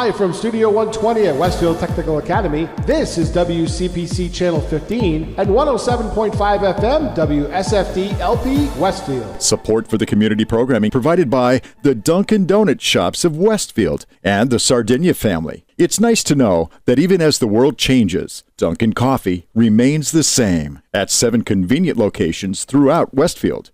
Live from Studio 120 at Westfield Technical Academy, this is WCPC Channel 15 and 107.5 FM WSFD-LP Westfield. Support for the community programming provided by the Dunkin' Donut Shops of Westfield and the Sardinia family. It's nice to know that even as the world changes, Dunkin' Coffee remains the same at 7 convenient locations throughout Westfield.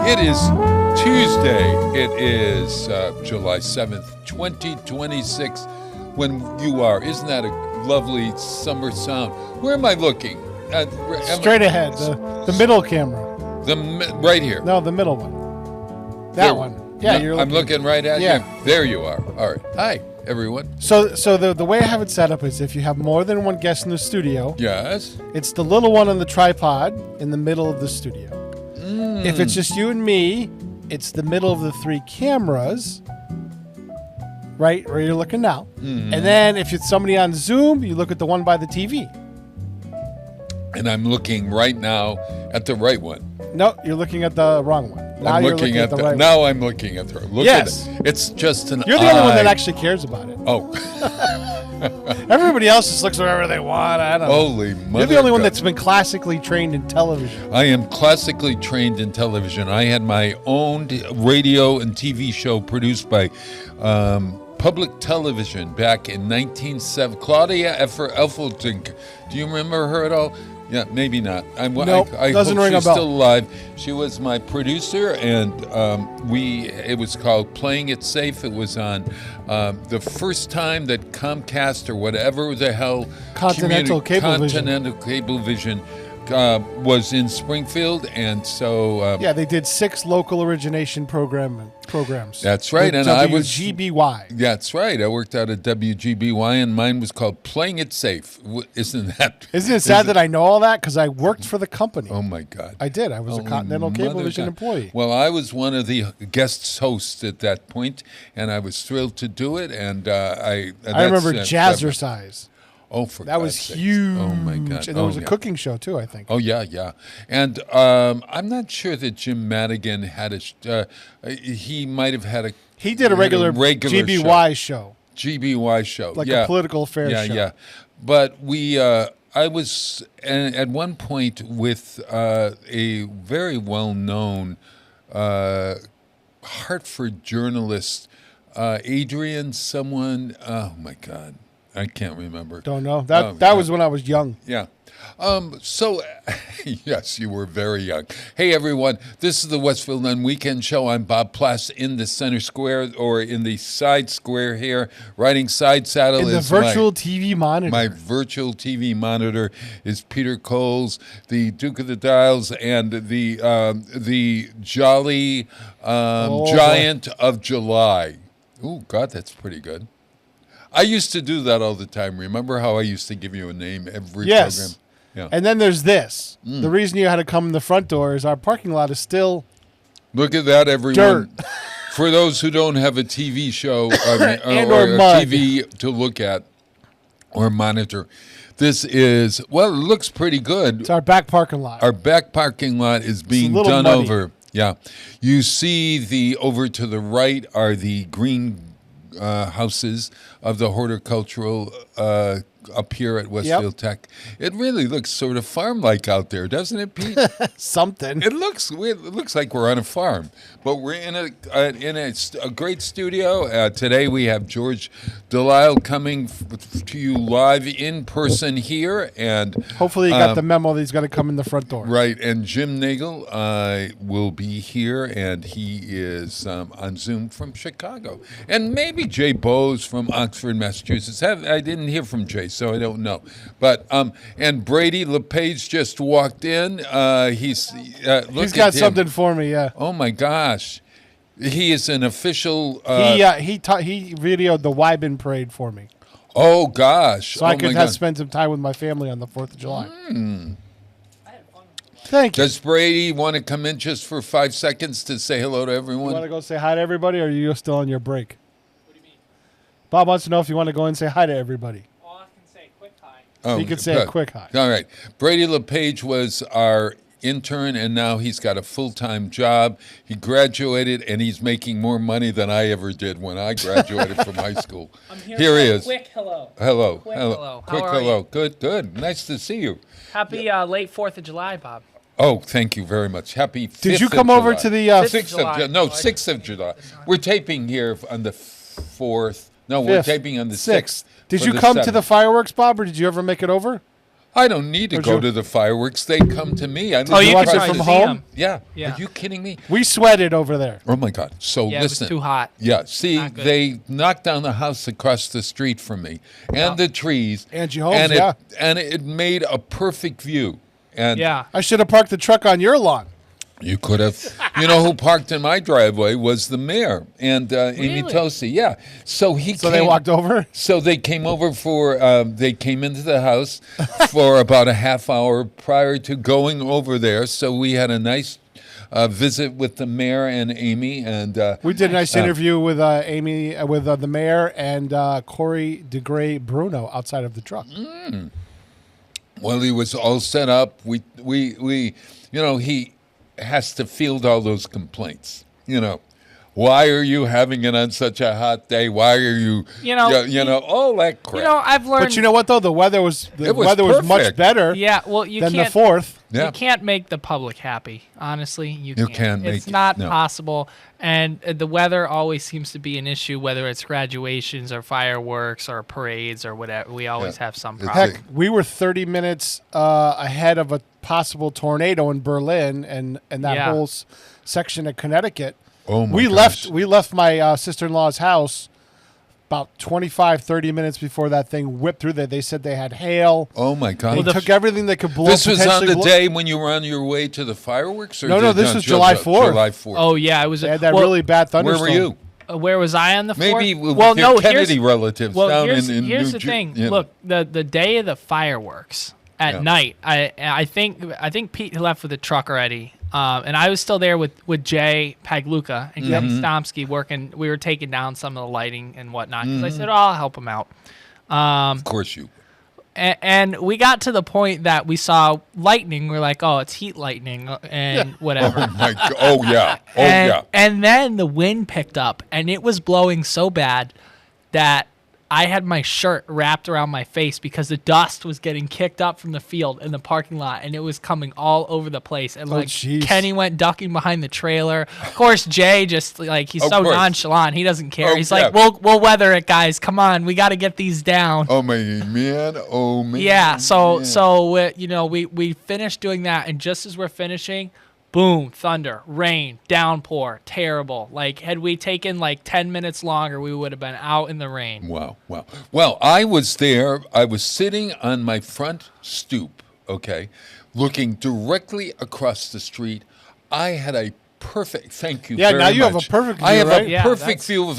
It is Tuesday. It is July 7th, 2026. When you are, isn't that a lovely summer sound? Where am I looking? Straight ahead, the middle camera. Right here. No, the middle one. That one. Yeah, no, I'm looking right at you. There you are. All right. Hi, everyone. So the way I have it set up is if you have more than one guest in the studio, yes, it's the little one on the tripod in the middle of the studio. If it's just you and me, it's the middle of the three cameras, right where you're looking now. And then if it's somebody on Zoom, you look at the one by the TV. And I'm looking right now at the right one. No, you're looking at the wrong one. Now I'm you're looking at the the right now one. I'm looking at the look Yes. at it. It's just an You're the only one that actually cares about it. Oh. Everybody else just looks wherever they want. I don't know. Holy mother. You're the only one God. that's been classically trained in television. I am classically trained in television. I had my own radio and TV show produced by public television back in 1970. Claudia Effelting. Do you remember her at all? Yeah, maybe not. Nope, I doesn't hope ring a she's bell. still alive. She was my producer, and it was called Playing It Safe. It was on the first time that Comcast or whatever the hell Continental Cablevision was in Springfield, and so Yeah, they did 6 local origination programs. That's right, With and I was WGBY. That's right. I worked out at WGBY, and mine was called Playing It Safe. Isn't it sad that I know all that? Because I worked for the company. Oh, my God. I did. I was a Continental Cablevision employee. Well, I was one of the guest hosts at that point, and I was thrilled to do it. And I remember Jazzercise. Oh, for that was God's sakes. huge. Oh, my God. And there was a cooking show, too, I think. Oh, yeah. And I'm not sure that Jim Madigan had he might have had a... He did a regular GBY show. GBY show. Like a political affairs show. Yeah. But I was at one point with a very well-known Hartford journalist, Adrian someone. Oh, my God. I can't remember. Don't know. That was when I was young. Yeah. So, yes, you were very young. Hey, everyone. This is the Westfield Nunn Weekend Show. I'm Bob Plass in the center square, or in the side square here. Riding side saddle in the is virtual TV monitor. My virtual TV monitor is Peter Coles, the Duke of the Dials, and the Jolly Giant of July. Oh, God, that's pretty good. I used to do that all the time. Remember how I used to give you a name every program? Yeah. And then there's this. The reason you had to come in the front door is our parking lot is still Look at that, everyone. dirt. For those who don't have a TV show or a mud. TV to look at or monitor, this is, well, it looks pretty good. It's our back parking lot. Our back parking lot is being done muddy. over. Yeah. You see over to the right are the green houses of the horticultural up here at Westfield Tech. It really looks sort of farm-like out there, doesn't it, Pete? Something. It looks like we're on a farm, but we're in a great studio. Today we have George Delisle coming to you live in person here, and hopefully you got the memo that he's got to come in the front door. Right, and Jim Nagel will be here, and he is on Zoom from Chicago, and maybe Jay Bowes from Oxford, Massachusetts. I didn't hear from Jay, so I don't know. But and Brady LePage just walked in. He's got something for me. Yeah. Oh my gosh, he is an official. He videoed the Wyben parade for me. Oh gosh, so I could spend some time with my family on the 4th of July. Thank you. Does Brady want to come in just for 5 seconds to say hello to everyone? You want to go say hi to everybody, or are you still on your break? What do you mean? Bob wants to know if you want to go and say hi to everybody. Oh, I can say a quick hi. Oh, you can say a quick hi. All right. Brady LePage was our intern, and now he's got a full-time job. He graduated, and he's making more money than I ever did when I graduated from high school. I'm here he is. Quick hello. Hello. Quick hello. Quick How are hello. you? Good. Nice to see you. Happy late 4th of July, Bob. Oh, thank you very much. Happy 5th Did you come over to the 6th of July? No, 6th of July. We're taping here on the 4th. No, we're taping on the 6th. Did you come to the fireworks, Bob, or did you ever make it over? I don't need to Would go you- to the fireworks. They come to me. I Oh, you watch can it try from to home? see 'em. Yeah. Yeah. Are you kidding me? We sweated over there. Oh my God! So Yeah, listen, it was too hot. Yeah, see, Not good. they knocked down the house across the street from me, and the trees, Angie Holmes, and yeah. it made a perfect view. And Yeah. I should have parked the truck on your lawn. you could have. You know who parked in my driveway was the mayor and Amy Really? Tosi. Yeah, so So they walked over. So they came over for. They came into the house for about a half hour prior to going over there. So we had a nice visit with the mayor and Amy, and We did a nice interview with Amy, with the mayor and Corey DeGray Bruno outside of the truck. well, he was all set up. We, he has to field all those complaints. Why are you having it on such a hot day? Why are you, all that crap. I've learned. But you know what though? The weather was It was much perfect. better Yeah, well, you than the can't. 4th. Yeah. You can't make the public happy. Honestly, you can't. can't make It's it, not no. possible. And the weather always seems to be an issue, whether it's graduations or fireworks or parades or whatever. We always Yeah. have some It's problem. Heck, we were 30 minutes ahead of a possible tornado in Berlin and that Yeah. whole section of Connecticut. Oh my we gosh. left my sister-in-law's house about 25, 30 minutes before that thing whipped through there. They said they had hail. Oh my God! They took everything they could blow. This was on potentially the blow- day when you were on your way to the fireworks? Or No, this was July 4th. July 4th. Oh yeah, it was. They had that well, really bad Where thunderstorm. were you? Where was I on the 4th? Maybe with well, your no, Kennedy here's, relatives well, down here's, in here's New the Jer- thing. you know. Look, the day of the fireworks at Yeah. night, I think Pete left with the truck already, and I was still there with Jay Pagluka and Kevin Mm-hmm. Stomsky working. We were taking down some of the lighting and whatnot because Mm-hmm. I said, "Oh, I'll help him out." Of course you. And we got to the point that we saw lightning. We're like, "Oh, it's heat lightning," and whatever. Oh my God! Oh yeah! Oh and, yeah! And then the wind picked up, and it was blowing so bad that I had my shirt wrapped around my face because the dust was getting kicked up from the field in the parking lot, and it was coming all over the place. And jeez. Kenny went ducking behind the trailer. Of course, Jay just he's Of so course. nonchalant. He doesn't care. Oh, He's yeah. like, we'll weather it, guys. Come on, we got to get these down. Oh my man! Oh man! Yeah, man. so we finished doing that, and just as we're finishing, boom, thunder, rain, downpour, terrible. Like, had we taken like 10 minutes longer, we would have been out in the rain. Wow, wow. Well, I was there. I was sitting on my front stoop, okay, looking directly across the street. I had a perfect, thank you Yeah, very now you have much. a perfect I view, have right? a Yeah, perfect that's- view of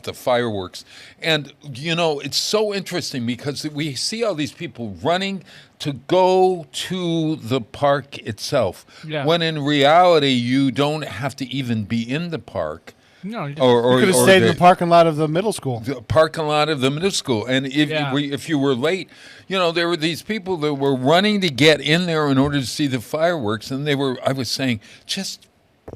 the fireworks. And, it's so interesting because we see all these people running to go to the park itself. Yeah. When in reality, you don't have to even be in the park. No, you Or You could have stayed in the parking lot of the middle school. the parking lot of the middle school. And Yeah. if you were late, there were these people that were running to get in there in order to see the fireworks. And I was saying, just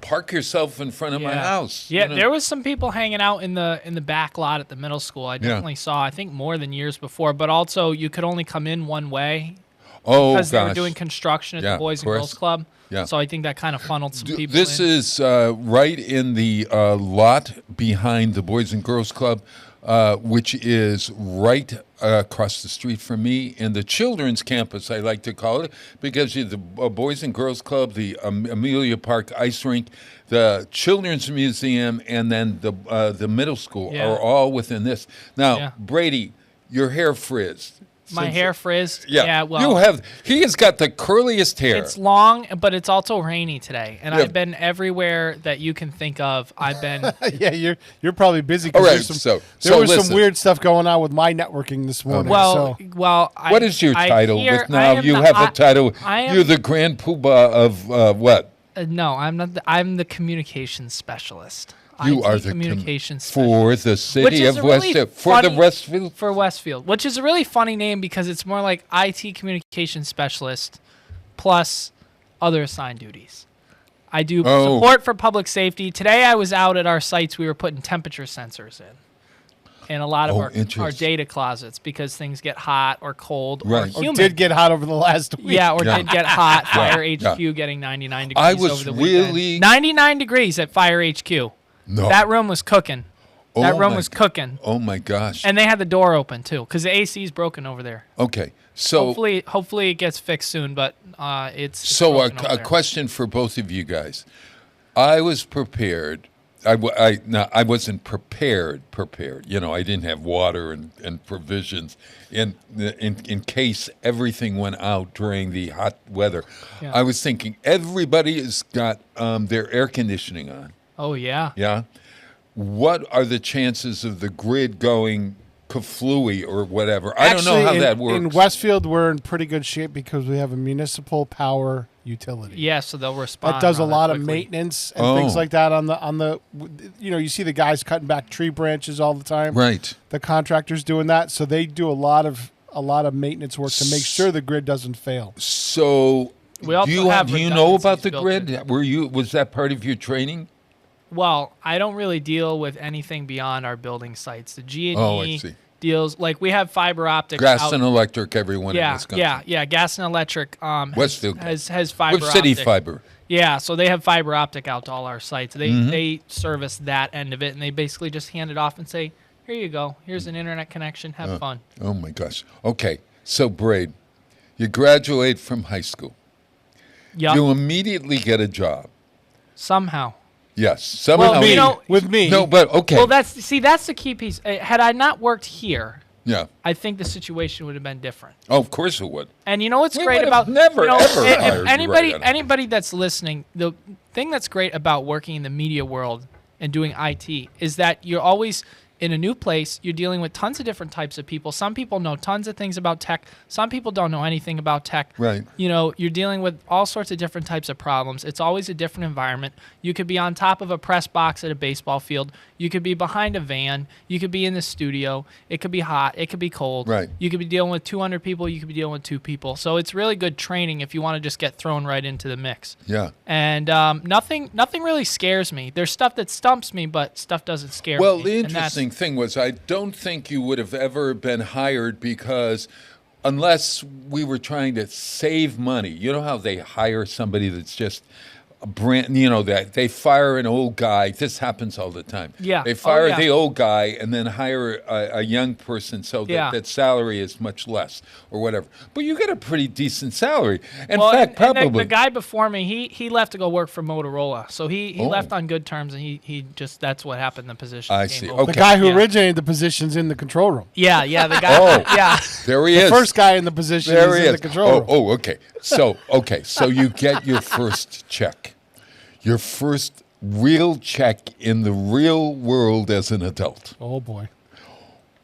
park yourself in front of my house. Yeah, there was some people hanging out in the back lot at the middle school. I definitely saw. I think more than years before, but also you could only come in one way Oh, because they were gosh. doing construction at Yeah, the Boys of and Girls course. Club. Yeah. So I think that kind of funneled some people. This in. is right in the lot behind the Boys and Girls Club, which is right across the street from me in the children's campus, I like to call it, because you have the Boys and Girls Club, the Amelia Park Ice Rink, the Children's Museum, and then the middle school Yeah. are all within this. Now, Yeah. Brady, your hair frizzed. My hair frizzed. Yeah, well, he has got the curliest hair. it's long, but it's also rainy today, and Yeah. I've been everywhere that you can think of. I've been. Yeah, you're probably busy. 'Cause All right, there's some, so there was listen. some weird stuff going on with my networking this morning. Well, so. What is your title? I Now am you the- have a title. I am- You're the grand poobah of what? No, I'm not. I'm the communications specialist. You IT are the communications specialist. for the Which city is of a really Westfield. For the funny- Westfield. For Westfield, which is a really funny name because it's more like IT communications specialist plus other assigned duties. I do Oh. support for public safety. Today I was out at our sites. We were putting temperature sensors in a lot of Oh, our interesting. data closets because things get hot or cold Right. or Or humid. Did get hot over the last week. Yeah, or Yeah. did get hot. Fire Yeah. HQ getting 99 degrees I over was the weekend. really. 99 degrees at Fire HQ. No. That room was cooking. That Oh room my was g- cooking. Oh my gosh. And they had the door open too, because the AC is broken over there. Okay. So Hopefully it gets fixed soon, but it's So broken over a there. question for both of you guys. I was prepared. I wasn't prepared. You know, I didn't have water and provisions in case everything went out during the hot weather. Yeah. I was thinking everybody has got their air conditioning on. Oh yeah. Yeah. What are the chances of the grid going kaflooey or whatever? I don't know how that works. In Westfield, we're in pretty good shape because we have a municipal power utility. Yeah, so they'll respond. That does a rather lot of quickly. maintenance and things Oh. like that on the. You know, you see the guys cutting back tree branches all the time. Right. The contractors doing that, so they do a lot of maintenance work to make sure the grid doesn't fail. So We also do have you know about the redundancies built grid? Was that part of your training? Well, I don't really deal with anything beyond our building sites. The G&E Oh, I see. deals like we have fiber optic. Gas out, and electric, everyone in Wisconsin. yeah. Gas and electric. Westfield has fiber. With city optic. fiber. Yeah, so they have fiber optic out to all our sites. They Mm-hmm. they service that end of it, and they basically just hand it off and say, "Here you go. Here's an internet connection. Have fun." Oh my gosh. Okay, so Braid, you graduate from high school. Yup. You immediately get a job. Somehow. Yes. Somehow. Well, you know, With me, no, but okay. Well, that's the key piece. Had I not worked here, yeah. I think the situation would have been different. Oh, of course it would. And you know what's We great would about have never, you know, ever if hired you anybody right on. anybody that's listening, the thing that's great about working in the media world and doing IT is that you're always in a new place. You're dealing with tons of different types of people. Some people know tons of things about tech. Some people don't know anything about tech. Right. You know, you're dealing with all sorts of different types of problems. It's always a different environment. You could be on top of a press box at a baseball field. You could be behind a van. You could be in the studio. It could be hot. It could be cold. Right. You could be dealing with 200 people. You could be dealing with 2 people. So it's really good training if you want to just get thrown right into the mix. Yeah. And nothing really scares me. There's stuff that stumps me, but stuff doesn't scare Well, me. the And that's- interesting thing was I don't think you would have ever been hired because unless we were trying to save money. You know how they hire somebody that's just a brand, you know, that they fire an old guy. This happens all the time. Yeah. They Oh, fire yeah. the old guy and then hire a young person so that, Yeah. that salary is much less or whatever. But you get a pretty decent salary. In well, fact, and probably. the guy before me, he left to go work for Motorola. So he Oh. left on good terms, and he just that's what happened. The position. I came see. open. Okay. the guy who Yeah. originated the position's in the control room. Yeah, the guy. Oh. Yeah. There he The is. first guy in the position There is he in is. the control room. Oh, okay. So you get your first check, your first real check in the real world as an adult. Oh boy.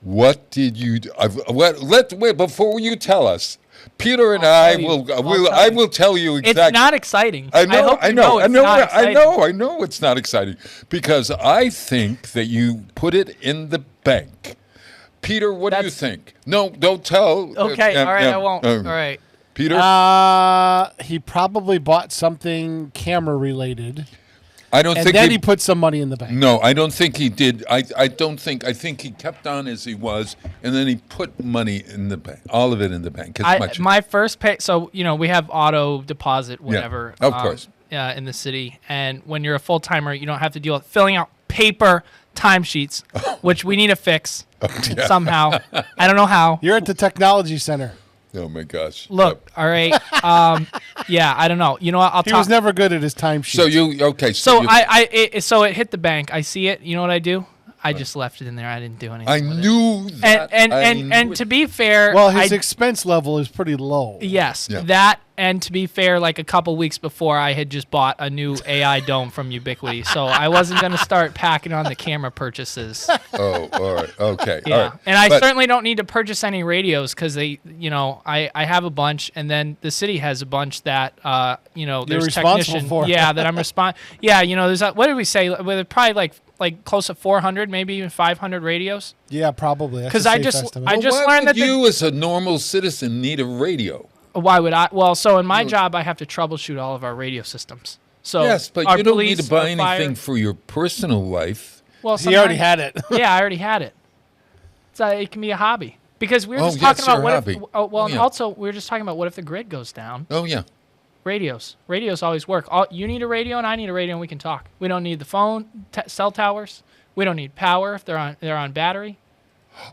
What did you do? Wait before you tell us. Peter and I tell you. will. I'll tell I you. will tell you exactly. It's not exciting. I know. hope I you know. it's not I exciting. know. I know. It's not exciting because I think that you put it in the bank. Peter, what do you That's- think? No, don't tell. Okay, all right, I won't. All right. Peter, He probably bought something camera related, I don't and think then he put some money in the bank. No, I don't think he did. I think he kept on as he was, and then he put money in the bank, all of it in the bank. As much. My first pay. So we have auto deposit, whatever. of course. In the city, and when you're a full timer, you don't have to deal with filling out paper timesheets, which we need to fix somehow. I don't know how. You're at the technology center. Oh my gosh! Look, all right. Yeah, I don't know. You know what? I'll He talk. was never good at his timesheet. So you okay? So you, so it hit the bank. I see it. You know what I do? I just left it in there. I didn't do anything. I with it. knew that. I knew And it. to be fair, well, his I- expense level is pretty low. yes, Yeah. that and to be fair, like a couple weeks before, I had just bought a new AI dome from Ubiquity, so I wasn't going to start packing on the camera purchases. Oh, all right, okay, Yeah, all right. and I But- certainly don't need to purchase any radios because I have a bunch, and then the city has a bunch that there's responsible technician. for. Yeah, that I'm Yeah, there's what did we say? With probably like close to 400, maybe even 500 radios. Yeah, probably. Because I just estimate. I just why learned would that you, as a normal citizen, need a radio? why would I? Well, so in my job, I have to troubleshoot all of our radio systems. So Yes, but our you don't need police, to buy our fire- anything for your personal life. Well, he already sometimes- had it. Yeah, I already had it. So it can be a hobby because we were Oh, just talking yes, about your what hobby. if. Oh, And yeah. also we were just talking about what if the grid goes down. Oh yeah. Radios always work. You need a radio and I need a radio and we can talk. We don't need the phone, cell towers. We don't need power if they're on battery.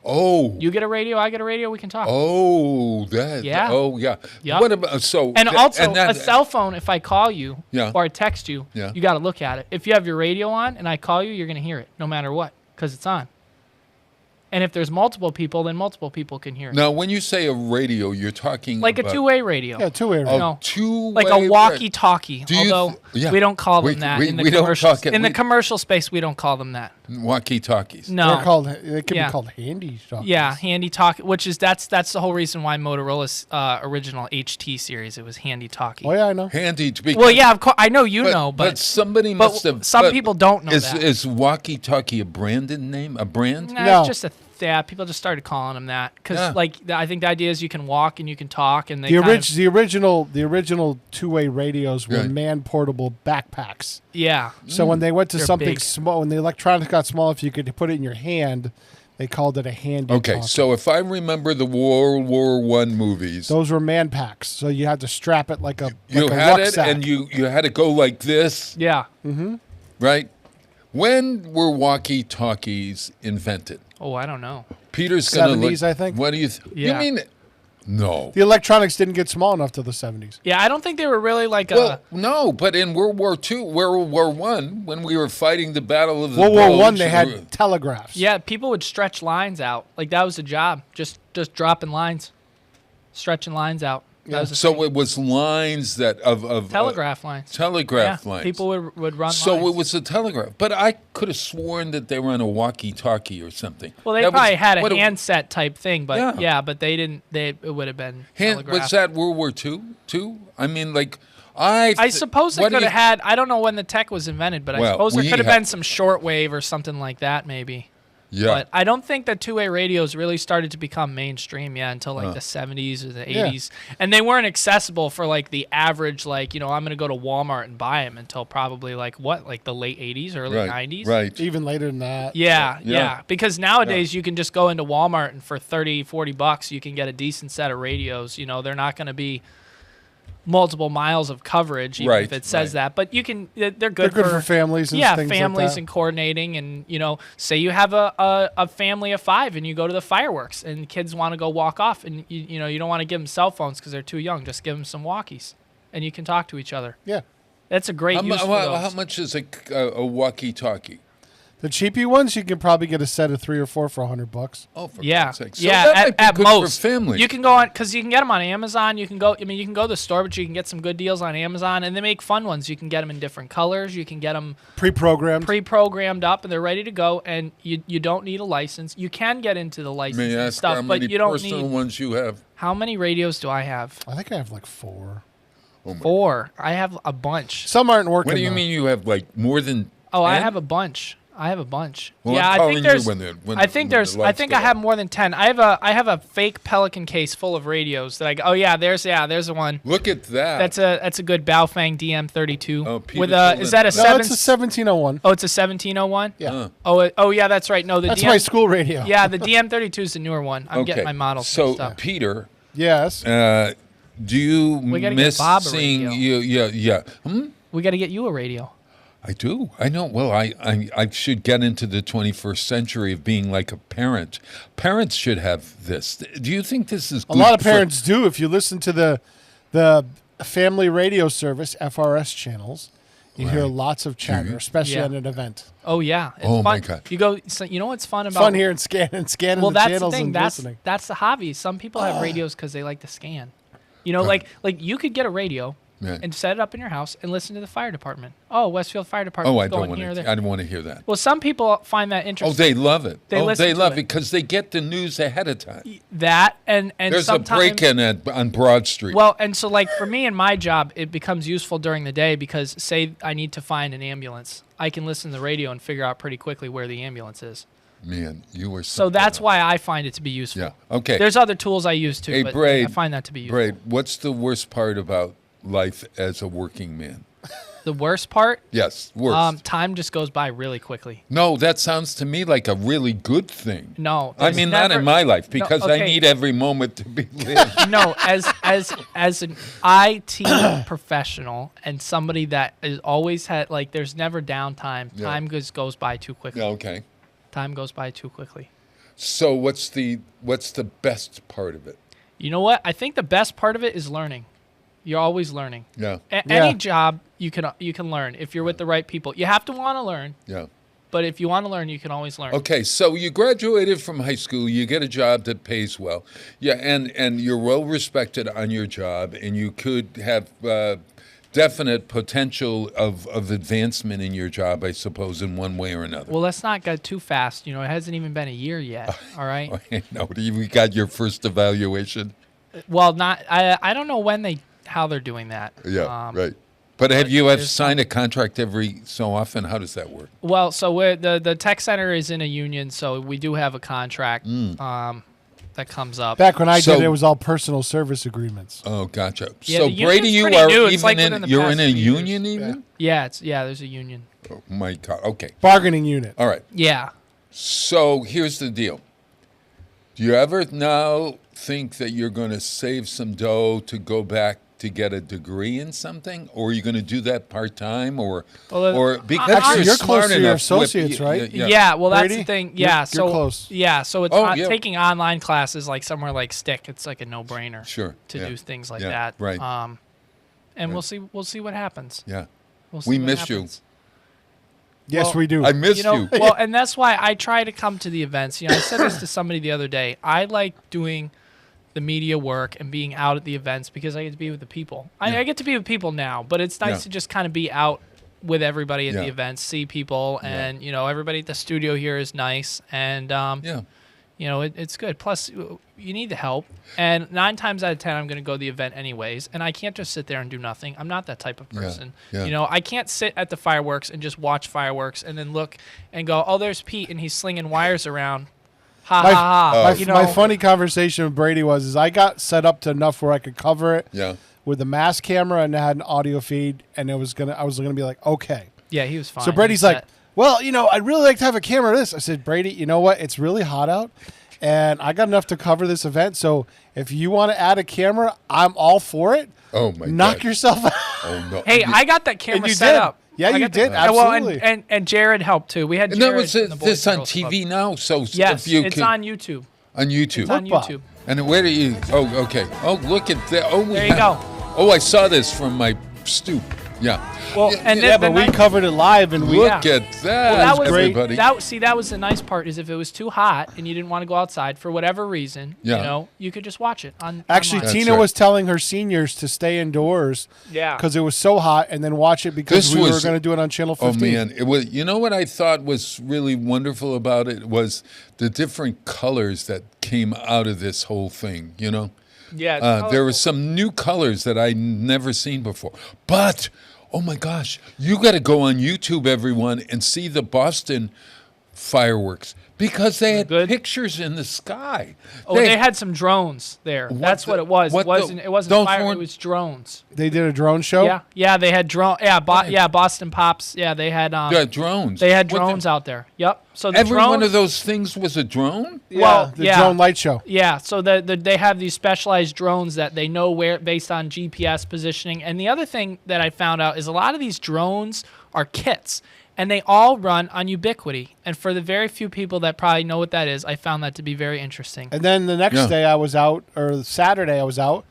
Oh. You get a radio, I get a radio, we can talk. Oh, that. Yeah. Oh, yeah. Yep. What about so? And also, that- a cell phone, if I call you Yeah. or I text you, Yeah. you got to look at it. If you have your radio on and I call you, you're going to hear it no matter what because it's on. And if there's multiple people, then multiple people can hear it. Now, when you say a radio, you're talking Like a about two-way radio. Yeah, two-way radio. No. two-way Like a walkie-talkie. Do you Although yeah. we don't call them We- that we- in the we don't commercial talk it- in the we- commercial space. We don't call them that. walkie-talkies. No. They're called. They can Yeah. be called handy talkies. Yeah, handy talkie, which is that's the whole reason why Motorola's original HT series it was handy talkie. Oh yeah, I know. Handy to be. Well, yeah, of course I know you know, but somebody but must have. some but people don't know is, that. Is walkie-talkie a branded name? A brand? Nah, No. it's just people just started calling them that because Yeah. I think the idea is you can walk and you can talk and they The original two-way radios were Right. man-portable backpacks. yeah. So when they went to They're something big. small, when the electronics got small, if you could put it in your hand, they called it a handy. Okay, talkie. so if I remember the World War One movies, those were man packs. So you had to strap it like a you like a had rucksack. it and you had to go like this, Yeah. right? When were walkie-talkies invented? Oh, I don't know. Peter's gonna 70s, look. I think. What do you? Yeah. You mean? No. The electronics didn't get small enough till the 70s. Yeah, I don't think they were really like Well, no, but in World War II, World War One, when we were fighting the Battle of the World War Bulge, One, they had telegraphs. yeah, people would stretch lines out. Like that was a job. Just dropping lines. Stretching lines out. That was a So thing. it was lines that of Telegraph lines. telegraph Yeah, lines. people would run So lines. it was a telegraph, but I could have sworn that they were on a walkie-talkie or something. Well, they That was- probably had a what handset type thing, but Yeah. but they didn't. It would have been hand, telegraph. was that World War II too? I mean, like I suppose they what do could you- have had. I don't know when the tech was invented, but I Well, suppose there we could have have- been some shortwave or something like that, maybe. Yeah. But I don't think that two-way radios really started to become mainstream until like the 70s or the 80s. And they weren't accessible for like the average, like, I'm going to go to Walmart and buy them until probably like the late 80s, early right, 90s. Right. Even later than that. Yeah. Because nowadays you can just go into Walmart and for $30-$40 you can get a decent set of radios. They're not going to be multiple miles of coverage, even if Right, it says right. that. But you can, they're good, They're good for families and things like families that. and coordinating. And say you have a family of 5 and you go to the fireworks and kids want to go walk off, and you don't want to give them cell phones because they're too young. Just give them some walkies, and you can talk to each other. Yeah. That's a great use for those. How much is a walkie-talkie? The cheapy ones, you can probably get a set of 3 or 4 for $100. Oh, for Yeah, God's sake. So yeah. that might be At good most, for families. you can go on because you can get them on Amazon. You can go. You can go to the store, but you can get some good deals on Amazon, and they make fun ones. You can get them in different colors. You can get them Pre-programmed. pre-programmed up, and they're ready to go. And you don't need a license. You can get into the license May I and ask stuff, how but many you don't personal need. ones you have? How many radios do I have? I think I have like 4. 4. I have a bunch. Some aren't working. What do you though. mean you have like more than? Oh, I 10? have a bunch. Well, yeah, I'm I calling think you there's. when the- when- I think when there's. the I lights think go I have up. more than 10. I have a fake Pelican case full of radios that I go. Oh yeah, there's the one. Look at that. That's a good Baofeng DM32 Oh, Peter with told is it. that a No, 7? it's a 1701. Oh, it's a 1701. Yeah. Oh yeah, that's right. No, the That's DM, my school radio. Yeah, the DM32 is the newer one. I'm okay. getting my models So, mixed up. Peter, Yes. do you We gotta miss get Bob a seeing radio. you? Yeah. We got to get you a radio. I do. I know. Well, I should get into the 21st century of being like a parent. Parents should have this. Do you think this is A good lot of for- parents do. If you listen to the family radio service FRS channels, you hear lots of chatter, especially Yeah. at an event. Oh yeah, it's Oh, my fun. God. You go. So, you know what's fun about Fun here and scanning Well, the that's the channels thing. and That's listening. that's the hobby. Some people have radios because they like to scan. Like you could get a radio Yeah. and set it up in your house and listen to the fire department. Oh, Westfield Fire Department. Oh, I don't going want here or to. there. I don't want to hear that. Well, some people find that Oh, interesting. they love it. They listen they to love it. it because they get the news ahead of time. That and There's a sometimes, break-in on Broad Street. Well, and so like for me and my job, it becomes useful during the day because say I need to find an ambulance, I can listen to the radio and figure out pretty quickly where the ambulance is. Man, you were So that's why I find it to be useful. Yeah. Okay. There's other tools I use too, Hey, but Braid, I find that to be useful. Braid, what's the worst part about life as a working man? The worst part? Yes, worst. Time just goes by really quickly. No, that sounds to me like a really good thing. No, I mean, not in my life, because I okay. need every moment to be lived. No, as an IT professional and somebody that is always had like, there's never downtime. Yeah. Time goes by too quickly. Okay. Time goes by too quickly. So what's the best part of it? You know what? I think the best part of it is learning. You're always learning. Yeah. Any job you can learn if you're with the right people. You have to want to learn, Yeah. but if you want to learn, you can always learn. Okay, so you graduated from high school, you get a job that pays well. Yeah, and you're well respected on your job, and you could have definite potential of advancement in your job, I suppose, in one way or another. Well, let's not go too fast. You know, it hasn't even been a year yet. All right. No, we got your first evaluation. Well, I don't know how they're doing that. Yeah, right. But have you signed a contract every so often? How does that work? Well, so the tech center is in a union, so we do have a contract that comes up. Back when I did it, was all personal service agreements. Oh, gotcha. Yeah, so the union's Brady, you pretty are new. It's even like in within the you're past in a few years. union even? Yeah, there's a union. Oh my God. Okay. Bargaining unit. All right. Yeah. So here's the deal. Do you ever now think that you're going to save some dough to go back to get a degree in something, or are you going to do that part time, or because Actually, you're smart close to your enough, associates, right? Yeah, well, that's Brady? the thing. You're- Yeah, you're so close. Yeah, so it's Oh, yeah. taking online classes like somewhere like Stick. It's like a no-brainer. Sure, To yeah. do things like Yeah, that. right. And we'll see what happens. Yeah. We'll see We what miss you. happens. Yes, Well, we do. I missed You know, you. well, and that's why I try to come to the events. You know, I said this to somebody the other day. I like doing the media work and being out at the events because I get to be with the people. I get to be with people now, but it's nice Yeah. to just kind of be out with everybody at Yeah. the events, see people, and you know, everybody at the studio here is nice, and Yeah. you know, it's good. Plus, you need the help, and 9 times out of 10, I'm going to go to the event anyways, and I can't just sit there and do nothing. I'm not that type of person. yeah. You know, I can't sit at the fireworks and just watch fireworks and then look and go, oh, there's Pete, and he's slinging wires around. Ha my, ha ha. my, You know, my funny conversation with Brady was I got set up to enough where I could cover it Yeah. with a mass camera and it had an audio feed, and I was gonna be like, okay. Yeah, he was fine. So Brady's like, well, you know, I'd really like to have a camera of this. I said, Brady, you know what? It's really hot out, and I got enough to cover this event. So if you want to add a camera, I'm all for it. Oh my Knock God. yourself out. Oh no. hey, I got that camera And you set did. up. Yeah, I you got did. Well, Absolutely. and Jared helped too. We had And Jared. that was from the Boys this and on Girls Club. TV now. So Yes, if you it's could, on YouTube. on YouTube. It's on Bob. YouTube. And where do you? Oh, okay. Oh, look at that. Oh, There you go. Oh, I saw this from my stoop. Yeah. Well, and Yeah, then but we covered it live, and we Look Yeah. at that, Well, that was everybody. that was the nice part is if it was too hot and you didn't want to go outside for whatever reason, Yeah. you know, you could just watch it on. actually online. That's Tina right. was telling her seniors to stay indoors Yeah. because it was so hot, and then watch it because This we were was- going to do it on Channel Oh 15. man, it was. You know what I thought was really wonderful about it was the different colors that came out of this whole thing. You know, Yeah, it's there colorful. were some new colors that I'd never seen before. But oh my gosh, you got to go on YouTube, everyone, and see the Boston fireworks because they had Good. pictures in the sky. Oh, they had some drones there. That's the- what it was. what the- It wasn't don't fire. forget- It was drones. They did a drone show. Yeah, they had drone. Yeah, Boston Pops. Yeah, they had Yeah, drones. they had What the- drones out there. Yep. So the Every drone, one of those things was a drone. Well, the yeah. drone light show. Yeah, so they have these specialized drones that they know where based on GPS positioning. And the other thing that I found out is a lot of these drones are kits, and they all run on Ubiquity. And for the very few people that probably know what that is, I found that to be very interesting. And then the next Yeah. day I was out, or Saturday I was out,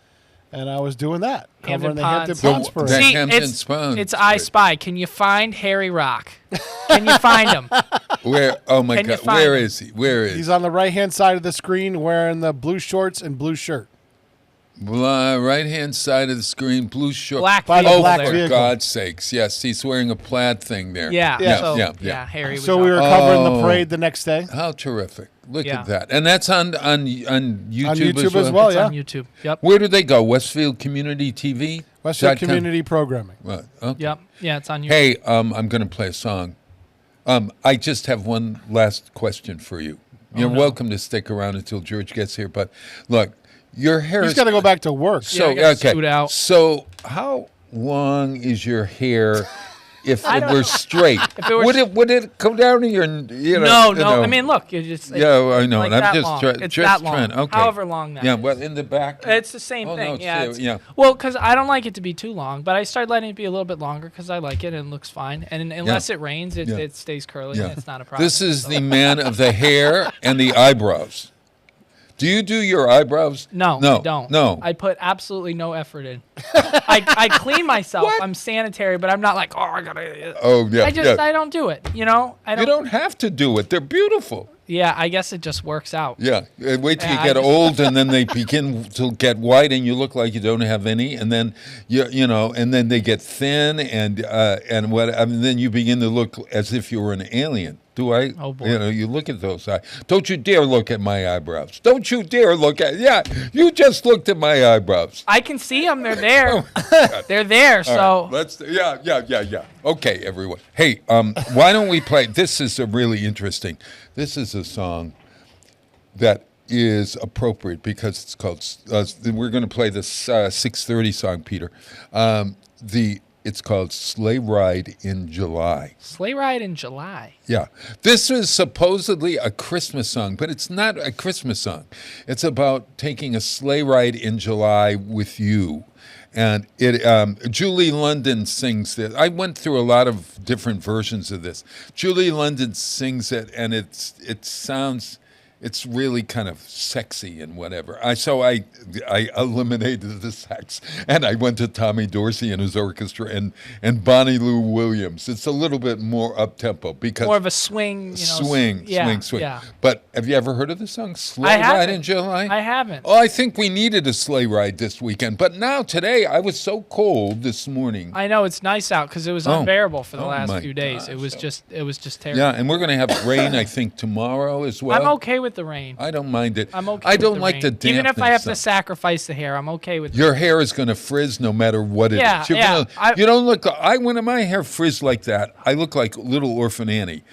and I was doing that, Hampton covering the Ponds. Hampton Ponds The- parade. that- See, Hampton Ponds it's I parade. Spy. Can you find Harry Rock? Can you find him? Where? Oh my Can you God! find Where him? is he? Where is? He's on the right-hand side of the screen wearing the blue shorts and blue shirt. Right hand side of the screen, blue short. Black By the vehicle black there. vehicle. For God's sakes, yes, he's wearing a plaid thing there. Yeah, Yeah. so, Yeah. Harry was So out we were there. covering the Oh. parade the next day How terrific! Look Yeah. at that, and that's on YouTube, on YouTube as well. It's Yeah, on YouTube. Yep. Where do they go? Westfield Community TV. Westfield .com? Community Programming. Right, okay. Yep. Yeah, it's on YouTube. Hey, I'm going to play a song. I just have one last question for you. You're welcome to stick around until George gets here, but look, your hair He's is got to go back to work. So I gotta okay. scoot out. So how long is your hair if I it don't- were straight? If it were would it come down to your, No. I mean, look, you just Yeah, I know, like and I'm that just long. trying. It's just that long. trying. Okay. However long that Yeah, is. well, in the back. It's the same Oh, thing. no, it's yeah, there, it's- yeah. Well, because I don't like it to be too long, but I started letting it be a little bit longer because I like it and it looks fine. And unless it rains, Yeah. it stays curly. Yeah. And it's not a problem. This is the man of the hair and the eyebrows. Do you do your eyebrows? No, No. I don't. No. I put absolutely no effort in. I clean myself. What? I'm sanitary, but I'm not like, oh, I gotta. Oh, yeah. I just yeah. I don't do it. You know, I don't. You don't have to do it. They're beautiful. Yeah, I guess it just works out. Yeah. Wait till Yeah, you I get just- old, and then they begin to get white, and you look like you don't have any, and then and then they get thin, and then you begin to look as if you were an alien. Do I? Oh, boy. You look at those eyes. Don't you dare look at my eyebrows. Don't you dare look at. Yeah, you just looked at my eyebrows. I can see them. They're there. They're there. So Let's. Yeah. Okay, everyone. Hey, why don't we play? This is a really interesting. This is a song that is appropriate because it's called. We're going to play this 6:30 song, Peter. It's called "Sleigh Ride in July." sleigh ride in July. Yeah. This is supposedly a Christmas song, but it's not a Christmas song. It's about taking a sleigh ride in July with you. And Julie London sings this. I went through a lot of different versions of this. Julie London sings it, and it sounds, it's really kind of sexy and whatever. So I eliminated the sex, and I went to Tommy Dorsey and his orchestra and Bonnie Lou Williams. It's a little bit more up tempo because More of a swing. swing. Yeah. But have you ever heard of the song "Sleigh I Ride haven't. in July"? I haven't. Oh, I think we needed a sleigh ride this weekend. But now today, I was so cold this morning. I know it's nice out because it was Oh. unbearable for the Oh, last my few days. gosh. It was just terrible. Yeah, and we're going to have rain, I think, tomorrow as well. I'm okay with the rain. I don't mind it. I'm okay. I with don't the like rain. the dampness. Even if I have to of- sacrifice the hair, I'm okay with. Your hair is going to frizz no matter what it is. Yeah, You're yeah. you don't look. When my hair frizzed like that, I look like Little Orphan Annie.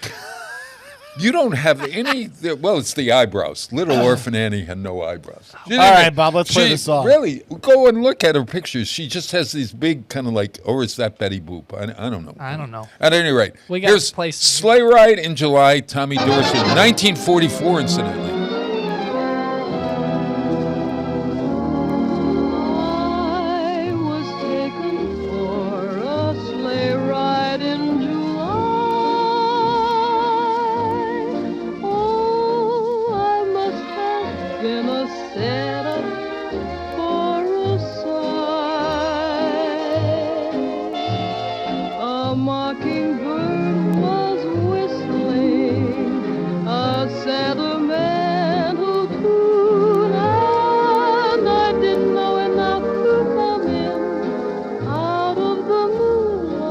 You don't have any. Well, it's the eyebrows. Little Orphan Annie had no eyebrows. All right, Bob, let's play the song. Really, go and look at her pictures. She just has these big kind of like, or is that Betty Boop? I don't know. I don't know. At any rate, We gotta here's play some- Sleigh Ride in July, Tommy Dorsey, 1944, incidentally. I was taken for a sleigh ride in July. Oh, I must have been a setup for a sigh. A mockingbird was whistling a sentimental tune, and I didn't know enough to come in out of the moonlight.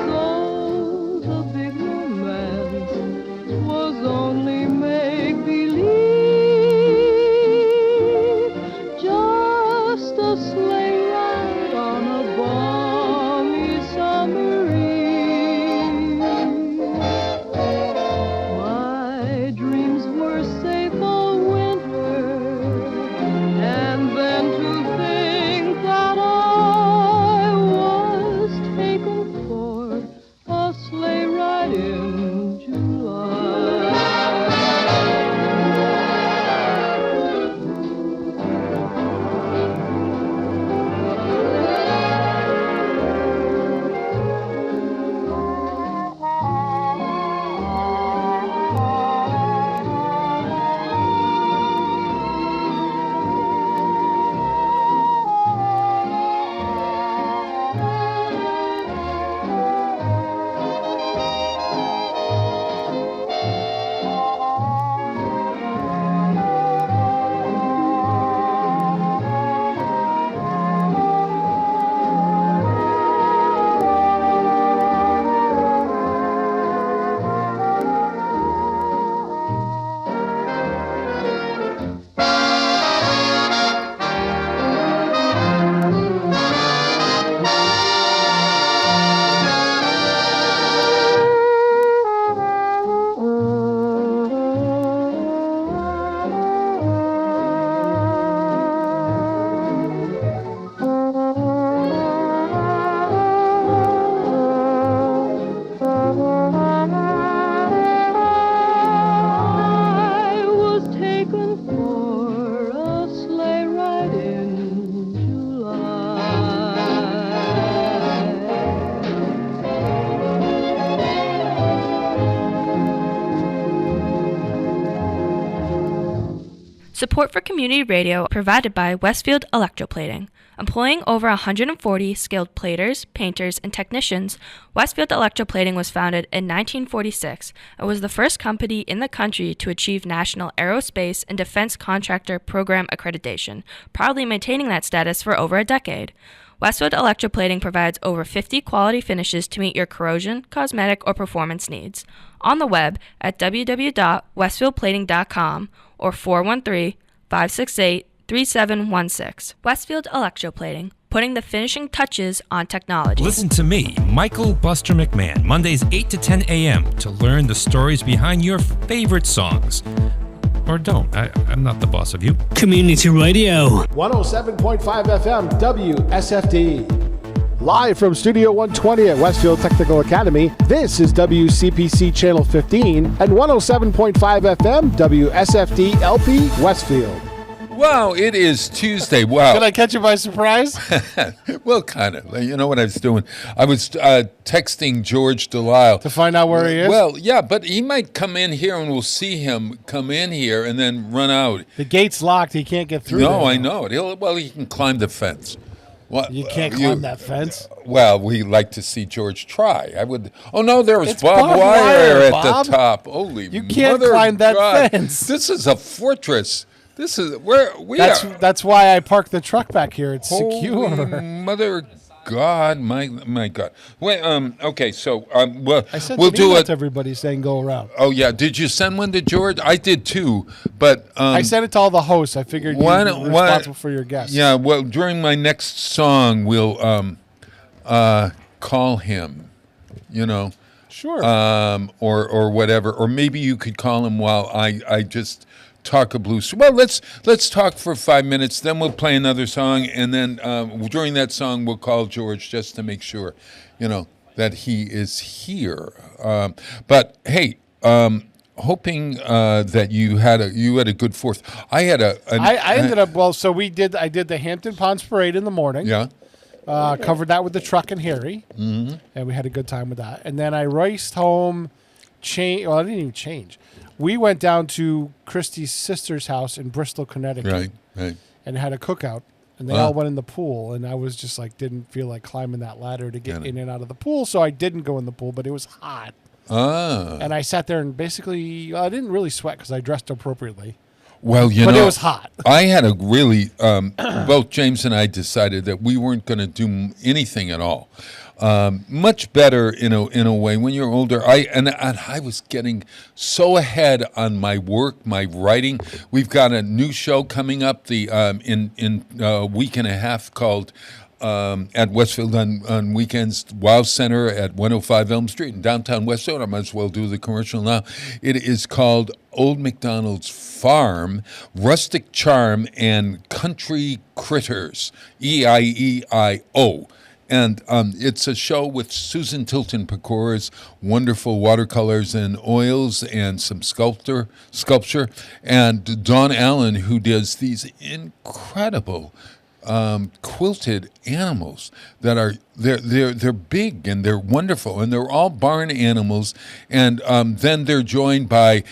So the big romance was only make believe. Support for community radio provided by Westfield Electroplating. Employing over 140 skilled platers, painters, and technicians, Westfield Electroplating was founded in 1946 and was the first company in the country to achieve National Aerospace and Defense Contractor Program accreditation, proudly maintaining that status for over a decade. Westfield Electroplating provides over 50 quality finishes to meet your corrosion, cosmetic, or performance needs. On the web at www.westfieldplating.com or 413-568-3716. Westfield Electroplating, putting the finishing touches on technology. Listen to me, Michael Buster McMahon, Mondays 8 to 10 a.m. to learn the stories behind your favorite songs. Or don't. I'm not the boss of you. Community Radio. 107.5 FM WSFD. Live from Studio 120 at Westfield Technical Academy, this is WCPC Channel 15 and 107.5 FM WSFD-LP Westfield. Wow, it is Tuesday. Wow. Did I catch you by surprise? Well, kind of. You know what I was doing? I was texting George Delisle. To find out where he is? Well, yeah, but he might come in here and we'll see him come in here and then run out. The gate's locked. He can't get through. No, there. I know it. He can climb the fence. What? You can't climb that fence. Well, we like to see George try. I would. Oh no, there was It's Bob Bob Wire Wire, at Bob. the top. Holy, You can't mother climb that God. fence. This is a fortress. This is where we That's are. that's why I parked the truck back here. It's Holy secure. Mother God, my God. Wait, okay, so well, I sent we'll an do email it. to everybody saying go around. Oh yeah, did you send one to George? I did too, but I sent it to all the hosts. I figured you why were don't- responsible for your guests. Yeah, well, during my next song, we'll call him. You know. Sure. Or whatever, or maybe you could call him while I just talk a blues. Well, let's talk for 5 minutes, then we'll play another song, and then during that song we'll call George just to make sure, that he is here. But hey, hoping that you had a good Fourth. I had I ended up so I did the Hampton Ponds Parade in the morning. Yeah. Covered that with the truck and Harry, and we had a good time with that. And then I raced home. Well, I didn't even change. We went down to Christy's sister's house in Bristol, Connecticut, Right. and had a cookout. And they all went in the pool, and I was just like, didn't feel like climbing that ladder to get in and out of the pool, so I didn't go in the pool. But it was hot, and I sat there and basically, I didn't really sweat because I dressed appropriately. Well, But it was hot. I had a really, both James and I decided that we weren't going to do anything at all. Much better in a way when you're older. I was getting so ahead on my work, my writing. We've got a new show coming up in a week and a half called at Westfield on weekends, Wow Center at 105 Elm Street in downtown Westfield. I might as well do the commercial now. It is called Old MacDonald's Farm, Rustic Charm and Country Critters, EIEIO. And it's a show with Susan Tilton Pecora's wonderful watercolors and oils and some sculpture, and Dawn Allen, who does these incredible quilted animals that are they're big and they're wonderful and they're all barn animals, and then they're joined by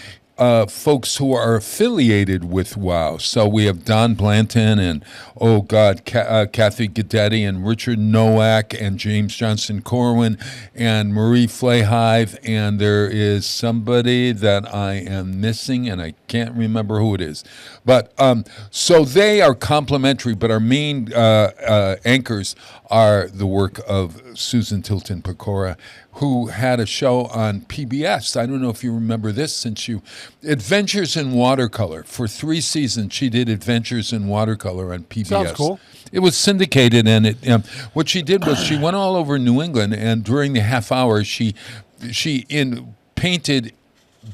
folks who are affiliated with WOW. So we have Don Blanton and, Kathy Guidetti and Richard Nowak and James Johnson Corwin and Marie Flayhive, and there is somebody that I am missing and I can't remember who it is. But so they are complementary, but our main anchors are the work of Susan Tilton Pecora, who had a show on PBS. I don't know if you remember this, Adventures in Watercolor. For 3 seasons, she did Adventures in Watercolor on PBS. Sounds cool. It was syndicated, and what she did was she went all over New England, and during the half hour, she painted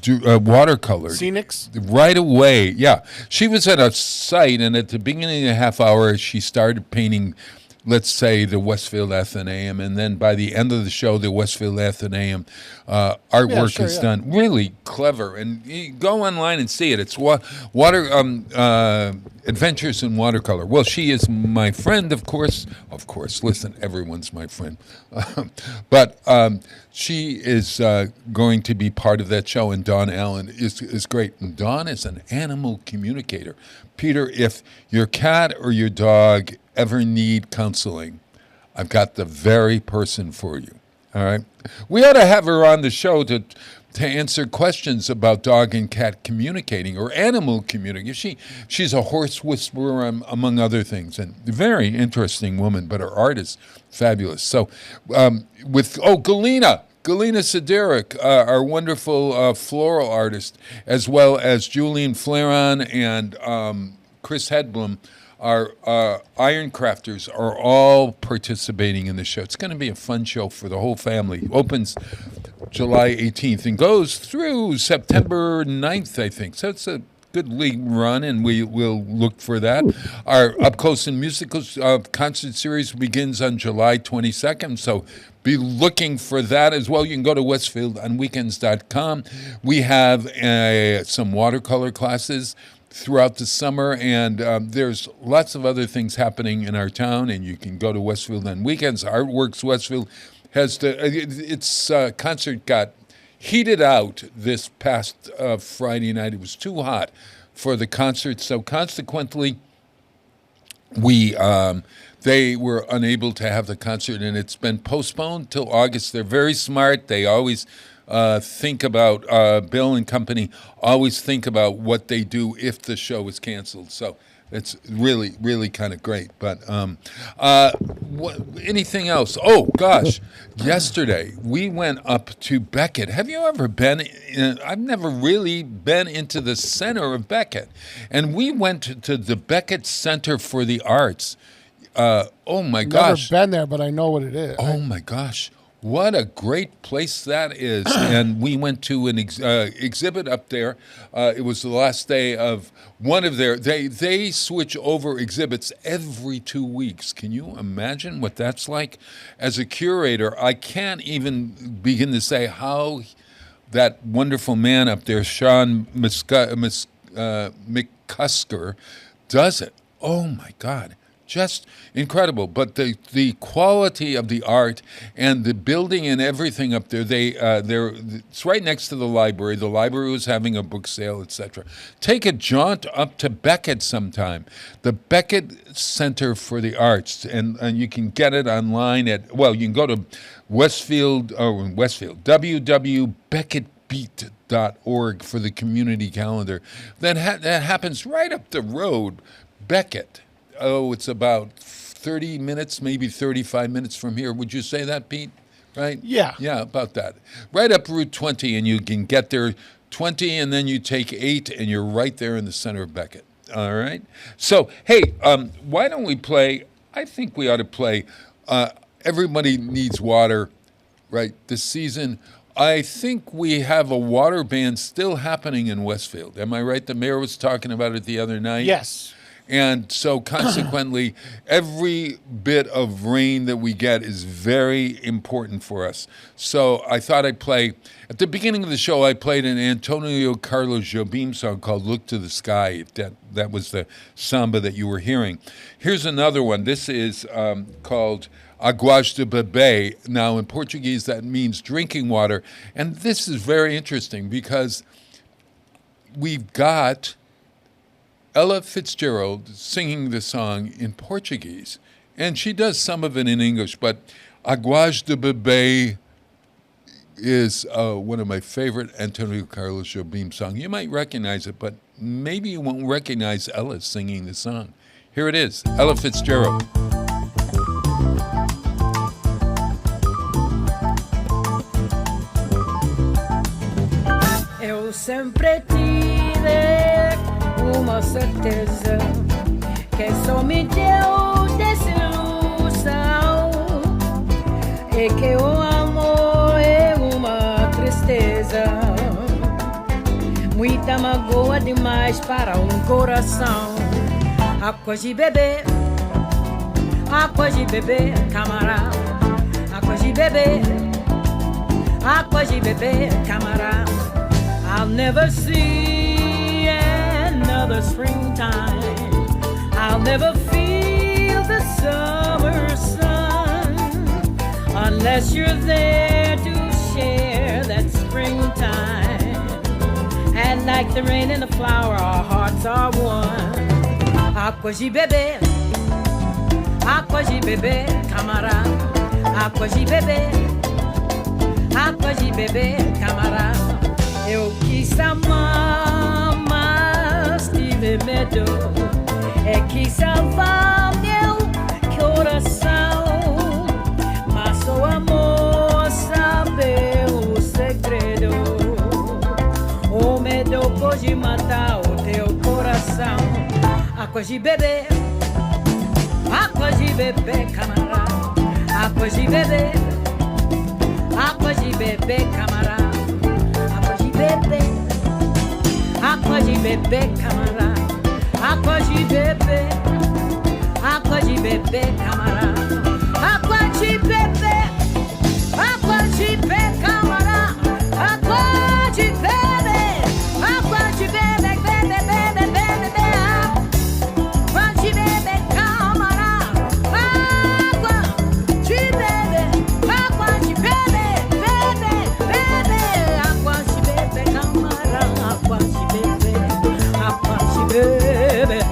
watercolor. Scenics? Right away, yeah. She was at a site, and at the beginning of the half hour, she started painting let's say, the Westfield Athenaeum, and then by the end of the show, the Westfield Athenaeum artwork is done. Really clever, and you go online and see it. It's water Adventures in Watercolor. Well, she is my friend, of course. Of course, listen, everyone's my friend, but she is going to be part of that show, and Dawn Allen is great. And Dawn is an animal communicator. Peter, if your cat or your dog ever need counseling, I've got the very person for you. All right? We ought to have her on the show to answer questions about dog and cat communicating or animal communicating. She's a horse whisperer, among other things, and a very interesting woman, but her art is fabulous. So Galina Siderik, our wonderful floral artist, as well as Julian Flaron and Chris Hedblum, our iron crafters, are all participating in the show. It's going to be a fun show for the whole family. Opens July 18th and goes through September 9th, I think. So it's a good league run, and we will look for that. Our Up Close and Musical concert series begins on July 22nd, so be looking for that as well. You can go to westfieldonweekends.com. We have some watercolor classes throughout the summer, and there's lots of other things happening in our town, and you can go to Westfield on Weekends. Artworks Westfield has its concert got heated out this past Friday night. It was too hot for the concert, so consequently, they were unable to have the concert, and it's been postponed till August. They're very smart. They always think about, Bill and company always think about what they do if the show is canceled. So it's really, really kind of great. But anything else? Oh, gosh. Yesterday, we went up to Beckett. Have you ever been I've never really been into the center of Beckett. And we went to the Beckett Center for the Arts. Oh, my gosh. Never been there, but I know what it is. Oh, my gosh. What a great place that is. And we went to an exhibit up there. It was the last day of one of their, they switch over exhibits every 2 weeks. Can you imagine what that's like? As a curator, I can't even begin to say how that wonderful man up there, Sean McCusker, does it. Oh, my God. Just incredible. But the quality of the art and the building and everything up there, it's right next to the library. The library was having a book sale, etc. Take a jaunt up to Beckett sometime. The Beckett Center for the Arts, and you can get it online you can go to www.beckettbeat.org for the community calendar. That happens right up the road, Beckett. Oh, it's about 30 minutes, maybe 35 minutes from here. Would you say that, Pete? Right? Yeah. Yeah, about that. Right up Route 20, and you can get there 20, and then you take 8, and you're right there in the center of Beckett. All right? So, hey, why don't we play, I think we ought to play Everybody Needs Water, right, this season. I think we have a water ban still happening in Westfield. Am I right? The mayor was talking about it the other night. Yes. And so consequently, every bit of rain that we get is very important for us. So I thought I'd play, at the beginning of the show, I played an Antonio Carlos Jobim song called Look to the Sky. That was the samba that you were hearing. Here's another one. This is called Aguas de Bebê. Now, in Portuguese, that means drinking water. And this is very interesting because we've got Ella Fitzgerald singing the song in Portuguese, and she does some of it in English, but Aguas de Bebê is one of my favorite Antonio Carlos Jobim songs. You might recognize it, but maybe you won't recognize Ella singing the song. Here it is, Ella Fitzgerald. Eu sempre tive uma certeza que só me deu desilusão e que o amor é uma tristeza, muita magoa demais para um coração. Águas de beber, Água de beber, camarada. Água de beber. Água de beber, camarada. I'll never see another springtime. I'll never feel the summer sun unless you're there to share that springtime. And like the rain and the flower, our hearts are one. Água de beber, água de beber, camarada. Água de beber, água de beber, camarada. Eu quis amar, mas tive medo. É que salvar meu coração, mas o amor sabe o segredo. O medo pode matar o teu coração. Água de beber, água de beber, camarada. Água de beber, água de beber, camarada. Água de beber, água de beber, camarada. Água de beber, água de beber, camarada. Água de beber, água de beber, camarada. Água de beber, água de beber, beber, beber, beber, água de beber, camarada. Água de beber, água de beber, beber, beber, água de beber, camarada. Água de beber, água de beber,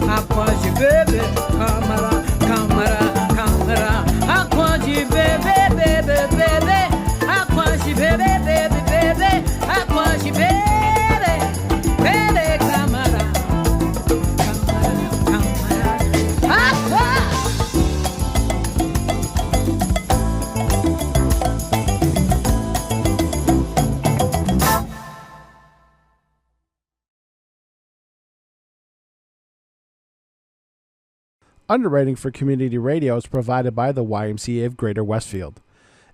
água de beber, camarada, camarada, camarada. Água de beber, beber, beber, água de beber, beber, beber, água de beber, beber, camarada, camarada, camarada. Água! Underwriting for community radio is provided by the YMCA of Greater Westfield.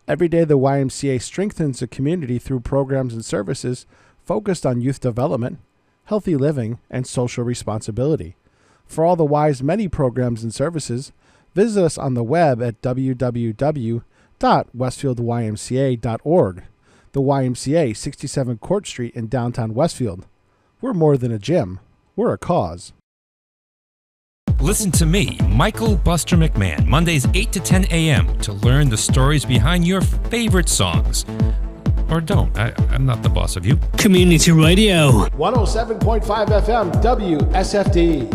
Every day, the YMCA strengthens the community through programs and services focused on youth development, healthy living, and social responsibility. For all the Y's many programs and services, visit us on the web at www.westfieldymca.org. The YMCA, 67 Court Street in downtown Westfield. We're more than a gym. We're a cause. Listen to me, Michael Buster McMahon, Mondays 8 to 10 a.m. to learn the stories behind your favorite songs. Or don't. I'm not the boss of you. Community Radio. 107.5 FM WSFD.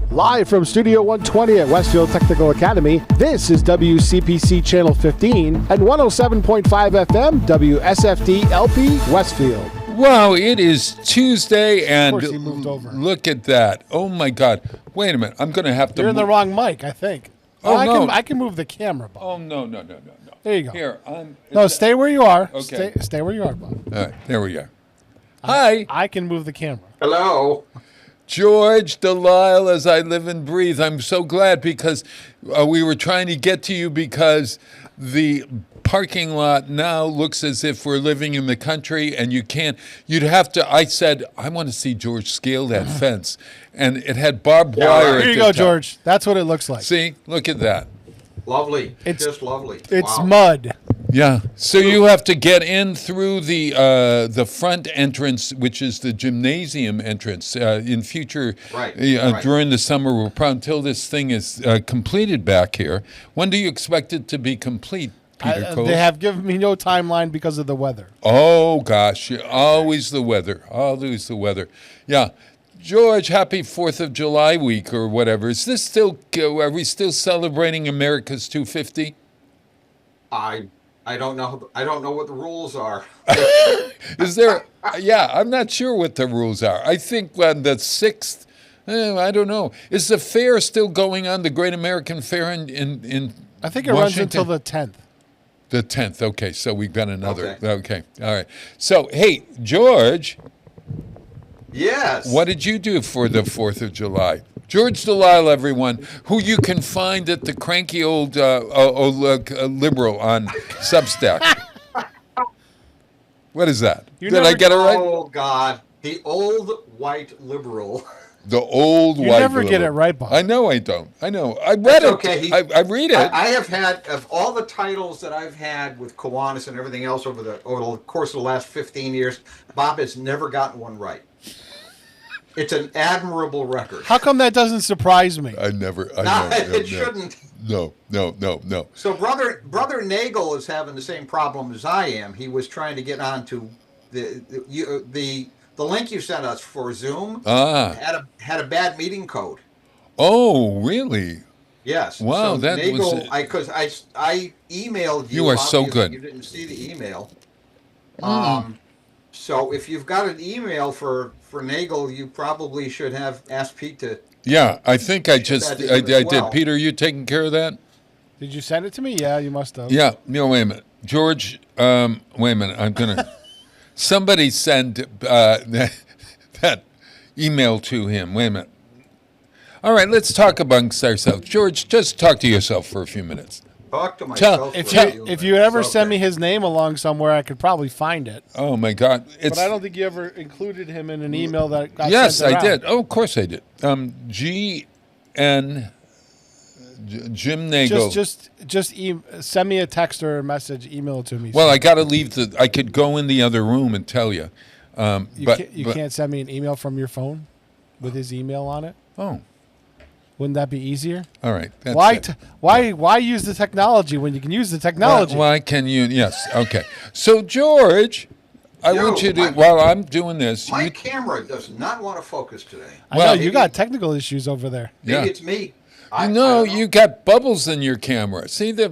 Live from Studio 120 at Westfield Technical Academy, this is WCPC Channel 15 and 107.5 FM WSFD-LP Westfield. Wow, it is Tuesday, and Of course he moved over. Look at that. Oh, my God. Wait a minute. I'm going to have to You're in the wrong mic, I think. Oh, no. I can move the camera, Bob. Oh, no. There you go. Here. No, stay where you are. Okay. Stay where you are, Bob. All right, there we go. Hi. I can move the camera. Hello. George Delisle, as I live and breathe. I'm so glad because we were trying to get to you because the parking lot now looks as if we're living in the country, and you'd have to, I said, I want to see George scale that fence. And it had barbed wire. Here you go, George. That's what it looks like. See, look at that. Lovely. It's just lovely. It's Wow. mud. Yeah. So you have to get in through the front entrance, which is the gymnasium entrance. In future, Right. During the summer, we'll probably until this thing is completed back here. When do you expect it to be complete, Peter Cole? They have given me no timeline because of the weather. Oh gosh, always the weather. Always the weather. Yeah. George, happy 4th of July week or whatever. Is this still? Are we still celebrating America's 250? I don't know. I don't know what the rules are. Is there? Yeah, I'm not sure what the rules are. I think on the 6th, I don't know. Is the fair still going on, the Great American Fair in I think it runs Washington? until the 10th. The 10th, okay, so we've got another. Okay, all right. So, hey, George. Yes. What did you do for the 4th of July? George Delisle, everyone, who you can find at the cranky old liberal on Substack. What is that? Did I get it right? Oh, God. The old white liberal. The old You white never get Willow. it right, Bob. I know I don't. I know. I read That's it. okay. I read it. I have had, of all the titles that I've had with Kiwanis and everything else over the course of the last 15 years, Bob has never gotten one right. It's an admirable record. How come that doesn't surprise me? I No, know. it shouldn't. No. So brother Nagel is having the same problem as I am. He was trying to get onto the link you sent us for Zoom. Had a bad meeting code. Oh, really? Yes. Wow, so that Nagel, was. because I emailed you. You are so obviously good. You didn't see the email. So if you've got an email for Nagel, you probably should have asked Pete to. Yeah, I think I just that to I him as well. did. Peter, you taking care of that? Did you send it to me? Yeah, you must have. Yeah. No, wait a minute, George. Wait a minute. I'm gonna. Somebody send that email to him. Wait a minute. All right, let's talk amongst ourselves. George, just talk to yourself for a few minutes. Talk to myself. If you ever send me his name along somewhere, I could probably find it. Oh my God! But I don't think you ever included him in an email that got Yes, sent I around. did. Oh, of course I did. Jim Nagel. Just send me a text or a message. Email it to me. Well, I got to leave I could go in the other room and tell you. You can't send me an email from your phone with his email on it. Oh, wouldn't that be easier? all right. That's Why? it. Why use the technology when you can use the technology? Why can you? Yes. Okay. So, George, I want you to, while I'm doing this. My camera does not want to focus today. I know you got technical issues over there. Maybe it's me. You got bubbles in your camera. See the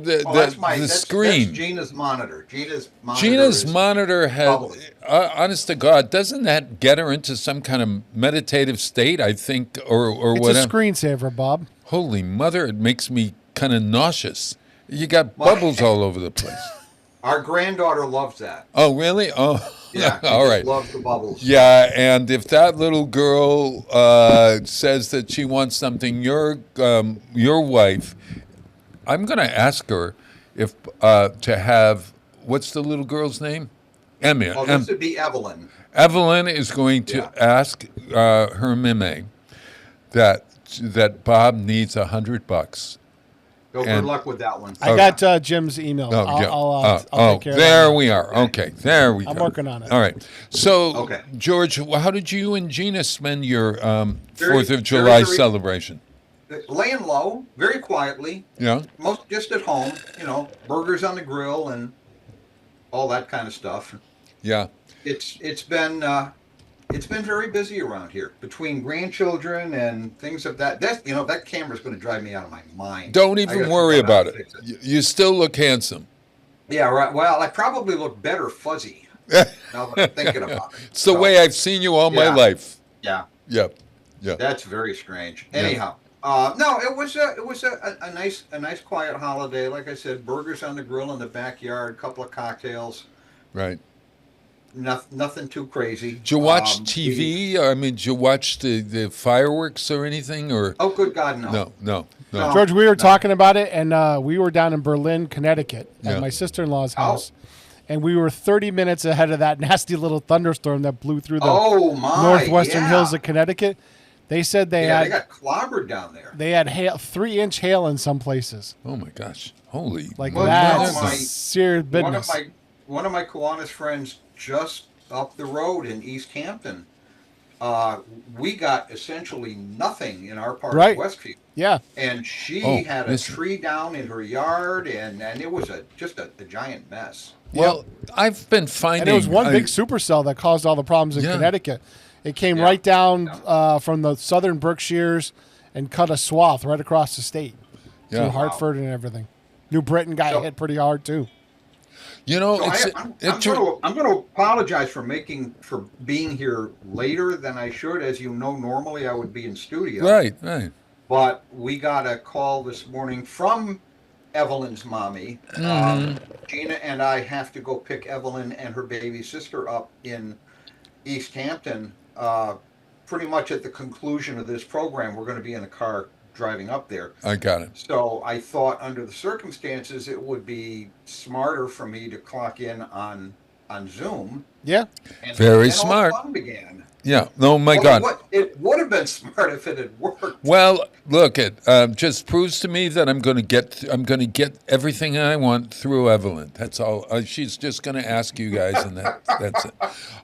screen. That's Gina's monitor. Gina's monitor has, honest to God, doesn't that get her into some kind of meditative state? I think, or It's whatever. a screensaver, Bob. Holy mother! It makes me kind of nauseous. You got bubbles all over the place. Our granddaughter loves that. Oh, really? Oh, yeah. All right. Loves the bubbles. Yeah, and if that little girl says that she wants something, your wife, I'm going to ask her if to have, what's the little girl's name? Emma. Oh, this would be Evelyn. Evelyn is going to ask her meme that Bob needs $100. Good luck with that one. I got Jim's email. I'll take care of that. There we are. Okay, there we go. I'm working on it. All right. So, George, how did you and Gina spend your 4th of July celebration? Laying low, very quietly. Yeah. Most just at home, burgers on the grill and all that kind of stuff. Yeah. It's been very busy around here between grandchildren and things of that. That camera's going to drive me out of my mind. Don't even worry about it. You still look handsome. Yeah, right. Well, I probably look better fuzzy now that I'm thinking about it. It's the way I've seen you all my life. Yeah. Yep. Yeah. That's very strange. Anyhow, no, it was a nice quiet holiday. Like I said, burgers on the grill in the backyard, couple of cocktails. Right. Nothing too crazy. Did you watch TV? I mean, did you watch the fireworks or anything? Or oh, good God, no. No. George, we were talking about it, and we were down in Berlin, Connecticut, at my sister-in-law's house, and we were 30 minutes ahead of that nasty little thunderstorm that blew through the northwestern hills of Connecticut. They said they got clobbered down there. They had 3-inch hail in some places. Oh my gosh! Holy! That's serious business. One of my Kiwanis friends just up the road in East Hampton, we got essentially nothing in our part of Westfield. Yeah. And she had a tree down in her yard, and it was just a giant mess. Well, I've been finding... And it was one big supercell that caused all the problems in Connecticut. It came right down from the southern Berkshires and cut a swath right across the state to Hartford and everything. New Britain got hit pretty hard, too. I'm going to apologize for being here later than I should. As you know, normally I would be in studio. Right. But we got a call this morning from Evelyn's mommy. Gina and I have to go pick Evelyn and her baby sister up in East Hampton. Pretty much at the conclusion of this program, we're going to be in a car driving up there. I got it. So I thought under the circumstances, it would be smarter for me to clock in on Zoom. Yeah. And very then smart. All the fun began. Yeah. Oh my Well, God. it would have been smart if it had worked. Well, look, it just proves to me that I'm going to get everything I want through Evelyn. That's all. She's just going to ask you guys, and that's it.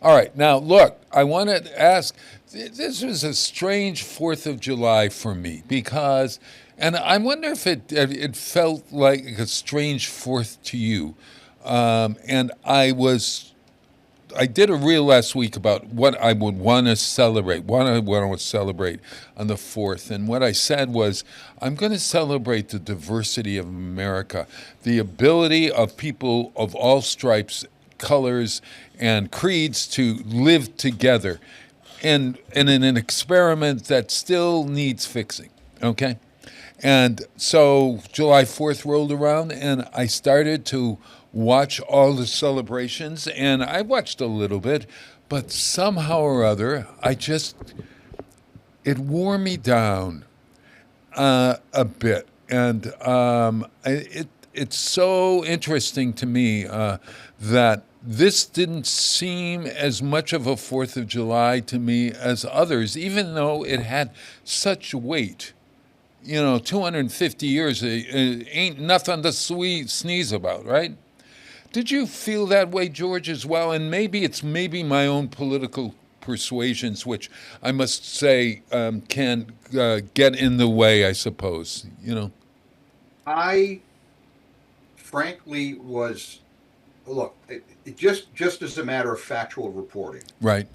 All right. Now, look, I want to ask. This was a strange 4th of July for me because, and I wonder if it felt like a strange 4th to you. And I did a reel last week about what I would want to celebrate, what I want to celebrate on the 4th. And what I said was, I'm going to celebrate the diversity of America, the ability of people of all stripes, colors, and creeds to live together and in an experiment that still needs fixing, okay? And so July 4th rolled around, and I started to watch all the celebrations, and I watched a little bit, but somehow or other, it wore me down a bit. And it's so interesting to me that this didn't seem as much of a 4th of July to me as others, even though it had such weight. 250 years ain't nothing to sneeze about, right? Did you feel that way, George, as well? And maybe it's my own political persuasions, which I must say can get in the way, I suppose. I frankly look, just as a matter of factual reporting. Right.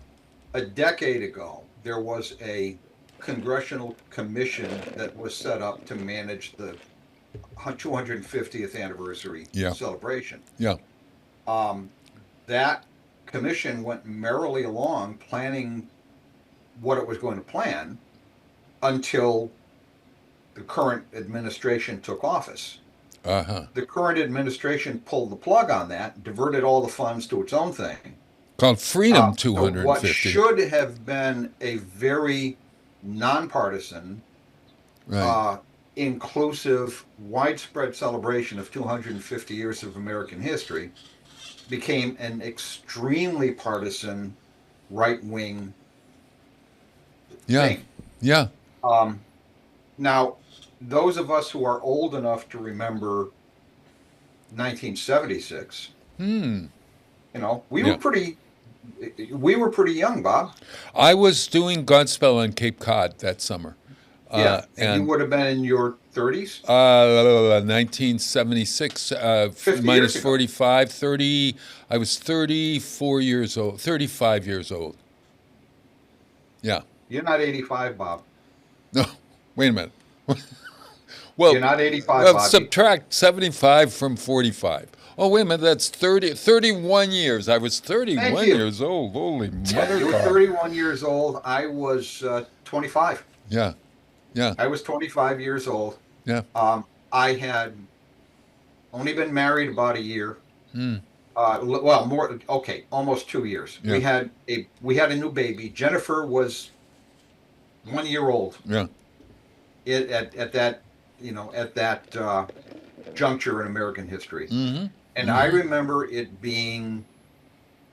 A decade ago, there was a congressional commission that was set up to manage the 250th anniversary celebration. Yeah. That commission went merrily along planning what it was going to plan until the current administration took office. The current administration pulled the plug on that, diverted all the funds to its own thing. Called Freedom 250. What should have been a very nonpartisan, inclusive, widespread celebration of 250 years of American history became an extremely partisan, right-wing thing. Yeah. Now, those of us who are old enough to remember 1976, we were pretty young, Bob. I was doing Godspell on Cape Cod that summer. And you would have been in your 30s? 1976, minus 45, 30. I was 35 years old. Yeah. You're not 85, Bob. No, wait a minute. Well, you're not 85, Bob. Subtract 75 from 45. Oh, wait a minute, that's 31 years. I was 31 years old. Holy mother. You were 31 years old. I was 25. Yeah. I was 25 years old. Yeah. I had only been married about a year. Almost 2 years. Yeah. We had a new baby. Jennifer was 1 year old. Yeah. At that juncture in American history. Mm-hmm. And I remember it being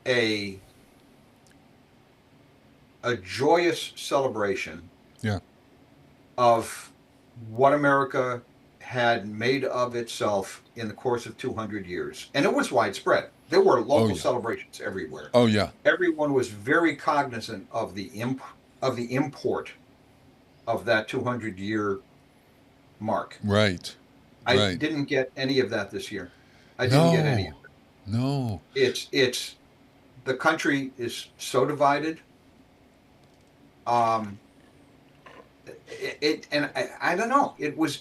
a joyous celebration of what America had made of itself in the course of 200 years. And it was widespread. There were local celebrations everywhere. Oh, yeah. Everyone was very cognizant of the import of that 200-year mark. Right. I didn't get any of that this year. I didn't get any of it. No. It's the country is so divided. I don't know. It was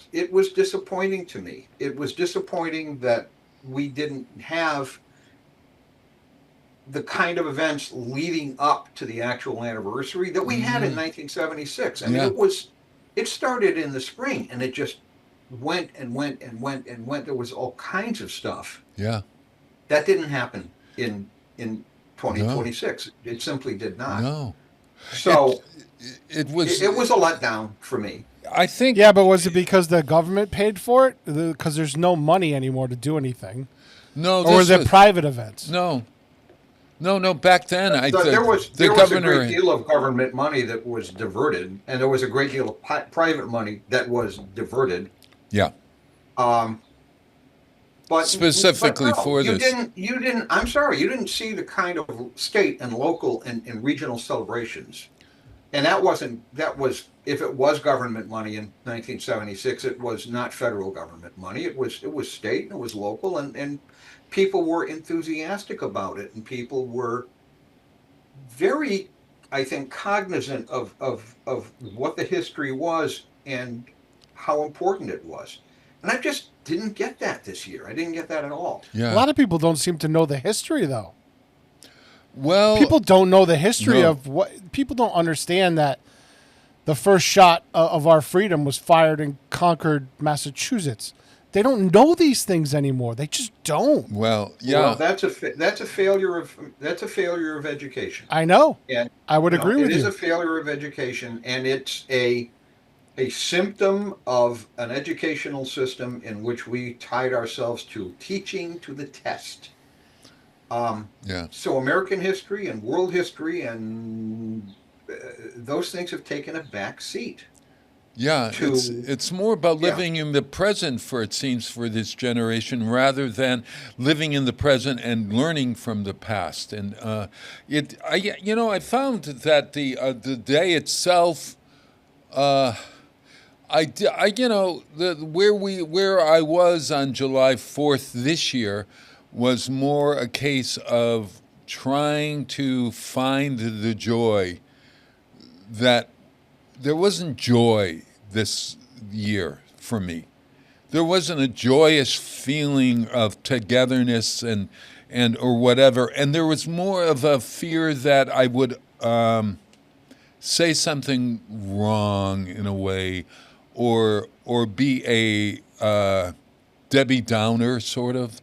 disappointing to me. It was disappointing that we didn't have the kind of events leading up to the actual anniversary that we had in 1976. I mean, it started in the spring, and it just went and went and went and went. There was all kinds of stuff. Yeah. That didn't happen in 2026. No. It simply did not. No. So it was a letdown for me. I think. Yeah, but was it because the government paid for it? Because there's no money anymore to do anything. No. Or was it private events? No. No. Back then, There was the a governor. great deal of government money that was diverted, and there was a great deal of private money that was diverted. Yeah. But Specifically but no, for you this. you didn't. I'm sorry, you didn't see the kind of state and local and regional celebrations, and that was if it was government money in 1976, it was not federal government money. It was state and it was local, and people were enthusiastic about it, and people were very, I think, cognizant of what the history was and how important it was. And I just didn't get that this year. I didn't get that at all. Yeah. A lot of people don't seem to know the history, though. Well, People don't know the history of what. People don't understand that the first shot of our freedom was fired in Concord, Massachusetts. They don't know these things anymore. They just don't. Well, yeah. Well, that's a failure of education. I know. And I would agree with you. It is you. a failure of education, and it's a symptom of an educational system in which we tied ourselves to teaching to the test. So American history and world history and those things have taken a back seat. Yeah, it's more about living in the present for this generation rather than living in the present and learning from the past. And I found that the day itself, where I was on July 4th this year was more a case of trying to find the joy that. There wasn't joy this year for me. There wasn't a joyous feeling of togetherness and or whatever. And there was more of a fear that I would say something wrong in a way, or be a Debbie Downer sort of.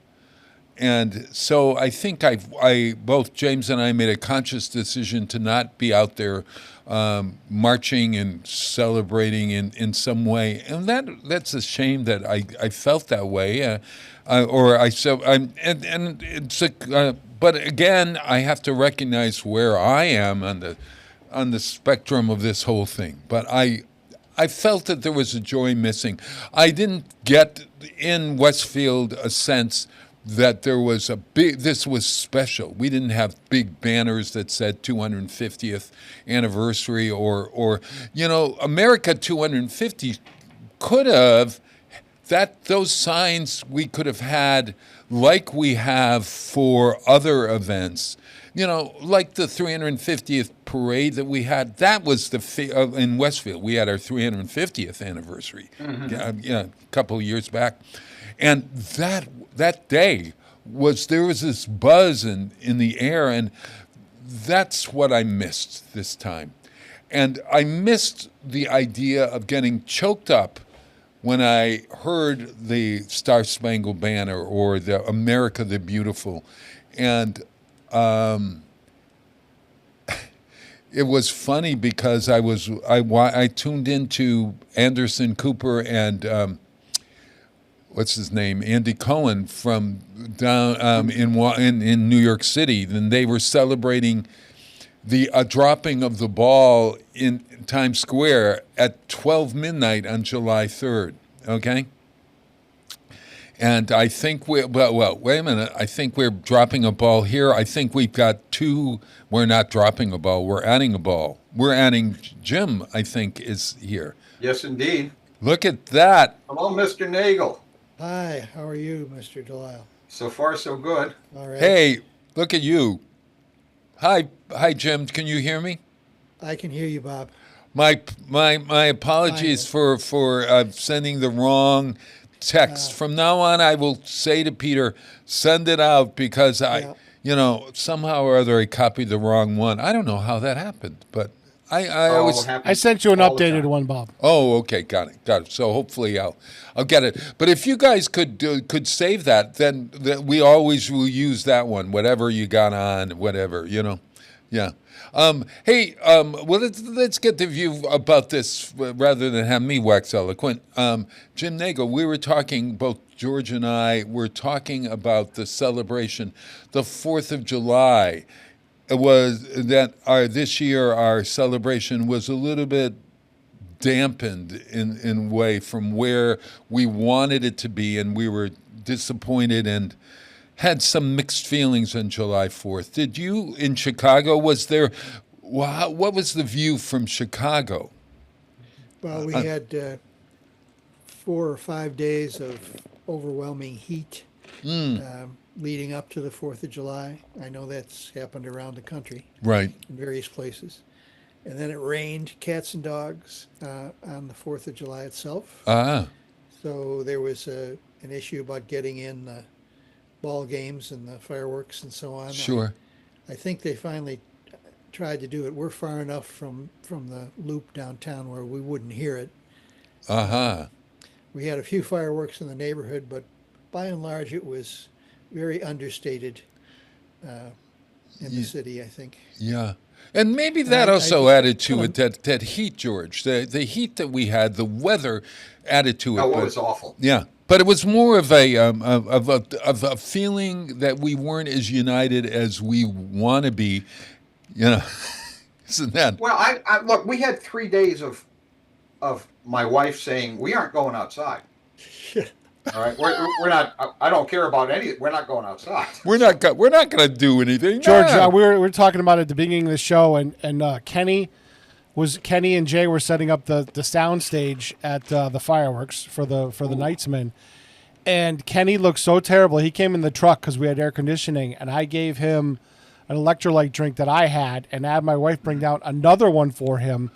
And so I think both James and I made a conscious decision to not be out there marching and celebrating in some way, and that's a shame that I felt that way, but again I have to recognize where I am on the spectrum of this whole thing. But I felt that there was a joy missing. I didn't get in Westfield a sense that there was this was special. We didn't have big banners that said 250th anniversary or America 250 could have, those signs we could have had like we have for other events. Like the 350th parade that we had, that was in Westfield. We had our 350th anniversary a couple of years back. And that day there was this buzz in the air, and that's what I missed this time. And I missed the idea of getting choked up when I heard the Star Spangled Banner or the America the Beautiful. And it was funny because I tuned into Anderson Cooper and what's his name, Andy Cohen from down in New York City. Then they were celebrating the dropping of the ball in Times Square at 12 midnight on July 3rd. Okay. And I think wait a minute. I think we're dropping a ball here. I think we've got two. We're not dropping a ball. We're adding a ball. We're adding Jim, I think, is here. Yes, indeed. Look at that. Hello, Mr. Nagel. Hi, how are you, Mr. Delisle? So far, so good. All right. Hey, look at you. Hi, Jim. Can you hear me? I can hear you, Bob. My apologies for sending the wrong text. From now on, I will say to Peter, send it out because somehow or other I copied the wrong one. I don't know how that happened, but I sent you an updated one, Bob. Oh, okay, got it. So hopefully I'll get it. But if you guys could save that, then we always will use that one. Whatever you got on, whatever, yeah. Hey, well, let's get the view about this rather than have me wax eloquent. Jim Nagel, we were talking, both George and I were talking about the celebration, the 4th of July. was that this year our celebration was a little bit dampened in a way from where we wanted it to be, and we were disappointed and had some mixed feelings on July 4th. Did you, in Chicago, what was the view from Chicago? Well, we had 4 or 5 days of overwhelming heat leading up to the 4th of July. I know that's happened around the country. Right. In various places. And then it rained cats and dogs on the 4th of July itself. So there was an issue about getting in the ball games and the fireworks and so on. Sure. I think they finally tried to do it. We're far enough from the loop downtown where we wouldn't hear it. We had a few fireworks in the neighborhood, but by and large it was very understated in the city, I think. Yeah. And maybe that also added to it, that heat, George. The heat that we had, the weather added to it. Oh, it was awful. Yeah. But it was more of a feeling that we weren't as united as we want to be, Isn't that? Well, I look, we had 3 days of my wife saying, we aren't going outside. All right, we're not. I don't care about any. We're not going outside. We're not going to do anything. George, we were talking about it at the beginning of the show, and Kenny and Jay were setting up the sound stage at the fireworks for the Knightsmen, and Kenny looked so terrible. He came in the truck because we had air conditioning, and I gave him an electrolyte drink that I had, and I had my wife bring down another one for him,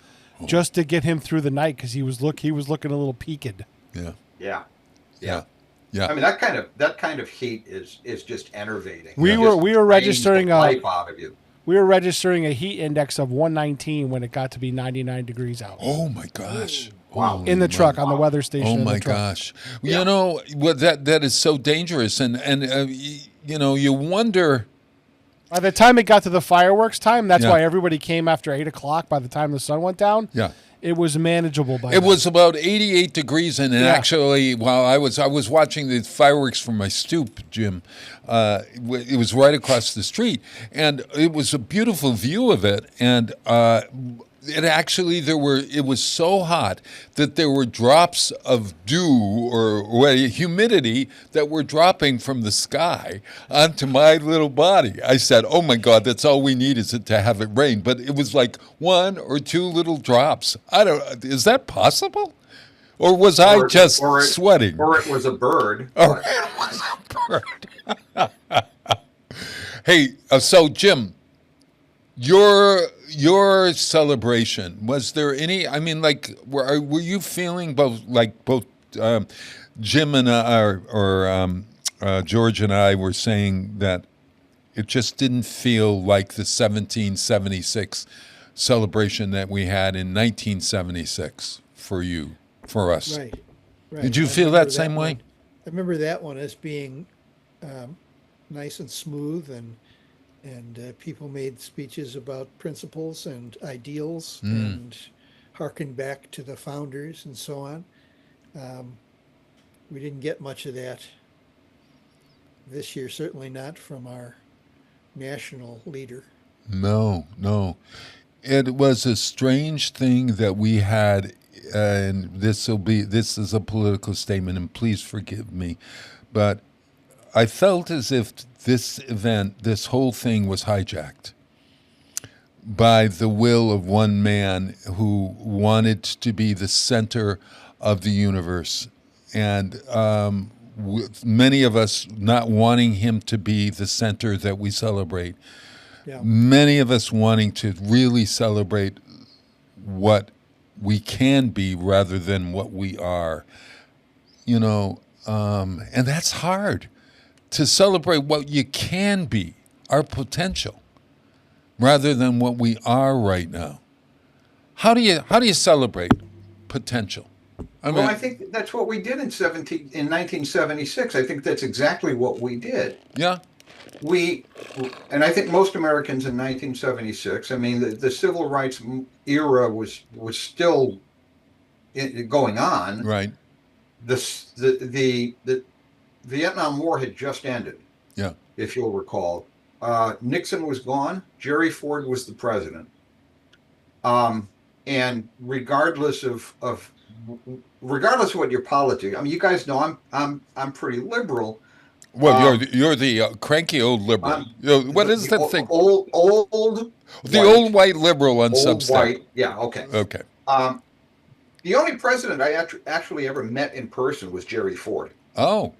just to get him through the night because he was looking a little peaked. Yeah. Yeah. I mean, that kind of heat is just enervating. We were registering life out of you. We were registering a heat index of 119 when it got to be 99 degrees out. Oh my gosh! Wow! In the truck on the weather station. Oh my gosh! Yeah. That is so dangerous, and you wonder. By the time it got to the fireworks time, that's why everybody came after 8 o'clock. By the time the sun went down, it was manageable. It was about 88 degrees, and actually, while I was watching the fireworks from my stoop, Jim, it was right across the street, and it was a beautiful view of it. And it was so hot that there were drops of dew or humidity that were dropping from the sky onto my little body. I said, "Oh my God, that's all we need is to have it rain." But it was like 1 or 2 little drops. Is that possible? Or was I just sweating? Or it was a bird. Or it was a bird. Hey, so Jim, your celebration, was there any? I mean, like, were you feeling both Jim and George and I were saying that it just didn't feel like the 1776 celebration that we had in 1976 for us. Right. Did you feel that same way? I remember that one as being nice and smooth, and people made speeches about principles and ideals and harkened back to the founders and so on. We didn't get much of that this year, certainly not from our national leader. No. It was a strange thing that we had, and this is a political statement, and please forgive me, but I felt as if this whole thing was hijacked by the will of one man who wanted to be the center of the universe, and many of us not wanting him to be the center that we celebrate. Yeah. Many of us wanting to really celebrate what we can be rather than what we are, and that's hard. To celebrate what you can be, our potential, rather than what we are right now. How do you celebrate potential? I think that's what we did in 1976. I think that's exactly what we did. Yeah. And I think most Americans in 1976. I mean, the civil rights era was still going on. Right. The Vietnam War had just ended. Yeah. If you'll recall. Nixon was gone. Jerry Ford was the president. And regardless of what your politics, I mean, you guys know I'm pretty liberal. Well, you're the cranky old liberal. What is that thing? Old the old white liberal on old Substack. White, yeah, okay. Okay. The only president I actually ever met in person was Jerry Ford. Oh.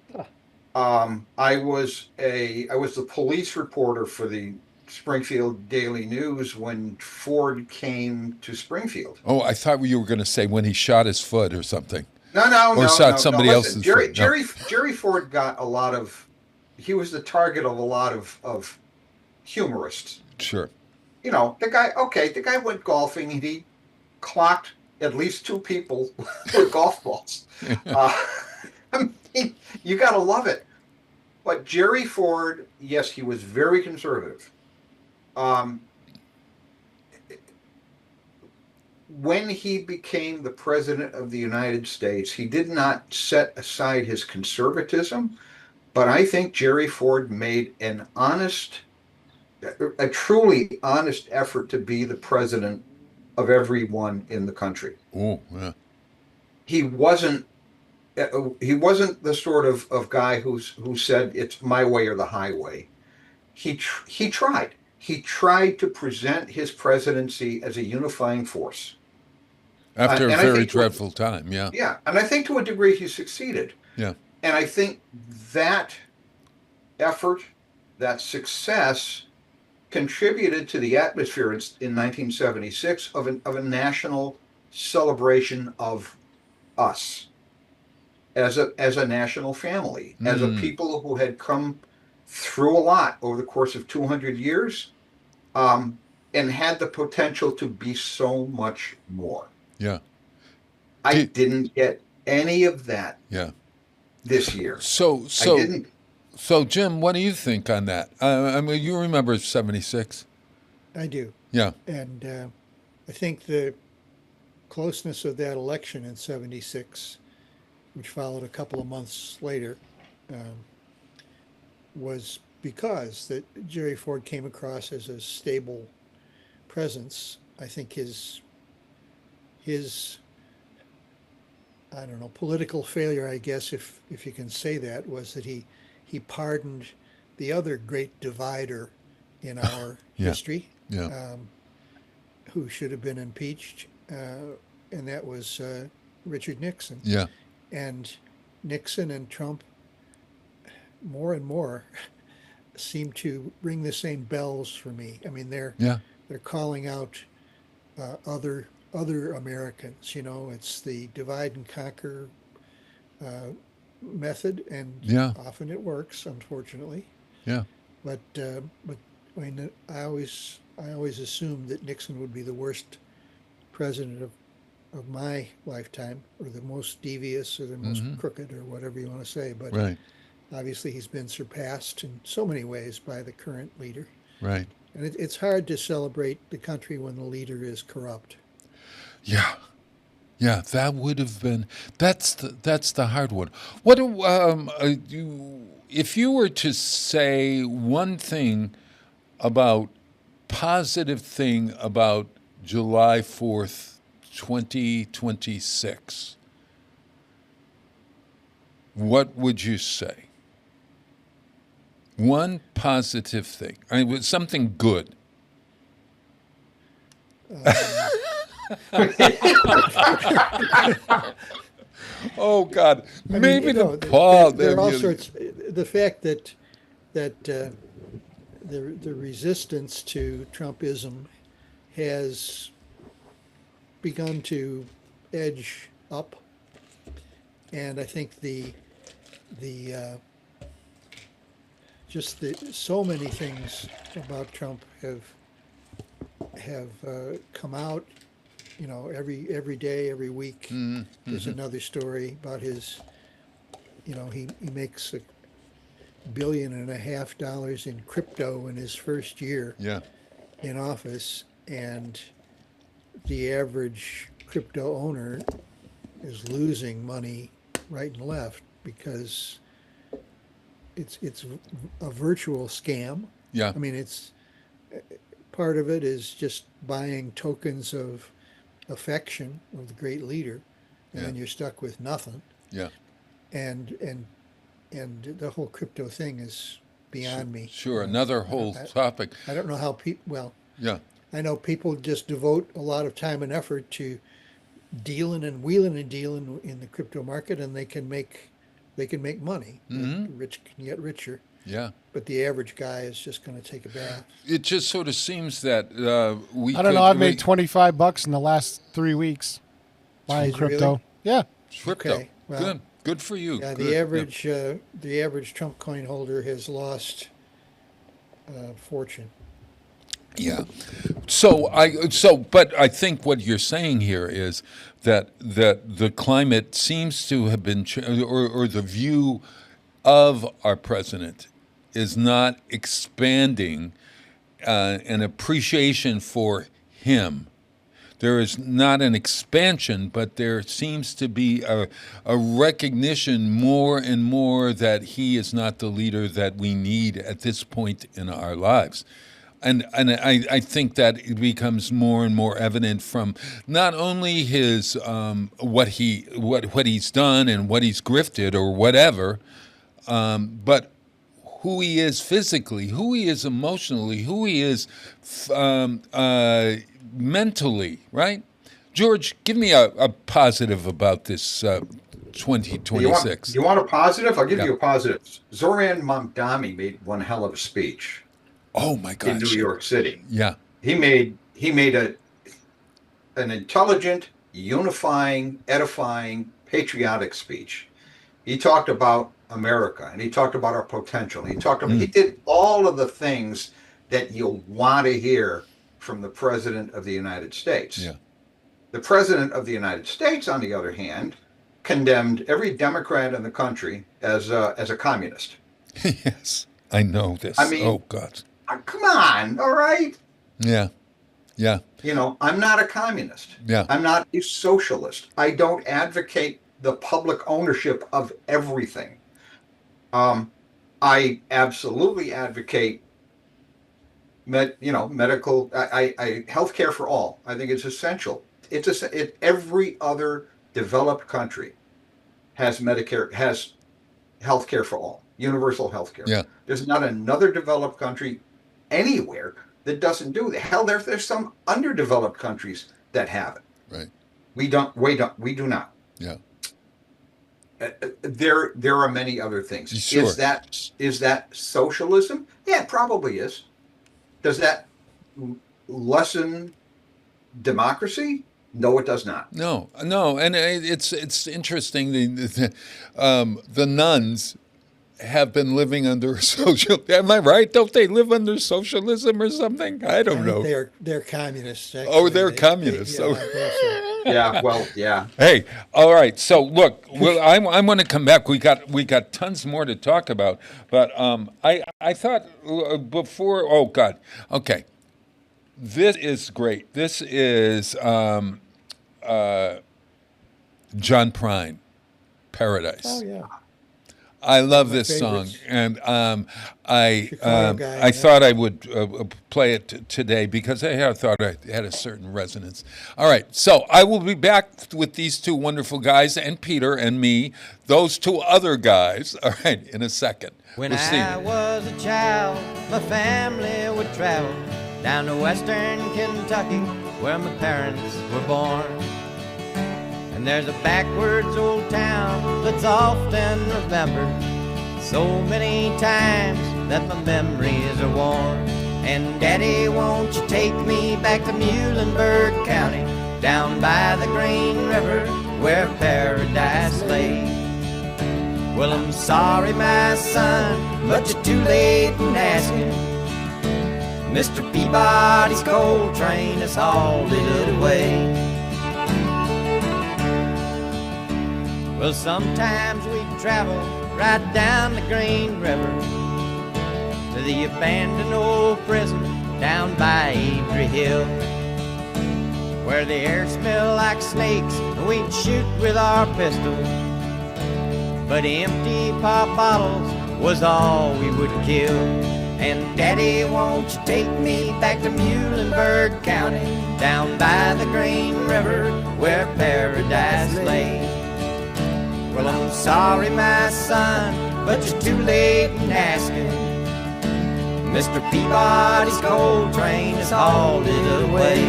I was the police reporter for the Springfield Daily News when Ford came to Springfield. Oh, I thought you were going to say when he shot his foot or something. No, shot somebody else's foot. Jerry Ford got he was the target of a lot of humorists. Sure. You know, the guy went golfing and he clocked at least 2 people with golf balls. I mean, you got to love it. But Jerry Ford, yes, he was very conservative. When he became the president of the United States, he did not set aside his conservatism, but I think Jerry Ford made a truly honest effort to be the president of everyone in the country. Oh, yeah. He wasn't the sort of guy who said it's my way or the highway. He tried. He tried to present his presidency as a unifying force. After a very dreadful time, yeah. Yeah, and I think to a degree he succeeded. Yeah. And I think that effort, that success, contributed to the atmosphere in 1976 of a national celebration of us as a national family, as a people who had come through a lot over the course of 200 years, and had the potential to be so much more. Yeah. I didn't get any of that. Yeah. This year. So I didn't. So Jim, what do you think on that? I mean, you remember 76? I do. Yeah. And I think the closeness of that election in 76, which followed a couple of months later, was because that Jerry Ford came across as a stable presence. I think his I don't know, political failure, I guess, if you can say that, was that he pardoned the other great divider in our history, who should have been impeached, and that was Richard Nixon. Yeah. And Nixon and Trump, more and more, seem to ring the same bells for me. I mean, they're calling out other Americans. You know, it's the divide and conquer method, and often it works, unfortunately. Yeah. But I mean, I always assumed that Nixon would be the worst president of my lifetime, or the most devious, or the most crooked, or whatever you want to say. But obviously, he's been surpassed in so many ways by the current leader. Right. And it's hard to celebrate the country when the leader is corrupt. Yeah. Yeah, that would have been, that's the hard one. What if you were to say one positive thing about July 4th, 2026, what would you say? One positive thing. I mean, something good. Oh God! Maybe Paul. There are all sorts. The fact that the resistance to Trumpism has begun to edge up, and I think so many things about Trump have come out. You know, every day, every week, there's another story about his. You know, he makes $1.5 billion in crypto in his first year in office, and the average crypto owner is losing money right and left because it's a virtual scam. Yeah. I mean, it's part of it is just buying tokens of affection of the great leader, and then you're stuck with nothing. Yeah. And the whole crypto thing is beyond me. Sure, another whole topic. I don't know how people. Well, yeah, I know people just devote a lot of time and effort to dealing and wheeling and dealing in the crypto market, and they can make money. The rich can get richer. Yeah. But the average guy is just going to take a bath. It just sort of seems that I don't know. I've made $25 in the last 3 weeks buying crypto. Really? Yeah. Crypto. Okay, well, Good for you. Yeah, Good. the average Trump coin holder has lost fortune. Yeah. But I think what you're saying here is that the climate seems to have been, or the view of our president is not expanding an appreciation for him. There is not an expansion, but there seems to be a recognition more and more that he is not the leader that we need at this point in our lives. And I think that it becomes more and more evident from not only his what he's done and what he's grifted or whatever, but who he is physically, who he is emotionally, who he is mentally, right? George, give me a positive about this 2026. You want a positive? I'll give you a positive. Zoran Mamdani made one hell of a speech. Oh my gosh. In New York City. Yeah. He made an intelligent, unifying, edifying, patriotic speech. He talked about America, and he talked about our potential. And he did all of the things that you'll want to hear from the President of the United States. Yeah. The President of the United States, on the other hand, condemned every Democrat in the country as a communist. Yes, I know this. I mean, oh God. Come on, all right? Yeah. Yeah. You know, I'm not a communist. Yeah. I'm not a socialist. I don't advocate the public ownership of everything. I absolutely advocate medical healthcare for all. I think it's essential. Every other developed country has Medicare, has healthcare for all, universal healthcare. Yeah. There's not another developed country anywhere that doesn't do that. Hell, there's some underdeveloped countries that have it. Right. We do not. Yeah. There are many other things. Sure. Is that socialism? Yeah, it probably is. Does that lessen democracy? No, it does not. No, and it's interesting. The nuns have been living under social. Am I right? Don't they live under socialism or something? I don't know. They're communists. Actually. Oh, they're communists. Yeah, well, yeah. Hey, all right. So look, I'm going to come back. We got tons more to talk about, but I thought before. Oh God. Okay. This is great. This is John Prine, Paradise. Oh yeah. I love this song, and I thought I would play it today because I thought it had a certain resonance. All right, so I will be back with these two wonderful guys and Peter and me, those two other guys. All right, in a second. When I was a child, my family would travel down to western Kentucky, where my parents were born. And there's a backwards old town that's often remembered so many times that my memories are worn. And Daddy, won't you take me back to Muhlenberg County, down by the Green River where paradise lay? Well, I'm sorry, my son, but you're too late in asking. Mr. Peabody's coal train has hauled it away. Well, sometimes we travel right down the Green River to the abandoned old prison down by Avery Hill, where the air smelled like snakes and we'd shoot with our pistols, but empty pop bottles was all we would kill. And Daddy, won't you take me back to Muhlenberg County, down by the Green River where paradise lay? Well, I'm sorry, my son, but you're too late in asking. Mr. Peabody's coal train is hauled it away.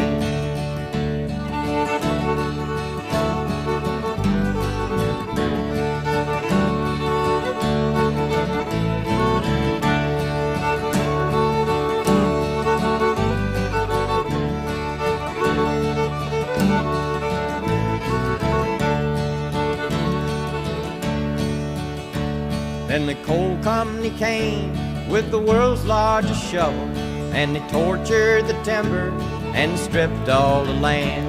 Then the coal company came with the world's largest shovel, and they tortured the timber and stripped all the land.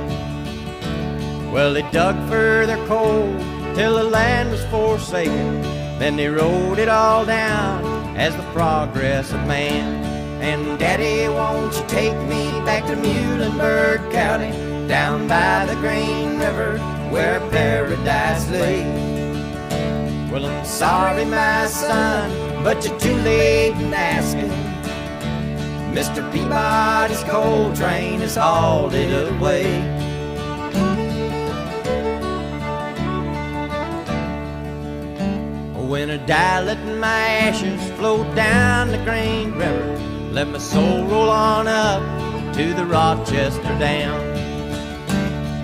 Well, they dug for their coal till the land was forsaken. Then they wrote it all down as the progress of man. And Daddy, won't you take me back to Muhlenberg County, down by the Green River where paradise lay? Well, I'm sorry, my son, but you're too late in asking. Mr. Peabody's coal train has hauled it away. When I die, let my ashes float down the Green River. Let my soul roll on up to the Rochester Dam.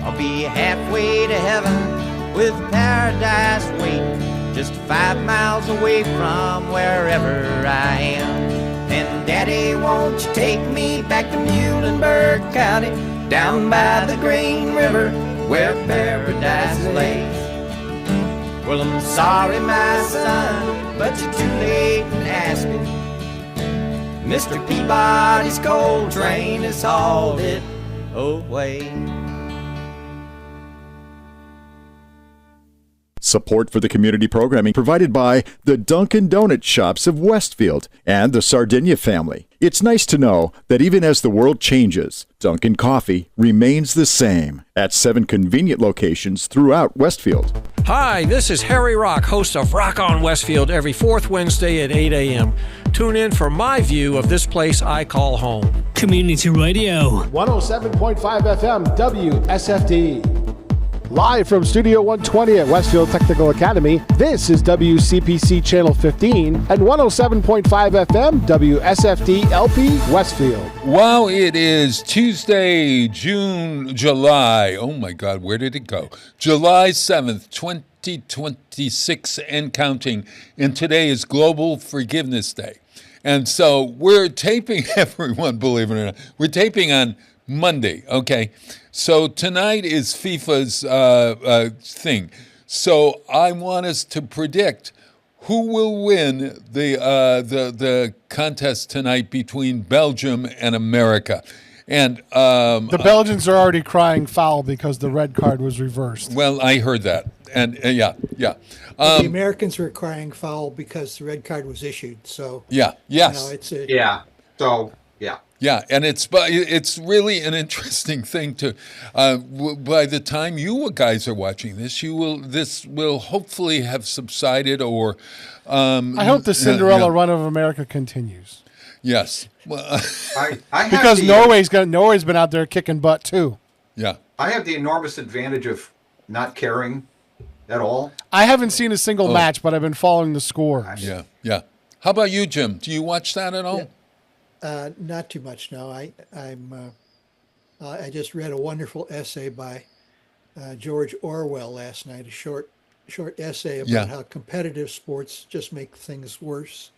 I'll be halfway to heaven with paradise waiting, just 5 miles away from wherever I am. And Daddy, won't you take me back to Muhlenberg County, down by the Green River where paradise lays? Well, I'm sorry, my son, but you're too late in asking. Mr. Peabody's coal train has hauled it away. Support for the community programming provided by the Dunkin' Donut Shops of Westfield and the Sardinia family. It's nice to know that even as the world changes, Dunkin' Coffee remains the same at 7 convenient locations throughout Westfield. Hi, this is Harry Rock, host of Rock on Westfield every 4th Wednesday at 8 a.m. Tune in for my view of this place I call home. Community Radio. 107.5 FM WSFD. Live from Studio 120 at Westfield Technical Academy, this is WCPC Channel 15 and 107.5 FM WSFD-LP Westfield. Wow, it is Tuesday, July. Oh my God, where did it go? July 7th, 2026 and counting. And today is Global Forgiveness Day. And so we're taping, everyone, believe it or not, we're taping on Monday, okay? So tonight is FIFA's thing. So I want us to predict who will win the contest tonight between Belgium and America. And the Belgians are already crying foul because the red card was reversed. Well, I heard that. And yeah. The Americans were crying foul because the red card was issued. So yes. Yeah, and it's really an interesting thing to. By the time you guys are watching this, this will hopefully have subsided, or I hope the Cinderella run of America continues. Yes, well, because Norway's been out there kicking butt too. Yeah, I have the enormous advantage of not caring at all. I haven't seen a single match, but I've been following the scores. Yeah. How about you, Jim? Do you watch that at all? Yeah. Not too much, no. I just read a wonderful essay by George Orwell last night, a short essay about how competitive sports just make things worse.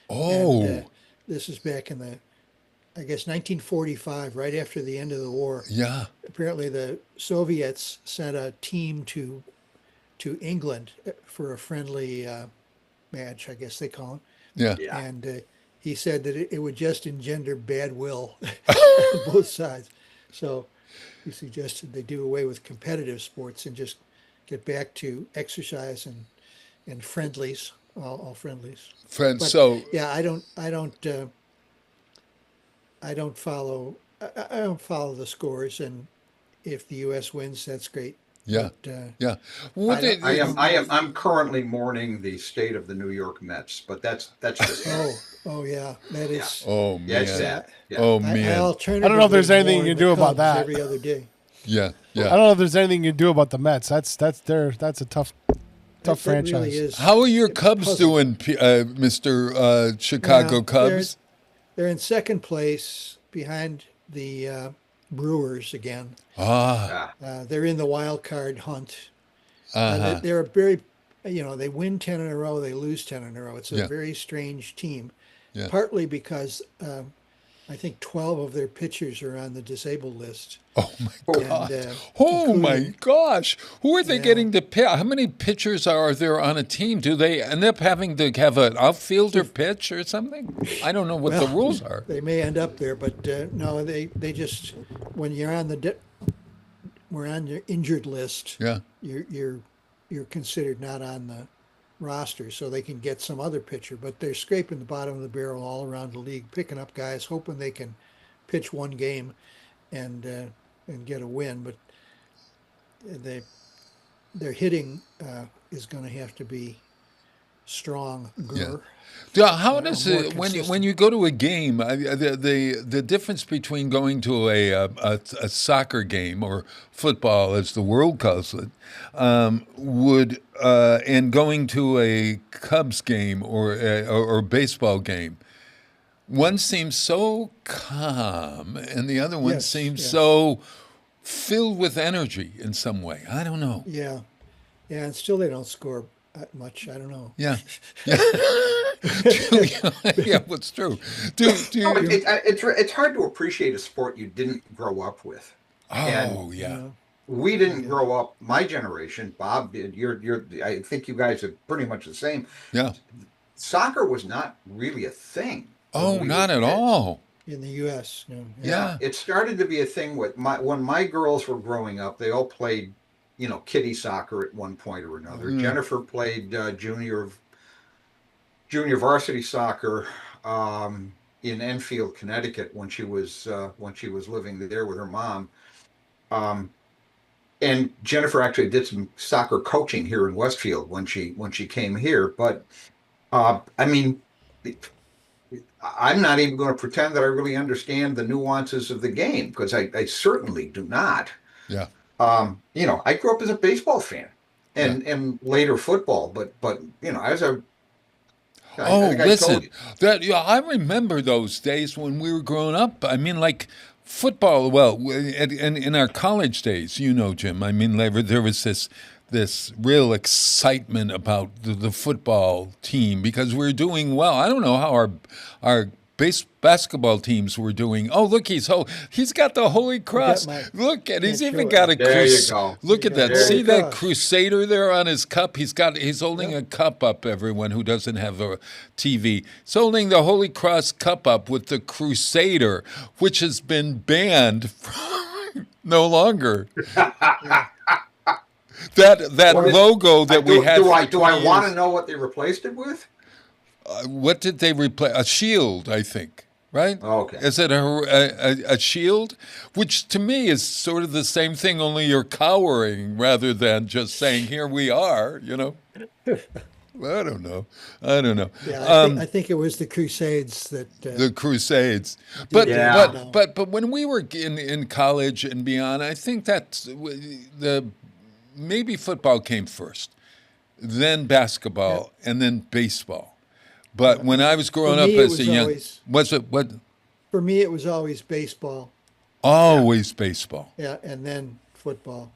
Oh. And, this is back in 1945, right after the end of the war. Yeah. Apparently the Soviets sent a team to England for a friendly match, I guess they call it. Yeah. And he said that it would just engender bad will on both sides. So he suggested they do away with competitive sports and just get back to exercise and friendlies, all friendlies. I don't follow the scores, and if the U.S. wins, that's great. Yeah, but, I'm currently mourning the state of the New York Mets, but that's just Oh yeah, that is. Oh Yeah, man. it's sad. Yeah. Oh I man. alternatively I don't know if there's anything mourn you can the do about Cubs that. every other day. Yeah. I don't know if there's anything you can do about the Mets. That's a tough That franchise. really is. How are your Cubs puzzling. doing, Mr. Chicago Well, Cubs? They're in second place behind the Brewers again. Ah. They're in the wild card hunt. Uh-huh. They're a very, they win 10 in a row, they lose 10 in a row. It's a Yeah. very strange team. Yeah. Partly because I think 12 of their pitchers are on the disabled list. Oh my God! And, Oh my including- gosh! Who are they Yeah. getting to pitch? How many pitchers are there on a team? Do they end up having to have an outfielder pitch or something? I don't know what the Well, rules are. They may end up there, but no, they just when you're on we're on your injured list. Yeah. You're considered not on the roster, so they can get some other pitcher. But they're scraping the bottom of the barrel all around the league, picking up guys, hoping they can pitch one game and get a win. But their hitting is going to have to be strong. Yeah, how does more it when consistent. you go to a game? The difference between going to a soccer game or football, as the world calls it, and going to a Cubs game or baseball game. One seems so calm, and the other one seems so filled with energy in some way. I don't know. Yeah, and still they don't score much. I don't know. Yeah. Yeah, what's true? It's hard to appreciate a sport you didn't grow up with. Oh, yeah. We didn't grow up. My generation, Bob did. I think you guys are pretty much the same. Yeah. Soccer was not really a thing. Oh, not at all. In the U.S. No. Yeah. It started to be a thing when my girls were growing up. They all played, kiddie soccer at one point or another. Jennifer played junior varsity soccer in Enfield, Connecticut, when she was living there with her mom. And Jennifer actually did some soccer coaching here in Westfield when she came here. But I mean, I'm not even going to pretend that I really understand the nuances of the game, because I certainly do not. Yeah. I grew up as a baseball fan and later football, but as a listen, I remember those days when we were growing up. I mean, like football. Well, in our college days, Jim. I mean, there was this real excitement about the football team because we were doing well. I don't know how our basketball teams were doing. Oh, look, he's got the Holy Cross. Look, and he's even got a crusader. Look at that. See that crusader there on his cup? He's holding a cup up, everyone who doesn't have a TV. He's holding the Holy Cross cup up with the crusader, which has been banned no longer. That logo that we had. Do I want to know what they replaced it with? What did they replace? A shield, I think. Right? Oh, okay. Is it a shield? Which to me is sort of the same thing, only you're cowering rather than just saying, "Here we are." I don't know. Yeah, I think it was the Crusades that. The Crusades, but when we were in college and beyond, I think that maybe football came first, then basketball, and then baseball. But when I was growing up as a young, was it what? For me, it was always baseball. Always baseball. Yeah, and then football.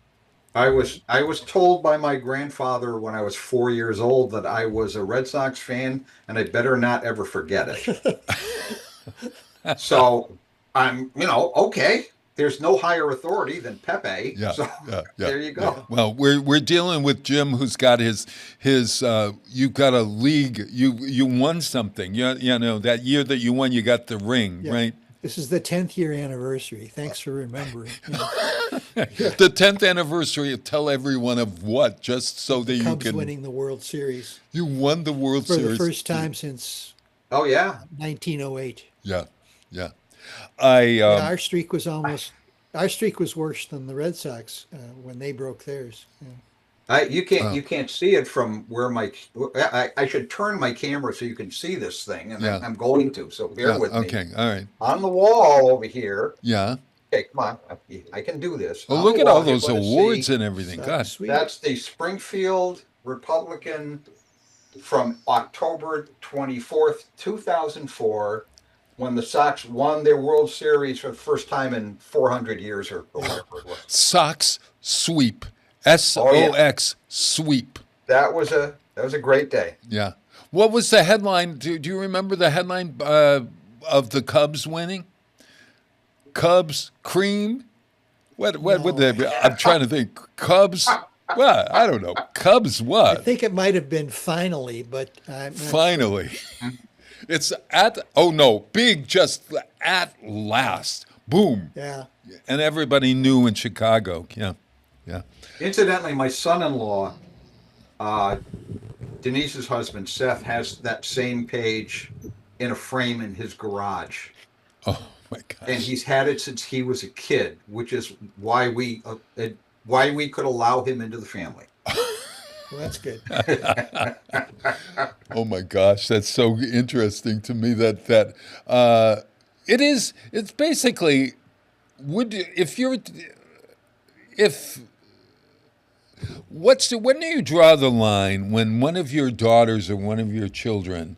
I was told by my grandfather when I was 4 years old that I was a Red Sox fan, and I better not ever forget it. So I'm, okay. There's no higher authority than Pepe. Yeah, so there you go. Yeah. Well, we're dealing with Jim, who's got his you've got a league. You won something. That year that you won, you got the ring, right? This is the 10th year anniversary. Thanks for remembering. The 10th anniversary. Tell everyone of what, just so that you can winning the World Series. You won the World Series for the first time since. 1908. Yeah. Our streak was worse than the Red Sox when they broke theirs. You can't see it from where I should turn my camera so you can see this thing, and I'm going to. So bear with me. Okay, all right. On the wall over here. Yeah. Okay, come on. I can do this. Oh, look at all those awards and everything. God. That's the Springfield Republican from October 24th, 2004, when the Sox won their World Series for the first time in 400 years or whatever it was. Sox sweep. SOX sweep. That was a great day. Yeah. What was the headline? Do you remember the headline of the Cubs winning? Cubs cream? What would they be? I'm trying to think. Cubs. Well, I don't know. Cubs what? I think it might have been finally, but finally. It's big just at last. Boom. Yeah. And everybody knew in Chicago. Yeah. Yeah. Incidentally, my son-in-law, Denise's husband, Seth, has that same page in a frame in his garage. Oh my gosh. And he's had it since he was a kid, which is why we could allow him into the family. Well, that's good. Oh my gosh, that's so interesting to me that it's basically when do you draw the line when one of your daughters or one of your children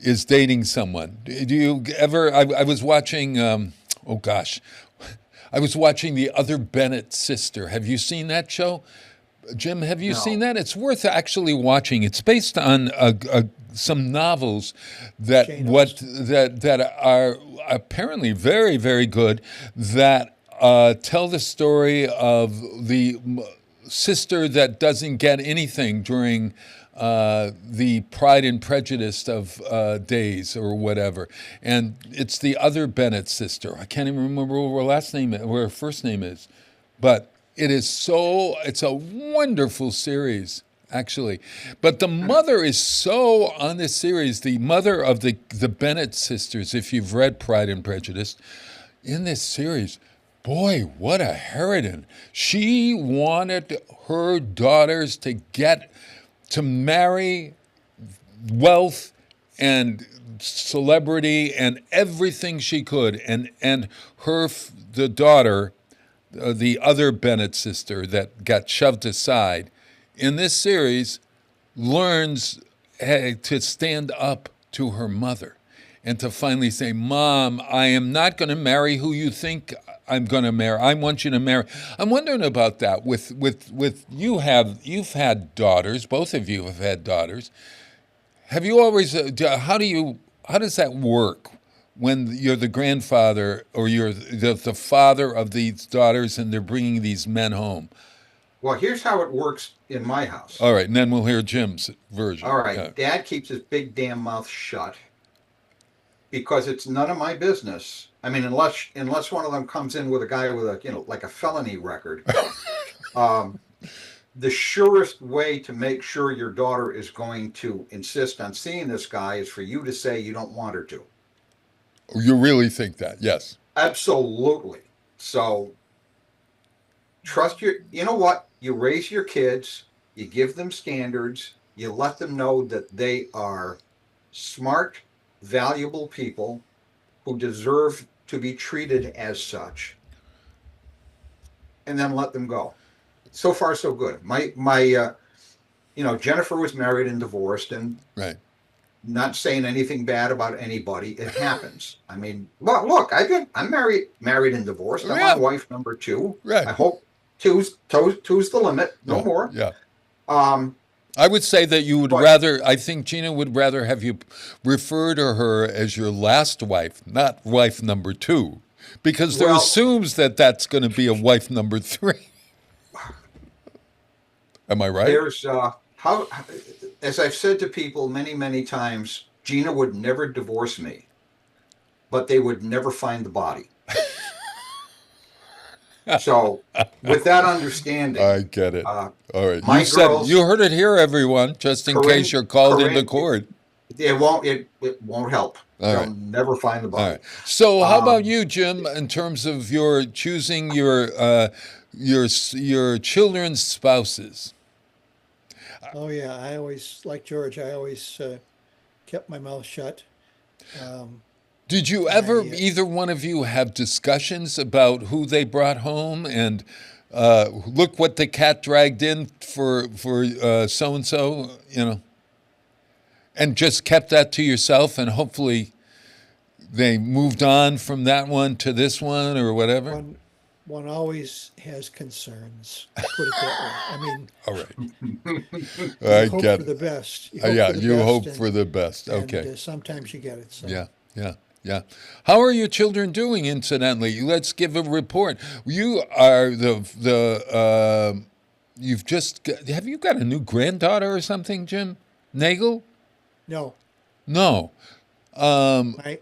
is dating someone? Do you ever? I was watching. I was watching The Other Bennett Sister. Have you seen that show? Jim, have you seen that? It's worth actually watching. It's based on some novels that are apparently very, very good, that tell the story of the sister that doesn't get anything during the Pride and Prejudice of days or whatever. And it's The Other Bennett Sister. I can't even remember what her first name is, but it's a wonderful series, actually. But the mother is so on this series, the mother of the Bennett sisters, if you've read Pride and Prejudice, in this series, boy, what a harridan. She wanted her daughters to marry wealth and celebrity and everything she could. And the daughter, the other Bennett sister that got shoved aside, in this series learns to stand up to her mother and to finally say, Mom, I am not going to marry who you think I'm going to marry. I want you to marry. I'm wondering about that with you've had daughters. Both of you have had daughters. Have you always, how does that work when you're the grandfather or you're the father of these daughters and they're bringing these men home? Well, here's how it works in my house. All right, and then we'll hear Jim's version. All right, Yeah. Dad keeps his big damn mouth shut because it's none of my business. I mean, unless one of them comes in with a guy with like a felony record. The surest way to make sure your daughter is going to insist on seeing this guy is for you to say you don't want her to. You really think that? Yes. Absolutely. So trust you know what? You raise your kids, you give them standards, you let them know that they are smart, valuable people who deserve to be treated as such, and then let them go. So far, so good. My Jennifer was married and divorced, and right. Not saying anything bad about anybody. It happens. I mean, well, look, I'm married and divorced. I'm on wife number 2. Right. I hope two's the limit. No more. Yeah. I would say that you would I think Gina would rather have you refer to her as your last wife, not wife number 2, because there assumes that that's going to be a wife number 3. Am I right? There's as I've said to people many, many times, Gina would never divorce me, but they would never find the body. So, with that understanding, I get it. All right, you heard it here, everyone. Just in case you're called into court, it won't help. They'll never find the body. All right. So, how about you, Jim? In terms of your choosing your children's spouses? Oh yeah, I always, like George, I always kept my mouth shut. Did you ever, either one of you, have discussions about who they brought home and look what the cat dragged in for so and so, and just kept that to yourself, and hopefully they moved on from that one to this one or whatever? One always has concerns. Put it that way. I mean, all right. You hope for the best. You hope for the best. Okay. And sometimes you get it. So. Yeah. How are your children doing? Incidentally, let's give a report. You are you've just have you got a new granddaughter or something, Jim Nagel? No. My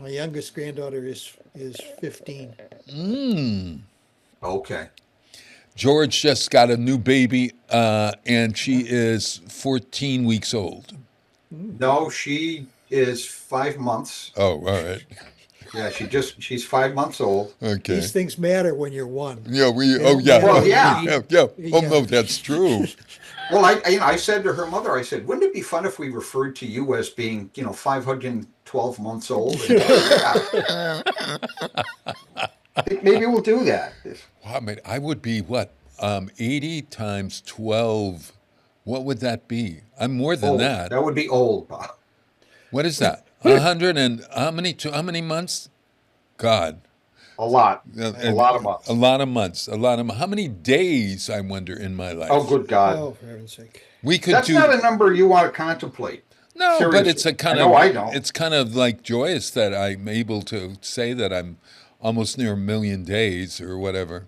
youngest granddaughter is 15. Okay. George just got a new baby, and she is 14 weeks old. No, she is 5 months. Oh, all right. Yeah, she's 5 months old. Okay. These things matter when you're one. Yeah, Well, yeah. Oh no, that's true. Well, I said to her mother, I said, wouldn't it be fun if we referred to you as being, 512 months old? And, maybe we'll do that. Wow, man, I would be what? 80 times 12. What would that be? I'm more than old. that. That would be old, Bob. What is that? 100 and how many months? God. A lot. A lot of months. A lot of months. How many days, I wonder, in my life? Oh, good God. Oh, for heaven's sake. That's not a number you want to contemplate. No, Seriously. but it's a kind of. I don't. It's kind of like joyous that I'm able to say that I'm almost near 1 million days or whatever.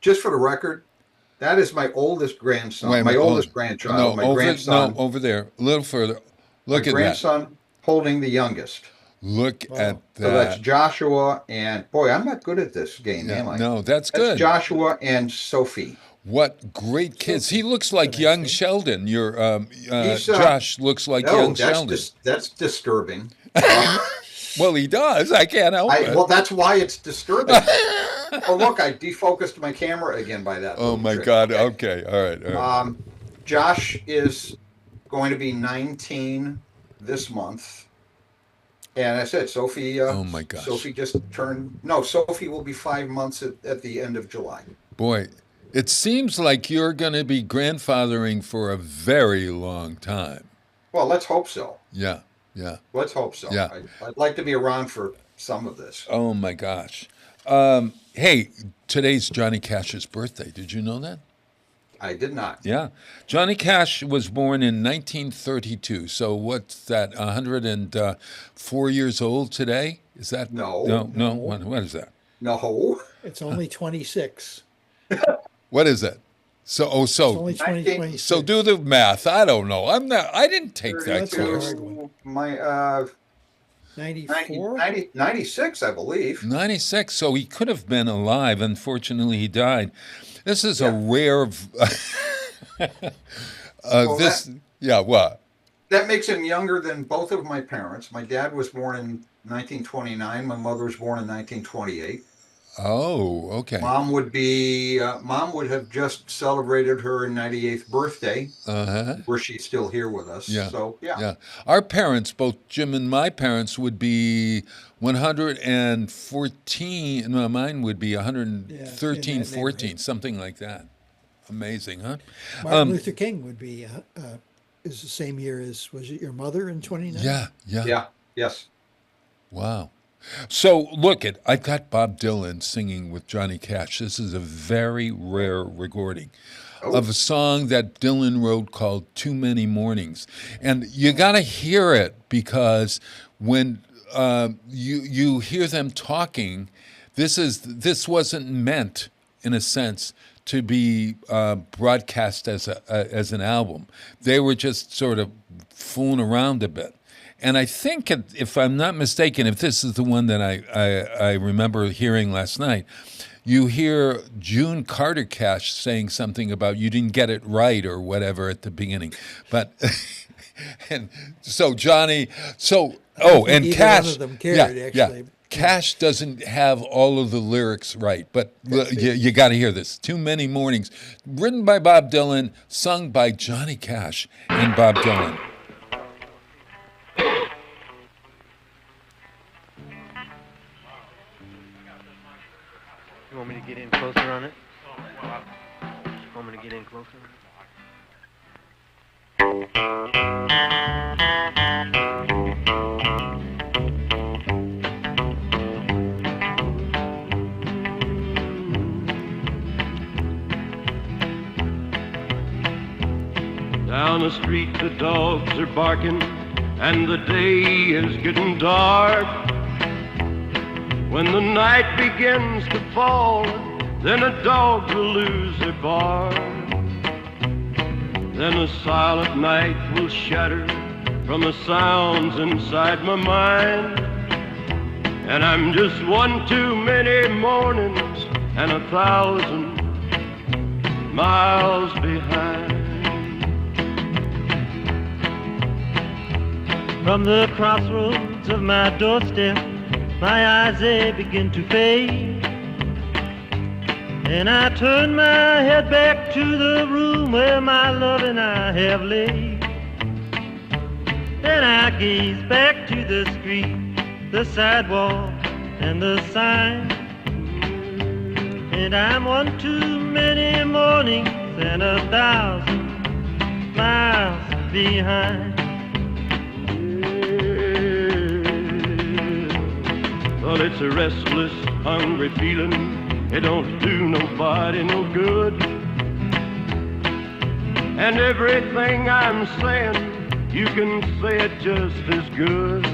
Just for the record, that is my oldest grandson. My oldest grandchild. My grandson. No, over there, a little further. Look at grandson holding the youngest. Look at that. So that's Joshua and, boy, I'm not good at this game, am I? No, that's good. That's Joshua and Sophie. What great kids. He looks like young Sheldon. Josh looks like young Sheldon. That's disturbing. Well, he does. I can't help it. Well, that's why it's disturbing. Oh, look, I defocused my camera again by that. Oh, my God. Okay. All right. Josh is going to be 19 this month. And I said, Sophie. Oh my gosh. Sophie just turned. No, Sophie will be 5 months at the end of July. Boy, it seems like you're going to be grandfathering for a very long time. Well, let's hope so. Yeah. Let's hope so. Yeah. I'd like to be around for some of this. Oh my gosh. Hey, today's Johnny Cash's birthday. Did you know that? I did not. Yeah. Johnny Cash was born in 1932. So what's that, 104 years old today? Is that? No. What is that? No. It's only 26. What is it? So It's only 26. So do the math. I don't know. I didn't take that course. My 94? 96, I believe. 96. So he could have been alive. Unfortunately, he died. This is a rare. What? That makes him younger than both of my parents. My dad was born in 1929. My mother was born in 1928. Oh, okay. Mom would have just celebrated her 98th birthday. Were she still here with us? Yeah. So yeah. Our parents, both Jim and my parents, would be 114. No, mine would be 113, 14, something like that. Amazing, huh? Martin Luther King would be is the same year as, was it your mother in 29? Yeah. Yes. Wow. So I've got Bob Dylan singing with Johnny Cash. This is a very rare recording of a song that Dylan wrote called Too Many Mornings. And you got to hear it because when you hear them talking, this wasn't meant, in a sense, to be broadcast as an album. They were just sort of fooling around a bit. And I think, if I'm not mistaken, if this is the one that I remember hearing last night, you hear June Carter Cash saying something about you didn't get it right or whatever at the beginning. But, and so Johnny, and Cash. One of them cared, actually. Cash doesn't have all of the lyrics right, but you got to hear this. Too Many Mornings, written by Bob Dylan, sung by Johnny Cash and Bob Dylan. You want me to get in closer on it? You want me to get in closer? Down the street the dogs are barking and the day is getting dark. When the night begins to fall, then the dogs will lose their bark. Then the silent night will shatter from the sounds inside my mind. And I'm just one too many mornings and 1,000 miles behind. From the crossroads of my doorstep, my eyes they begin to fade, and I turn my head back to the room where my love and I have laid. Then I gaze back to the street, the sidewalk and the sign, and I'm one too many mornings and 1,000 miles behind. Well, it's a restless, hungry feeling. It don't do nobody no good. And everything I'm saying, you can say it just as good.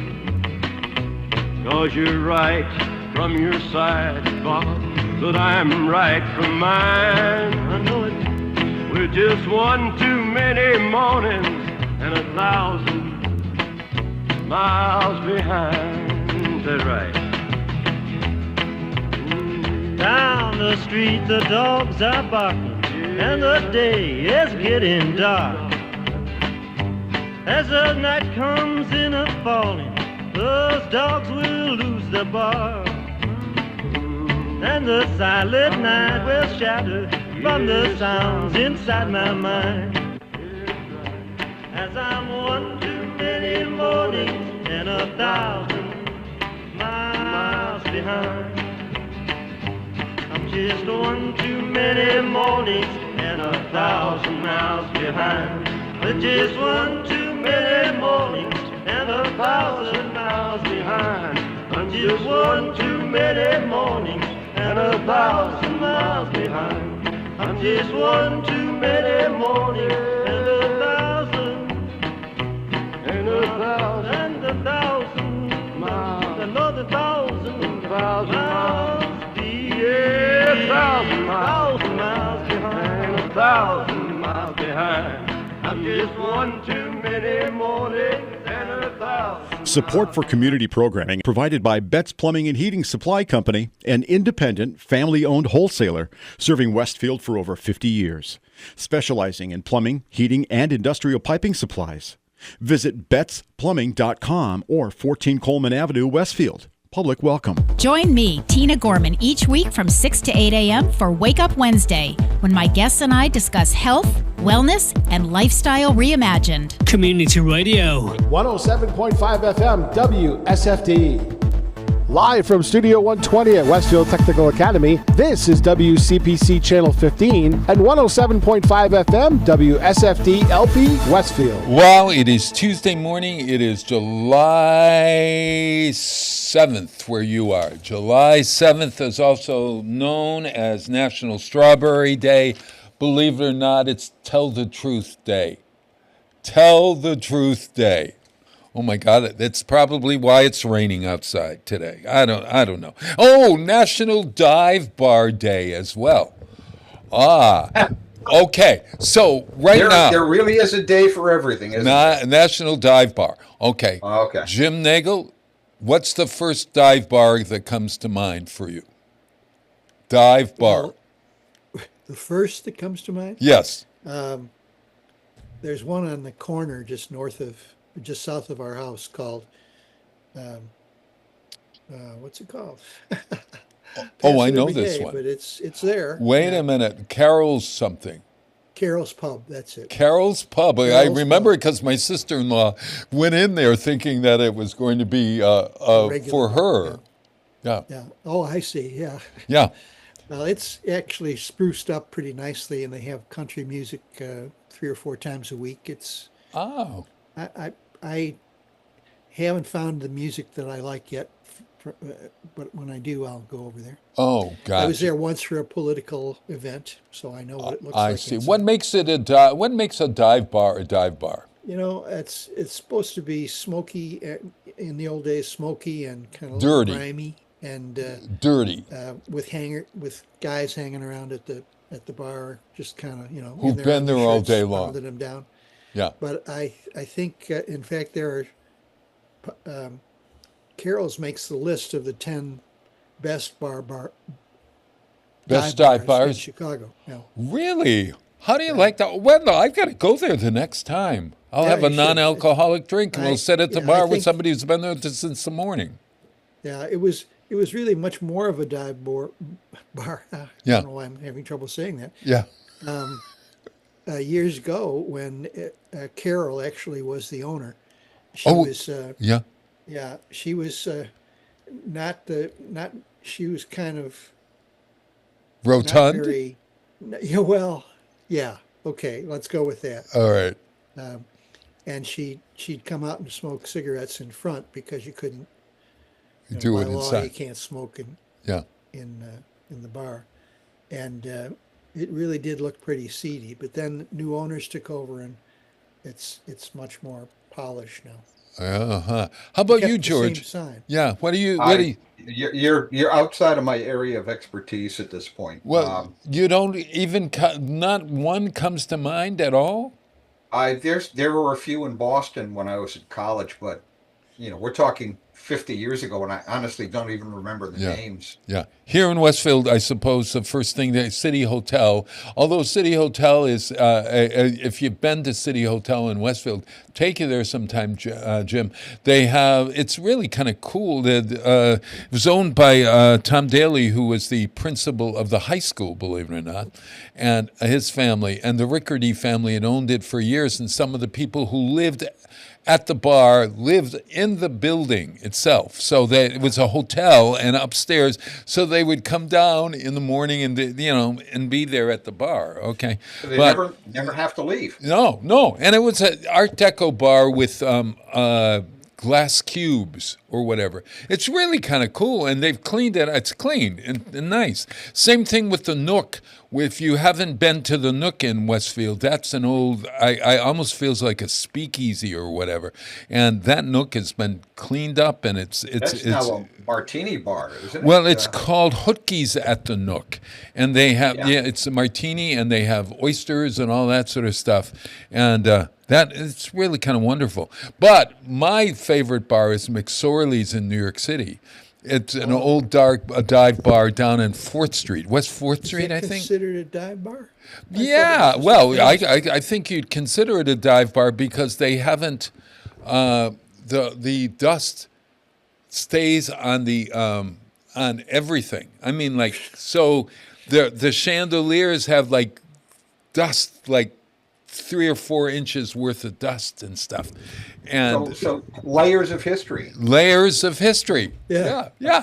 'Cause you're right from your side, Bob, but I'm right from mine. I know it. We're just one too many mornings and 1,000 miles behind. That's right. Down the street the dogs are barking, and the day is getting dark. As the night comes in a falling, those dogs will lose their bark. And the silent night will shatter from the sounds inside my mind. As I'm one too many mornings and 1,000 miles behind. Just one too many mornings and 1,000 miles behind. But just one too many mornings and 1,000 miles behind. I'm just one too many mornings and 1,000 miles behind. I'm just one too many mornings and 1,000 and 1,000 miles. Another 1,000 miles. Yeah, 1,000 miles behind, 1,000 miles behind. I'm just one too many mornings and 1,000. Support for community programming provided by Betts Plumbing and Heating Supply Company, an independent, family-owned wholesaler serving Westfield for over 50 years, specializing in plumbing, heating, and industrial piping supplies. Visit bettsplumbing.com or 14 Coleman Avenue, Westfield. Public welcome. Join me, Tina Gorman, each week from 6 to 8 a.m. for Wake Up Wednesday, when my guests and I discuss health, wellness, and lifestyle reimagined. Community Radio. 107.5 FM, WSFD. Live from Studio 120 at Westfield Technical Academy, this is WCPC Channel 15 and 107.5 FM, WSFD-LP, Westfield. Well, it is Tuesday morning. It is July 7th where you are. July 7th is also known as National Strawberry Day. Believe it or not, it's Tell the Truth Day. Tell the Truth Day. Oh my God, that's probably why it's raining outside today. I don't know. Oh, National Dive Bar Day as well. Okay. So now there really is a day for everything, isn't there? National Dive Bar. Okay. Okay. Jim Nagel, what's the first dive bar that comes to mind for you? Dive bar. Well, the first that comes to mind? Yes. There's one on the corner just south of our house called what's it called? Oh, I Pass it know every this day, one. but it's there. Wait a minute. Carol's something. Carol's Pub. That's it. Carol's Pub. I Carol's remember it because my sister-in-law went in there thinking that it was going to be for her. Yeah. Yeah. Oh, I see. Yeah. Yeah. Well, it's actually spruced up pretty nicely, and they have country music 3 or 4 times a week. It's I haven't found the music that I like yet, but when I do, I'll go over there. Oh, gotcha. I was there once for a political event, so I know what it looks like. I see. inside. What makes it what makes a dive bar a dive bar? You know, it's supposed to be smoky in the old days, smoky and kind of Dirty. grimy and Dirty. With guys hanging around at the bar, just kind of Who've been there all day long, pounding them down. Yeah. But I think in fact there are Carol's makes the list of the 10 best dive bars in Chicago. Yeah. Really? How do you like that? Well, no, I've got to go there the next time. I'll have a non-alcoholic drink, and we'll sit at the bar with somebody who's been there since the morning. Yeah, it was really much more of a dive bar. I don't know why I'm having trouble saying that. Yeah. Years ago, when Carol actually was the owner, she was she was kind of rotund. Not very, okay, let's go with that. All right. And she'd come out and smoke cigarettes in front because you couldn't do by it law, inside. You can't smoke in the bar, and it really did look pretty seedy. But then new owners took over, and it's much more polished now. How about you, George? Same sign. Yeah. What do you? You're outside of my area of expertise at this point. Well, you don't even not one comes to mind at all. There were a few in Boston when I was at college, but we're talking 50 years ago, and I honestly don't even remember the names. Yeah. Here in Westfield, I suppose the first thing, the City Hotel, although City Hotel is, if you've been to City Hotel in Westfield, take you there sometime, Jim. They have, it's really kind of cool. It was owned by Tom Daly, who was the principal of the high school, believe it or not, and his family, and the Rickardy family had owned it for years, and some of the people who lived at the bar lived in the building itself. So that it was a hotel and upstairs. So they would come down in the morning and and be there at the bar. Okay. So they never have to leave. No. And it was an Art Deco bar with glass cubes or whatever. It's really kind of cool, and they've cleaned it. It's clean and nice. Same thing with the Nook. If you haven't been to the Nook in Westfield, that's an old, I almost feels like a speakeasy or whatever. And that Nook has been cleaned up, and it's now a martini bar, isn't it? Well, it's called Hootkies at the Nook, and they have it's a martini, and they have oysters and all that sort of stuff, and that it's really kind of wonderful. But my favorite bar is McSorley's in New York City. It's an old dive bar down in 4th Street, West 4th Street, I think. Considered a dive bar? Yeah, well, I think you'd consider it a dive bar because they haven't the dust stays on the on everything. I mean, like, so the chandeliers have like dust, like 3 or 4 inches worth of dust and stuff, and so layers of history. Layers of history. Yeah. Hey,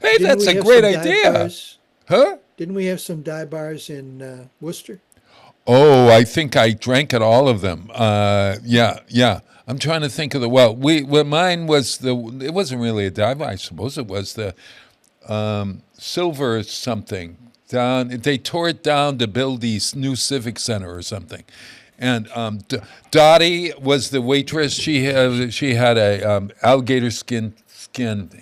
Didn't that's we a have great some dive idea, bars? huh? Didn't we have some dive bars in Worcester? Oh, I think I drank at all of them. Yeah. I'm trying to think of mine was it wasn't really a dive bar. I suppose it was the Silver something. They tore it down to build the new Civic Center or something. And Dottie was the waitress. She had a alligator skin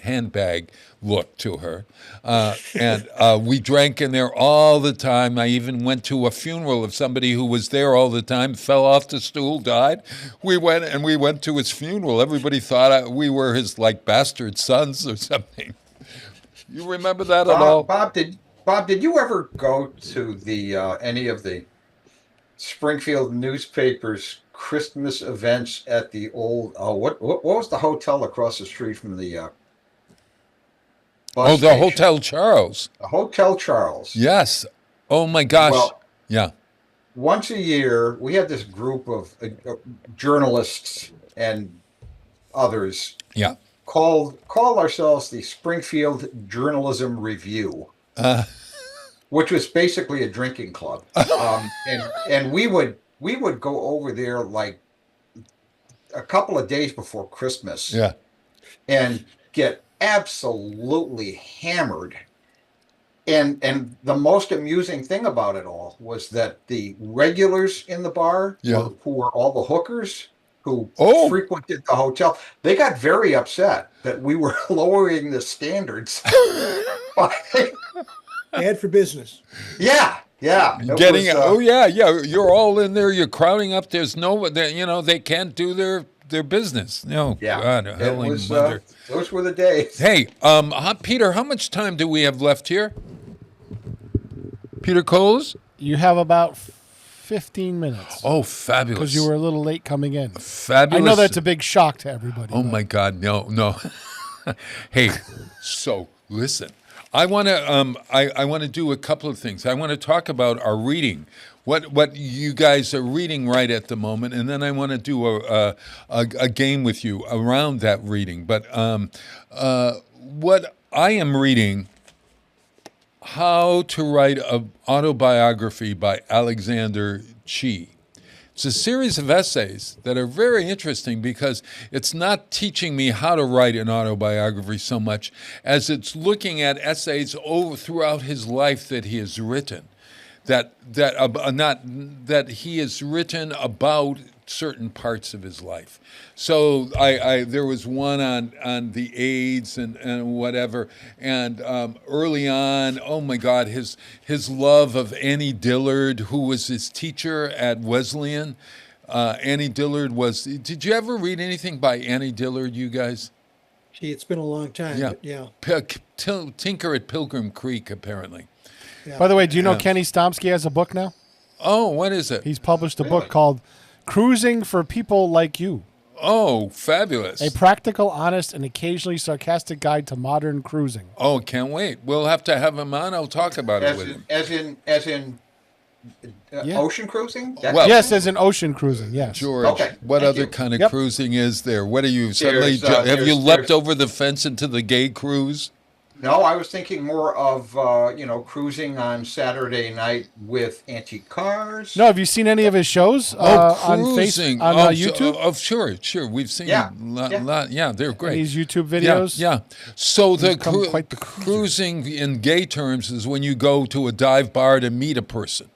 handbag look to her, and we drank in there all the time. I even went to a funeral of somebody who was there all the time, fell off the stool, died. We went to his funeral. Everybody thought we were his bastard sons or something. You remember that at all? Bob, did you ever go to the any of the Springfield newspapers Christmas events at the old what was the hotel across the street from the bus the station. Hotel Charles. The Hotel Charles. Yes. Oh my gosh. Well, yeah. Once a year, we had this group of journalists and others. Yeah. Called ourselves the Springfield Journalism Review, which was basically a drinking club. And we would go over there like a couple of days before Christmas. Yeah. And get absolutely hammered. And the most amusing thing about it all was that the regulars in the bar, who were all the hookers who frequented the hotel, they got very upset that we were lowering the standards. Bad for business. Yeah. Getting you're all in there. You're crowding up. There's no, they can't do their business. No, God, those were the days. Hey, Peter, how much time do we have left here? Peter Coles? You have about 15 minutes. Oh, fabulous. Because you were a little late coming in. Fabulous. I know that's a big shock to everybody. Oh, my God, no. Hey, so listen. I want to do a couple of things. I want to talk about our reading, what you guys are reading right at the moment, and then I want to do a game with you around that reading. But what I am reading, How to Write an Autobiography by Alexander Chee. It's a series of essays that are very interesting because it's not teaching me how to write an autobiography so much as it's looking at essays throughout his life that he has written, that he has written about certain parts of his life. So there was one on the AIDS and whatever, and early on, oh my God, his love of Annie Dillard, who was his teacher at Wesleyan. Annie Dillard was. Did you ever read anything by Annie Dillard, you guys? Gee, it's been a long time. Yeah, but yeah. Tinker at Pilgrim Creek, apparently. Yeah. By the way, do you know Kenny Stomsky has a book now? Oh, what is it? He's published a book called Cruising for People Like You. Oh, fabulous. A practical, honest, and occasionally sarcastic guide to modern cruising. Oh, can't wait. We'll have to have him on. I'll talk about it with him. As in ocean cruising? Yes, as in ocean cruising, yes. George, what other kind of cruising is there? What are you, suddenly, have you leapt over the fence into the gay cruise? No, I was thinking more of, cruising on Saturday night with antique cars. No, have you seen any of his shows on cruising. YouTube? Sure. We've seen a lot. Yeah, they're great. These YouTube videos? Yeah. So the cruising in gay terms is when you go to a dive bar to meet a person.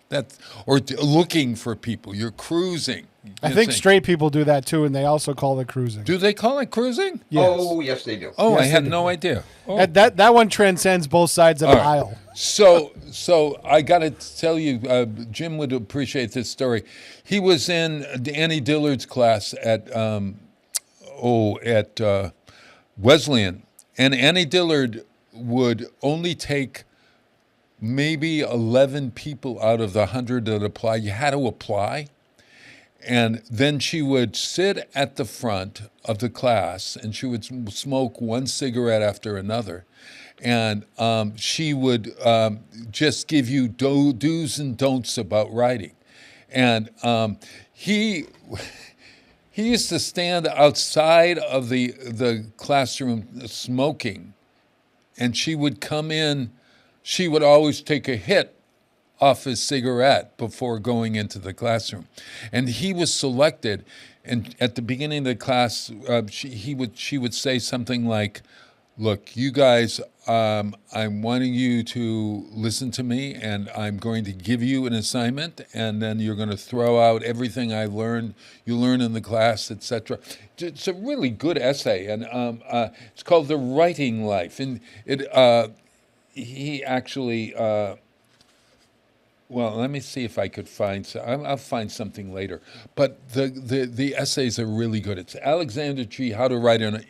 Or looking for people. You're cruising. I think straight people do that too, and they also call it cruising. Do they call it cruising? Yes. Oh, yes, they do. Oh, Yes, I had they do. no idea. Oh. That one transcends both sides of the aisle. So I got to tell you, Jim would appreciate this story. He was in Annie Dillard's class at Wesleyan, and Annie Dillard would only take maybe 11 people out of the 100 that apply. You had to apply. And then she would sit at the front of the class and she would smoke one cigarette after another. And she would just give you do's and don'ts about writing. And he used to stand outside of the classroom smoking, and she would come in. She would always take a hit off his cigarette before going into the classroom. And he was selected, and at the beginning of the class, she would say something like, look, you guys, I'm wanting you to listen to me, and I'm going to give you an assignment, and then you're going to throw out everything you learn in the class, etc. It's a really good essay, and it's called The Writing Life. And he actually... well, let me see if I could find. I'll find something later. But the essays are really good. It's Alexander Chee, How to Write an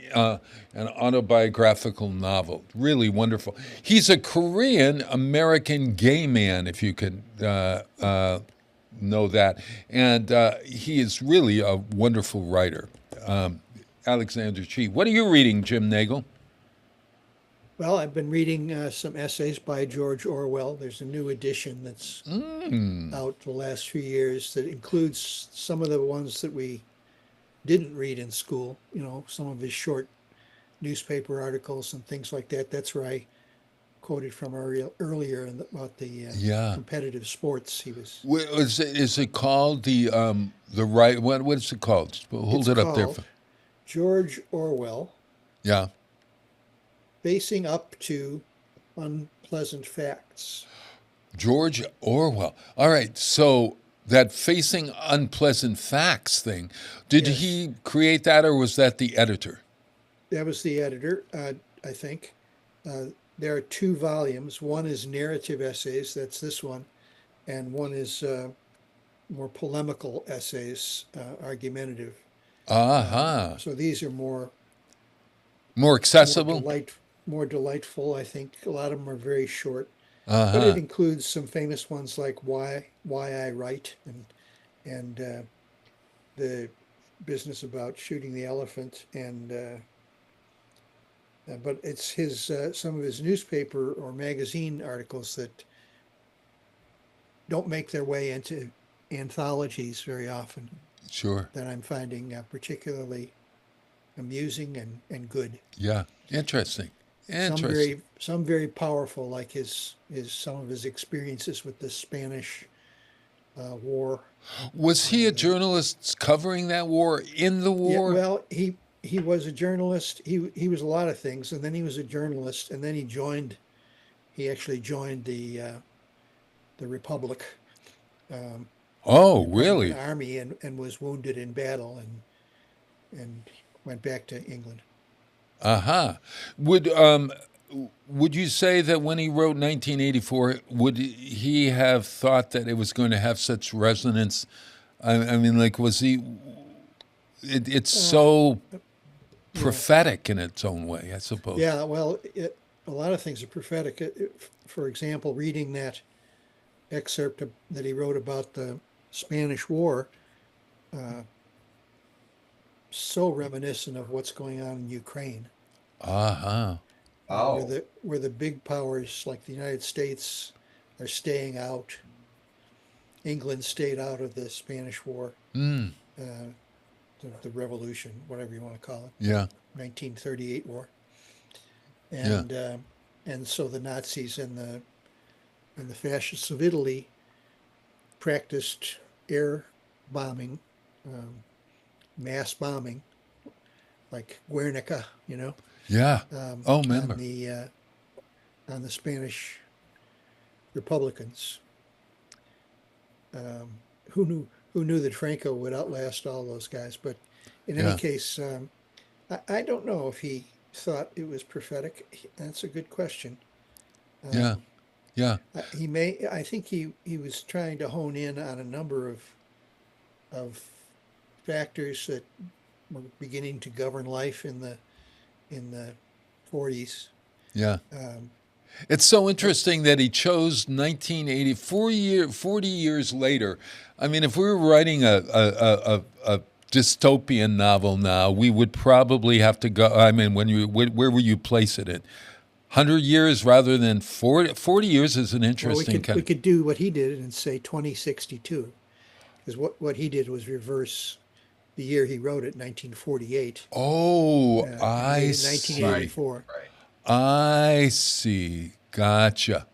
Autobiographical Novel. Really wonderful. He's a Korean American gay man, if you can know that, and he is really a wonderful writer. Alexander Chee. What are you reading, Jim Nagel? Well, I've been reading some essays by George Orwell. There's a new edition that's out the last few years that includes some of the ones that we didn't read in school, some of his short newspaper articles and things like that. That's where I quoted from earlier about the competitive sports he was. Is it called the right? What is it called? Hold It's it up there. called George Orwell. Yeah. Facing up to unpleasant facts. George Orwell. All right. So that facing unpleasant facts thing, did he create that, or was that the editor? That was the editor, I think. There are 2 volumes. One is narrative essays, that's this one, and one is more polemical essays, argumentative. So these are more accessible, more delightful. I think a lot of them are very short, but it includes some famous ones like Why I Write and the business about shooting the elephant, and but it's his some of his newspaper or magazine articles that don't make their way into anthologies very often. Sure. That I'm finding particularly amusing and good. Yeah, interesting. Some very powerful, like some of his experiences with the Spanish War. Was he a journalist covering that war, in the war? Yeah, well, he was a journalist. He was a lot of things, and then he was a journalist, and then he actually joined the Republic. Oh, really? The army, and was wounded in battle, and went back to England. Would you say that when he wrote 1984, would he have thought that it was going to have such resonance? I mean, like, was he? It's so prophetic in its own way, I suppose. Yeah, well, a lot of things are prophetic. For example, reading that excerpt that he wrote about the Spanish War, so reminiscent of what's going on in Ukraine. Where the big powers like the United States are staying out. England stayed out of the Spanish War, the revolution, whatever you want to call it. Yeah. 1938 war. And so the Nazis and the fascists of Italy practiced air bombing, mass bombing, like Guernica, Yeah. Remember. On the Spanish Republicans. Who knew that Franco would outlast all those guys? But in any case, I don't know if he thought it was prophetic. That's a good question. Yeah. I think he was trying to hone in on a number of factors that were beginning to govern life in the 40s. Yeah. It's so interesting that he chose 1980, 40 years later. I mean, if we were writing a dystopian novel now, we would probably have to go, I mean, where will you place it in? 100 years rather than 40? 40 years is an interesting we could do what he did and say 2062. Because what he did was reverse the year he wrote it, 1948. Oh, I see. 1984. Right. I see. Gotcha.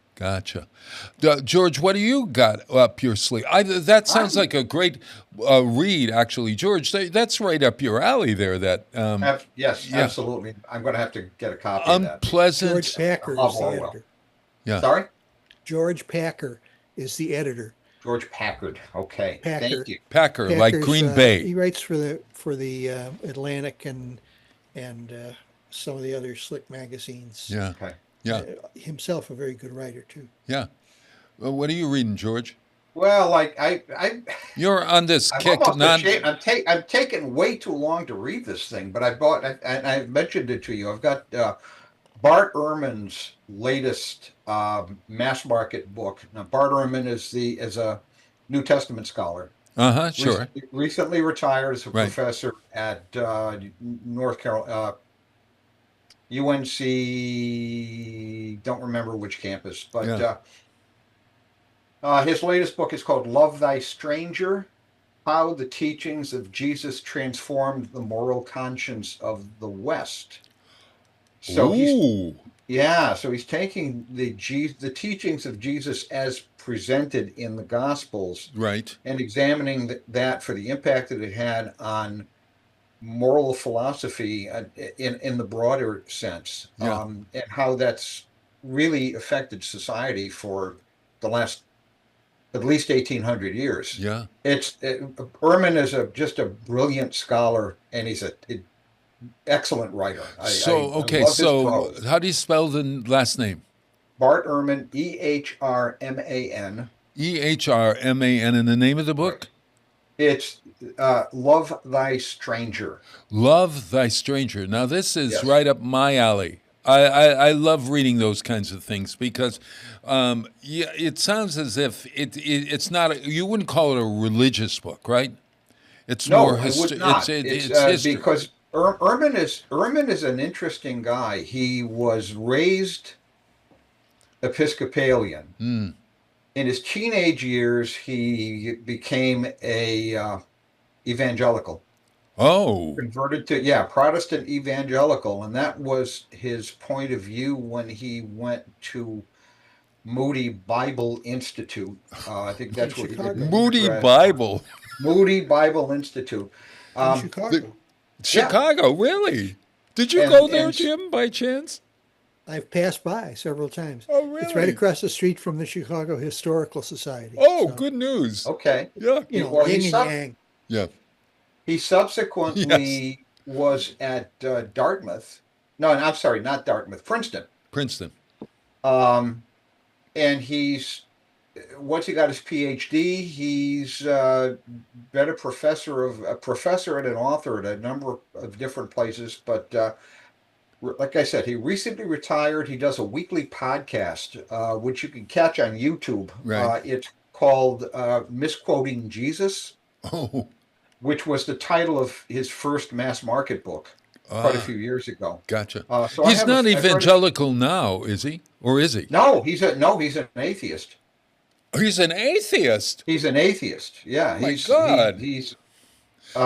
George, what do you got up your sleeve? That sounds like a great read, actually. George, that's right up your alley there. Yes, absolutely. I'm going to have to get a copy of that. Unpleasant. George Packer is the editor. Yeah. Sorry? George Packer is the editor. George Packard. Okay. Thank you. Packer, like Green Bay. He writes for the Atlantic and some of the other slick magazines. Yeah. Okay. Yeah. Himself a very good writer too. Yeah. Well, what are you reading, George? Well, like you're on this kick. I'm taking way too long to read this thing, but I mentioned it to you. I've got Bart Ehrman's latest mass market book. Now, Bart Ehrman is a New Testament scholar. Sure. Recently retired as a professor at UNC, don't remember which campus, but his latest book is called Love Thy Stranger, How the Teachings of Jesus Transformed the Moral Conscience of the West. So he's taking the teachings of Jesus as presented in the Gospels, right, and examining that for the impact that it had on moral philosophy in the broader sense, and how that's really affected society for the last at least 1,800 years. Yeah, Ehrman is just a brilliant scholar, and he's an excellent writer. So how do you spell the last name? Bart Ehrman, Ehrman. Ehrman, and the name of the book? It's Love Thy Stranger. Love Thy Stranger. Now, this is right up my alley. I love reading those kinds of things because it sounds as if it's not, you wouldn't call it a religious book, right? It's more history. It's because Ehrman is an interesting guy. He was raised Episcopalian. In his teenage years, he became a evangelical. Oh. Converted to, Protestant evangelical. And that was his point of view when he went to Moody Bible Institute. I think that's what he did. Moody Bible. Moody Bible Institute. Chicago. Chicago, really? Did you go there, Jim, by chance? I've passed by several times. Oh, really? It's right across the street from the Chicago Historical Society. Oh, good news. Okay. Yeah. You know, yin and yang. Yeah. He subsequently was at Dartmouth. No, I'm sorry, not Dartmouth. Princeton. And once he got his PhD, he's been a professor and an author at a number of different places. But like I said, he recently retired. He does a weekly podcast, which you can catch on YouTube. Right. It's called Misquoting Jesus, which was the title of his first mass market book quite a few years ago. Gotcha. So he's not evangelical now, is he? Or is he? No, he's an atheist. He's an atheist? He's an atheist, yeah. My God.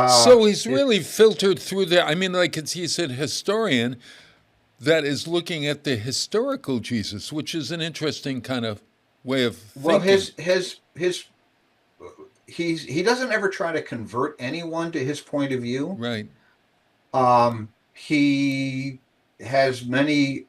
So he's really filtered through there. I mean, like he's a historian that is looking at the historical Jesus, which is an interesting kind of way of thinking. Well, he doesn't ever try to convert anyone to his point of view. Right. He has many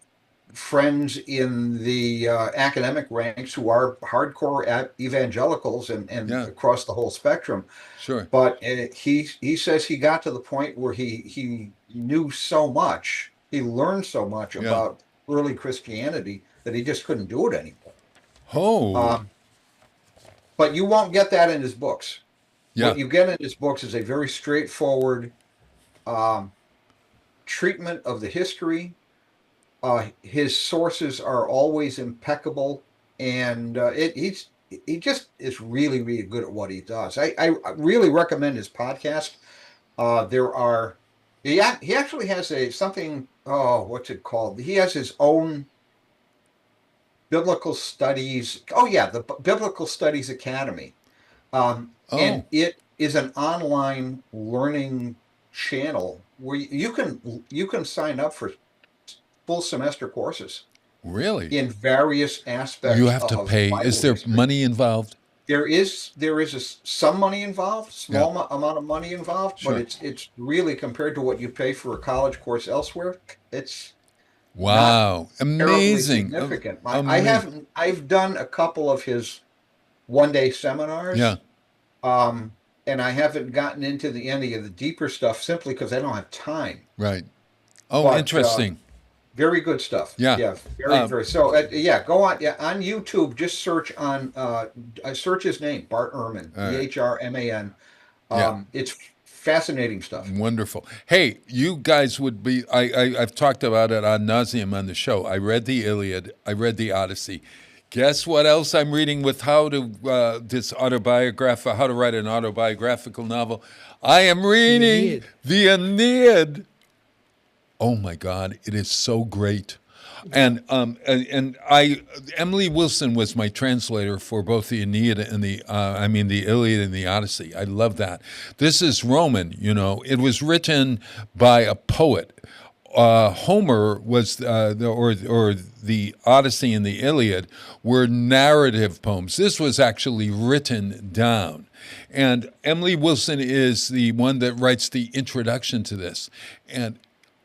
friends in the academic ranks who are hardcore evangelicals and across the whole spectrum. Sure. But he says he got to the point where he knew so much, he learned so much about early Christianity that he just couldn't do it anymore. But you won't get that in his books. What you get in his books is a very straightforward treatment of the history. His sources are always impeccable, and he just is really, really good at what he does. I really recommend his podcast. He actually has what's it called? He has his own Biblical Studies. The Biblical Studies Academy. And it is an online learning channel where you can sign up for full semester courses. Really? In various aspects. You have to pay. Bible Is there history. money involved? There is some money involved, small amount of money involved, Sure. but it's really, compared to what you pay for a college course elsewhere, it's amazing, significant. I've done a couple of his one-day seminars. And I haven't gotten into any of the deeper stuff simply because I don't have time. Right. But, interesting. Very good stuff. Yeah. Very. So go on. Yeah, on YouTube, just search search his name, Bart Ehrman, Ehrman. It's fascinating stuff. Wonderful. Hey, you guys would be. I've talked about it ad nauseum on the show. I read the Iliad. I read the Odyssey. Guess what else I'm reading with how to write an autobiographical novel? I am reading the Aeneid. Oh my God, it is so great. And Emily Wilson was my translator for both the Aeneid and the Iliad and the Odyssey. I love that. This is Roman, It was written by a poet. Homer was the Odyssey and the Iliad were narrative poems. This was actually written down. And Emily Wilson is the one that writes the introduction to this. And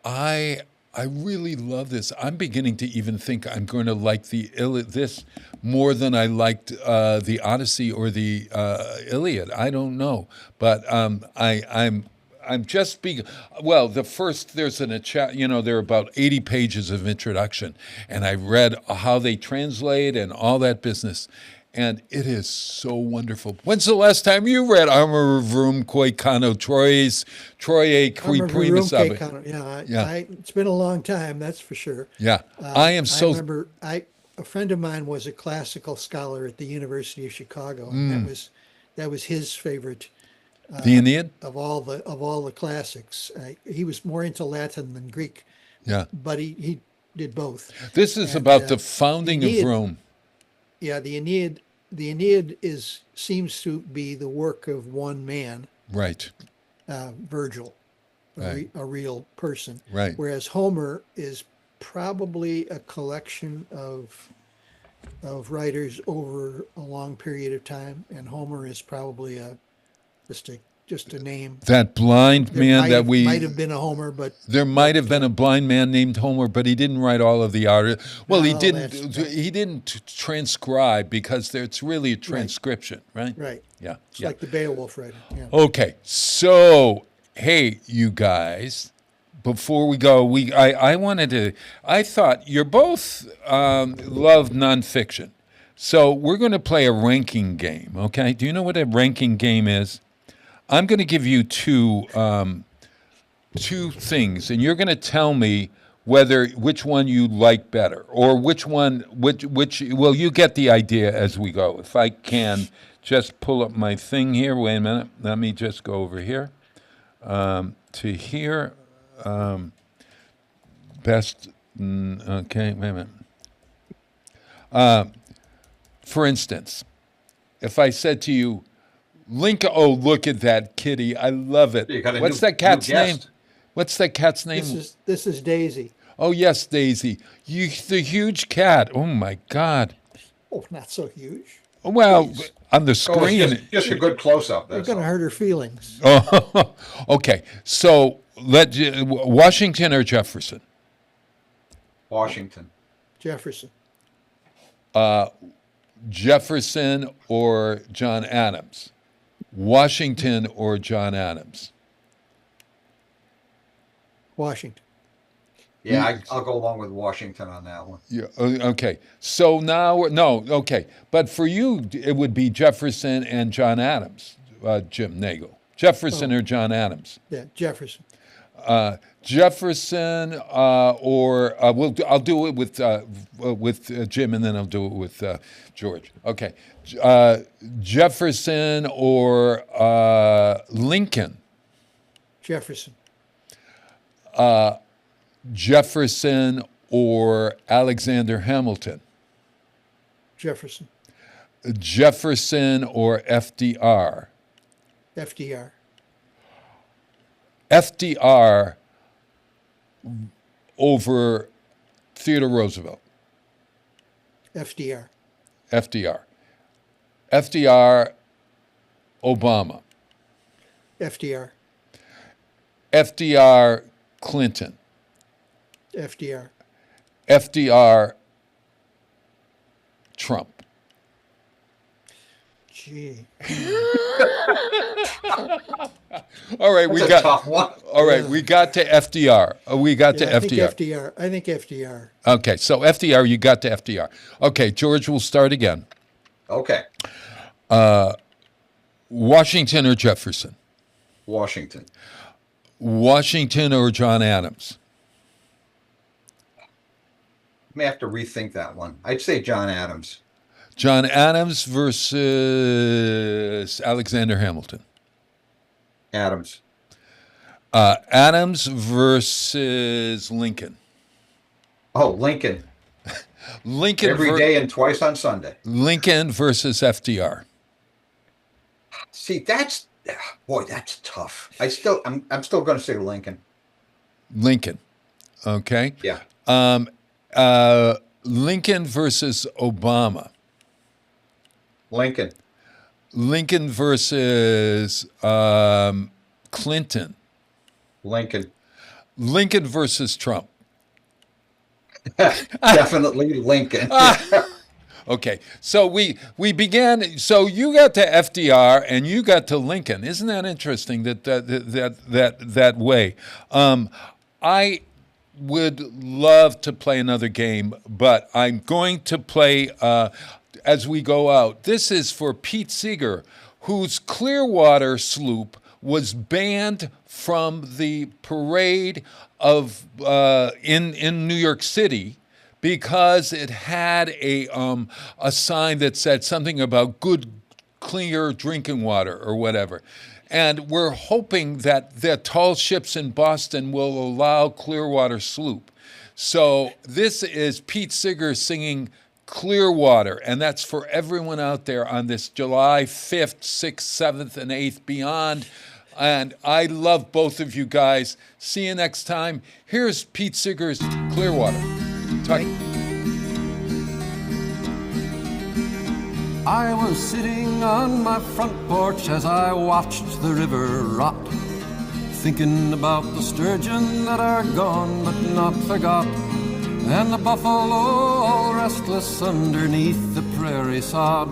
I really love this. I'm beginning to even think I'm going to like this more than I liked the Odyssey or the Iliad. I don't know, but I'm just there's there are about 80 pages of introduction, and I read how they translate and all that business. And it is so wonderful. When's the last time you read Armor Vroom Koi Kano Troyes Qui Primus? Yeah, it's been a long time, that's for sure. Yeah, I remember a friend of mine was a classical scholar at the University of Chicago, and that was his favorite. The Aeneid of all the classics. He was more into Latin than Greek. Yeah, but he did both. This is about the founding of Rome. Yeah, the Aeneid seems to be the work of one man, right? Virgil, right. A real person, right? Whereas Homer is probably a collection of writers over a long period of time, and Homer is probably just a name. That blind man might have been a Homer, but there might have been a blind man named Homer, but he didn't write all of the art. Well, he didn't. He didn't transcribe because it's really a transcription, right? Right. Yeah. It's like the Beowulf writer. Yeah. Okay, so hey, you guys. Before we go, I thought you both love nonfiction, so we're going to play a ranking game. Okay? Do you know what a ranking game is? I'm going to give you two things, and you're going to tell me which one you like better, or which. Well, you get the idea as we go. If I can just pull up my thing here. Wait a minute. Let me just go over here to here. Best. Okay. Wait a minute. For instance, if I said to you, Link, look at that kitty. I love it. What's that cat's name? What's that cat's name? This is Daisy. Oh, yes, Daisy. The huge cat. Oh, my God. Oh, not so huge. Well, on the screen. It's just a good close-up. You're going to hurt her feelings. Oh, okay. So, Washington or Jefferson? Washington. Jefferson. Jefferson or John Adams? Washington or John Adams? Washington. Yeah, I'll go along with Washington on that one. Yeah. Okay. So now, okay. But for you, it would be Jefferson and John Adams, Jim Nagel. Jefferson or John Adams? Yeah, Jefferson. Jefferson, or I'll do it with Jim, and then I'll do it with George. Okay, Jefferson or Lincoln. Jefferson. Jefferson or Alexander Hamilton. Jefferson. Jefferson or FDR. FDR. FDR over Theodore Roosevelt. FDR. FDR. FDR, Obama. FDR. FDR, Clinton. FDR. FDR, Trump. Gee. All right, That's a tough one. All right, we got to FDR. We got to FDR. I think FDR. Okay, so FDR, you got to FDR. Okay, George, we'll start again. Okay. Washington or Jefferson? Washington. Washington or John Adams? May have to rethink that one. I'd say John Adams. John Adams versus Alexander Hamilton. Adams. Adams versus Lincoln. Oh, Lincoln. Lincoln every day and twice on Sunday. Lincoln versus FDR. See, that's tough. I'm still going to say Lincoln. Lincoln. Okay. Yeah. Lincoln versus Obama. Lincoln. Lincoln versus Clinton. Lincoln. Lincoln versus Trump. Definitely Lincoln. Okay, so we began. So you got to FDR and you got to Lincoln. Isn't that interesting? That way. I would love to play another game, but I'm going to play as we go out. This is for Pete Seeger, whose Clearwater sloop was banned from the parade of in New York City because it had a sign that said something about good, clear drinking water or whatever. And we're hoping that the tall ships in Boston will allow Clearwater sloop. So this is Pete Seeger singing Clearwater, and that's for everyone out there on this July 5th, 6th, 7th, and 8th beyond. And I love both of you guys. See you next time. Here's Pete Seeger's Clearwater. I was sitting on my front porch as I watched the river rot, thinking about the sturgeon that are gone but not forgot, and the buffalo all restless underneath the prairie sod,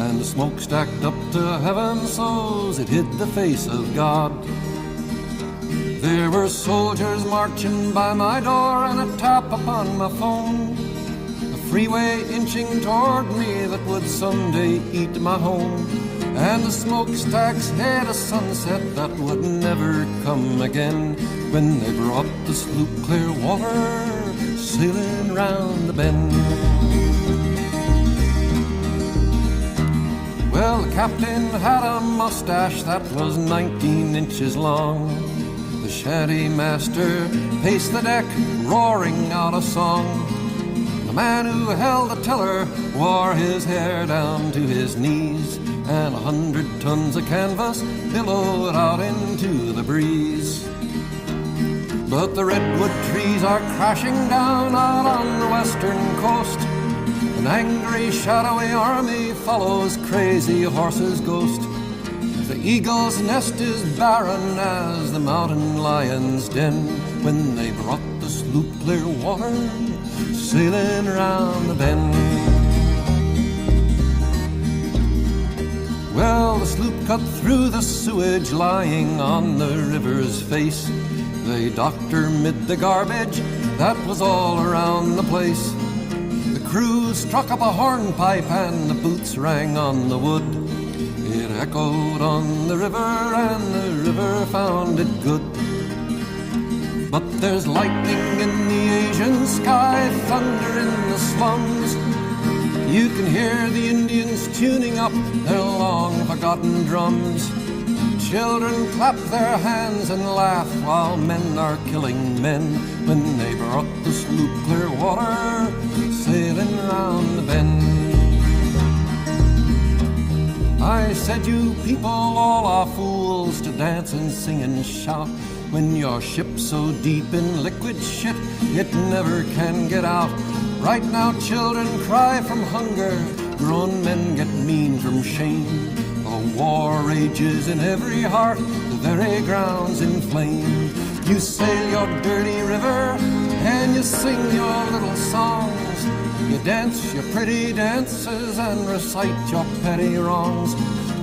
and the smoke stacked up to heaven so's it hid the face of God. There were soldiers marching by my door and a tap upon my phone, a freeway inching toward me that would someday eat my home, and the smokestacks had a sunset that would never come again when they brought the sloop Clearwater sailing round the bend. Well, the captain had a mustache that was 19 inches long. The shanty master paced the deck, roaring out a song. The man who held the tiller wore his hair down to his knees, and 100 tons of canvas billowed out into the breeze. But the redwood trees are crashing down out on the western coast. An angry, shadowy army follows crazy horse's ghost. The eagle's nest is barren as the mountain lion's den when they brought the sloop Clearwater sailing round the bend. Well, the sloop cut through the sewage lying on the river's face. They docked her mid the garbage that was all around the place. The crew struck up a hornpipe and the boots rang on the wood. It echoed on the river and the river found it good. But there's lightning in the Asian sky, thunder in the slums. You can hear the Indians tuning up their long-forgotten drums. Children clap their hands and laugh while men are killing men when they brought the sloop Clearwater sailing round the bend. I said, you people all are fools to dance and sing and shout when your ship's so deep in liquid shit it never can get out. Right now children cry from hunger, grown men get mean from shame. A war rages in every heart, the very ground's in flame. You sail your dirty river and you sing your little songs. You dance your pretty dances and recite your petty wrongs.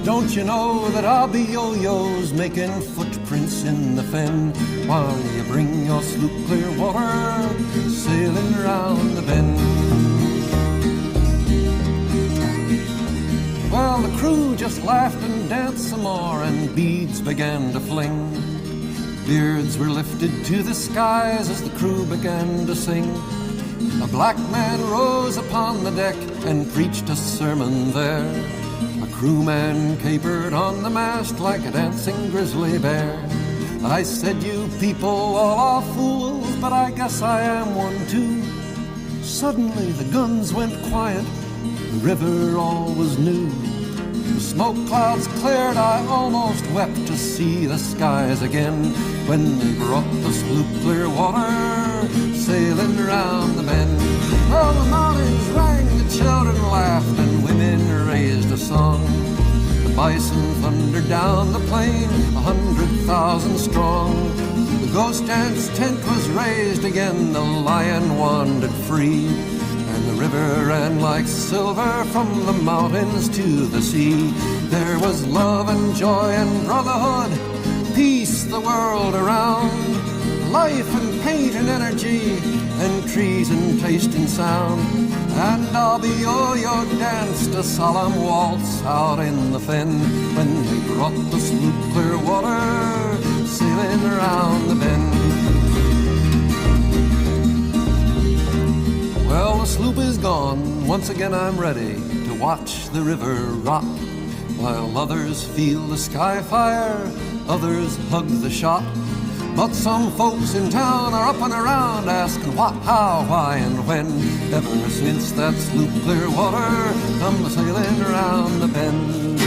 Don't you know that I'll be yo-yos making footprints in the fen while you bring your sloop Clearwater sailing round the bend? Well, the crew just laughed and danced some more and beads began to fling. Beards were lifted to the skies as the crew began to sing. A black man rose upon the deck and preached a sermon there. A crewman capered on the mast like a dancing grizzly bear. I said you people all are fools, but I guess I am one too. Suddenly the guns went quiet, the river all was new. The smoke clouds cleared, I almost wept to see the skies again, when they brought the sloop Clearwater sailing round the bend. Well, the mountains rang, the children laughed, and women raised a song. The bison thundered down the plain, 100,000 strong. The ghost dance tent was raised again, the lion wandered free, and the river ran like silver from the mountains to the sea. There was love and joy and brotherhood, peace the world around, life and paint and energy, and trees and taste and sound. And I'll be yo-yo danced a solemn waltz out in the fen, when they brought the sloop Clearwater sailing around the bend. Well, the sloop is gone, once again I'm ready to watch the river rock, while others feel the sky fire, others hug the shot. But some folks in town are up and around, asking what, how, why, and when, ever since that sloop Clearwater come sailing around the bend.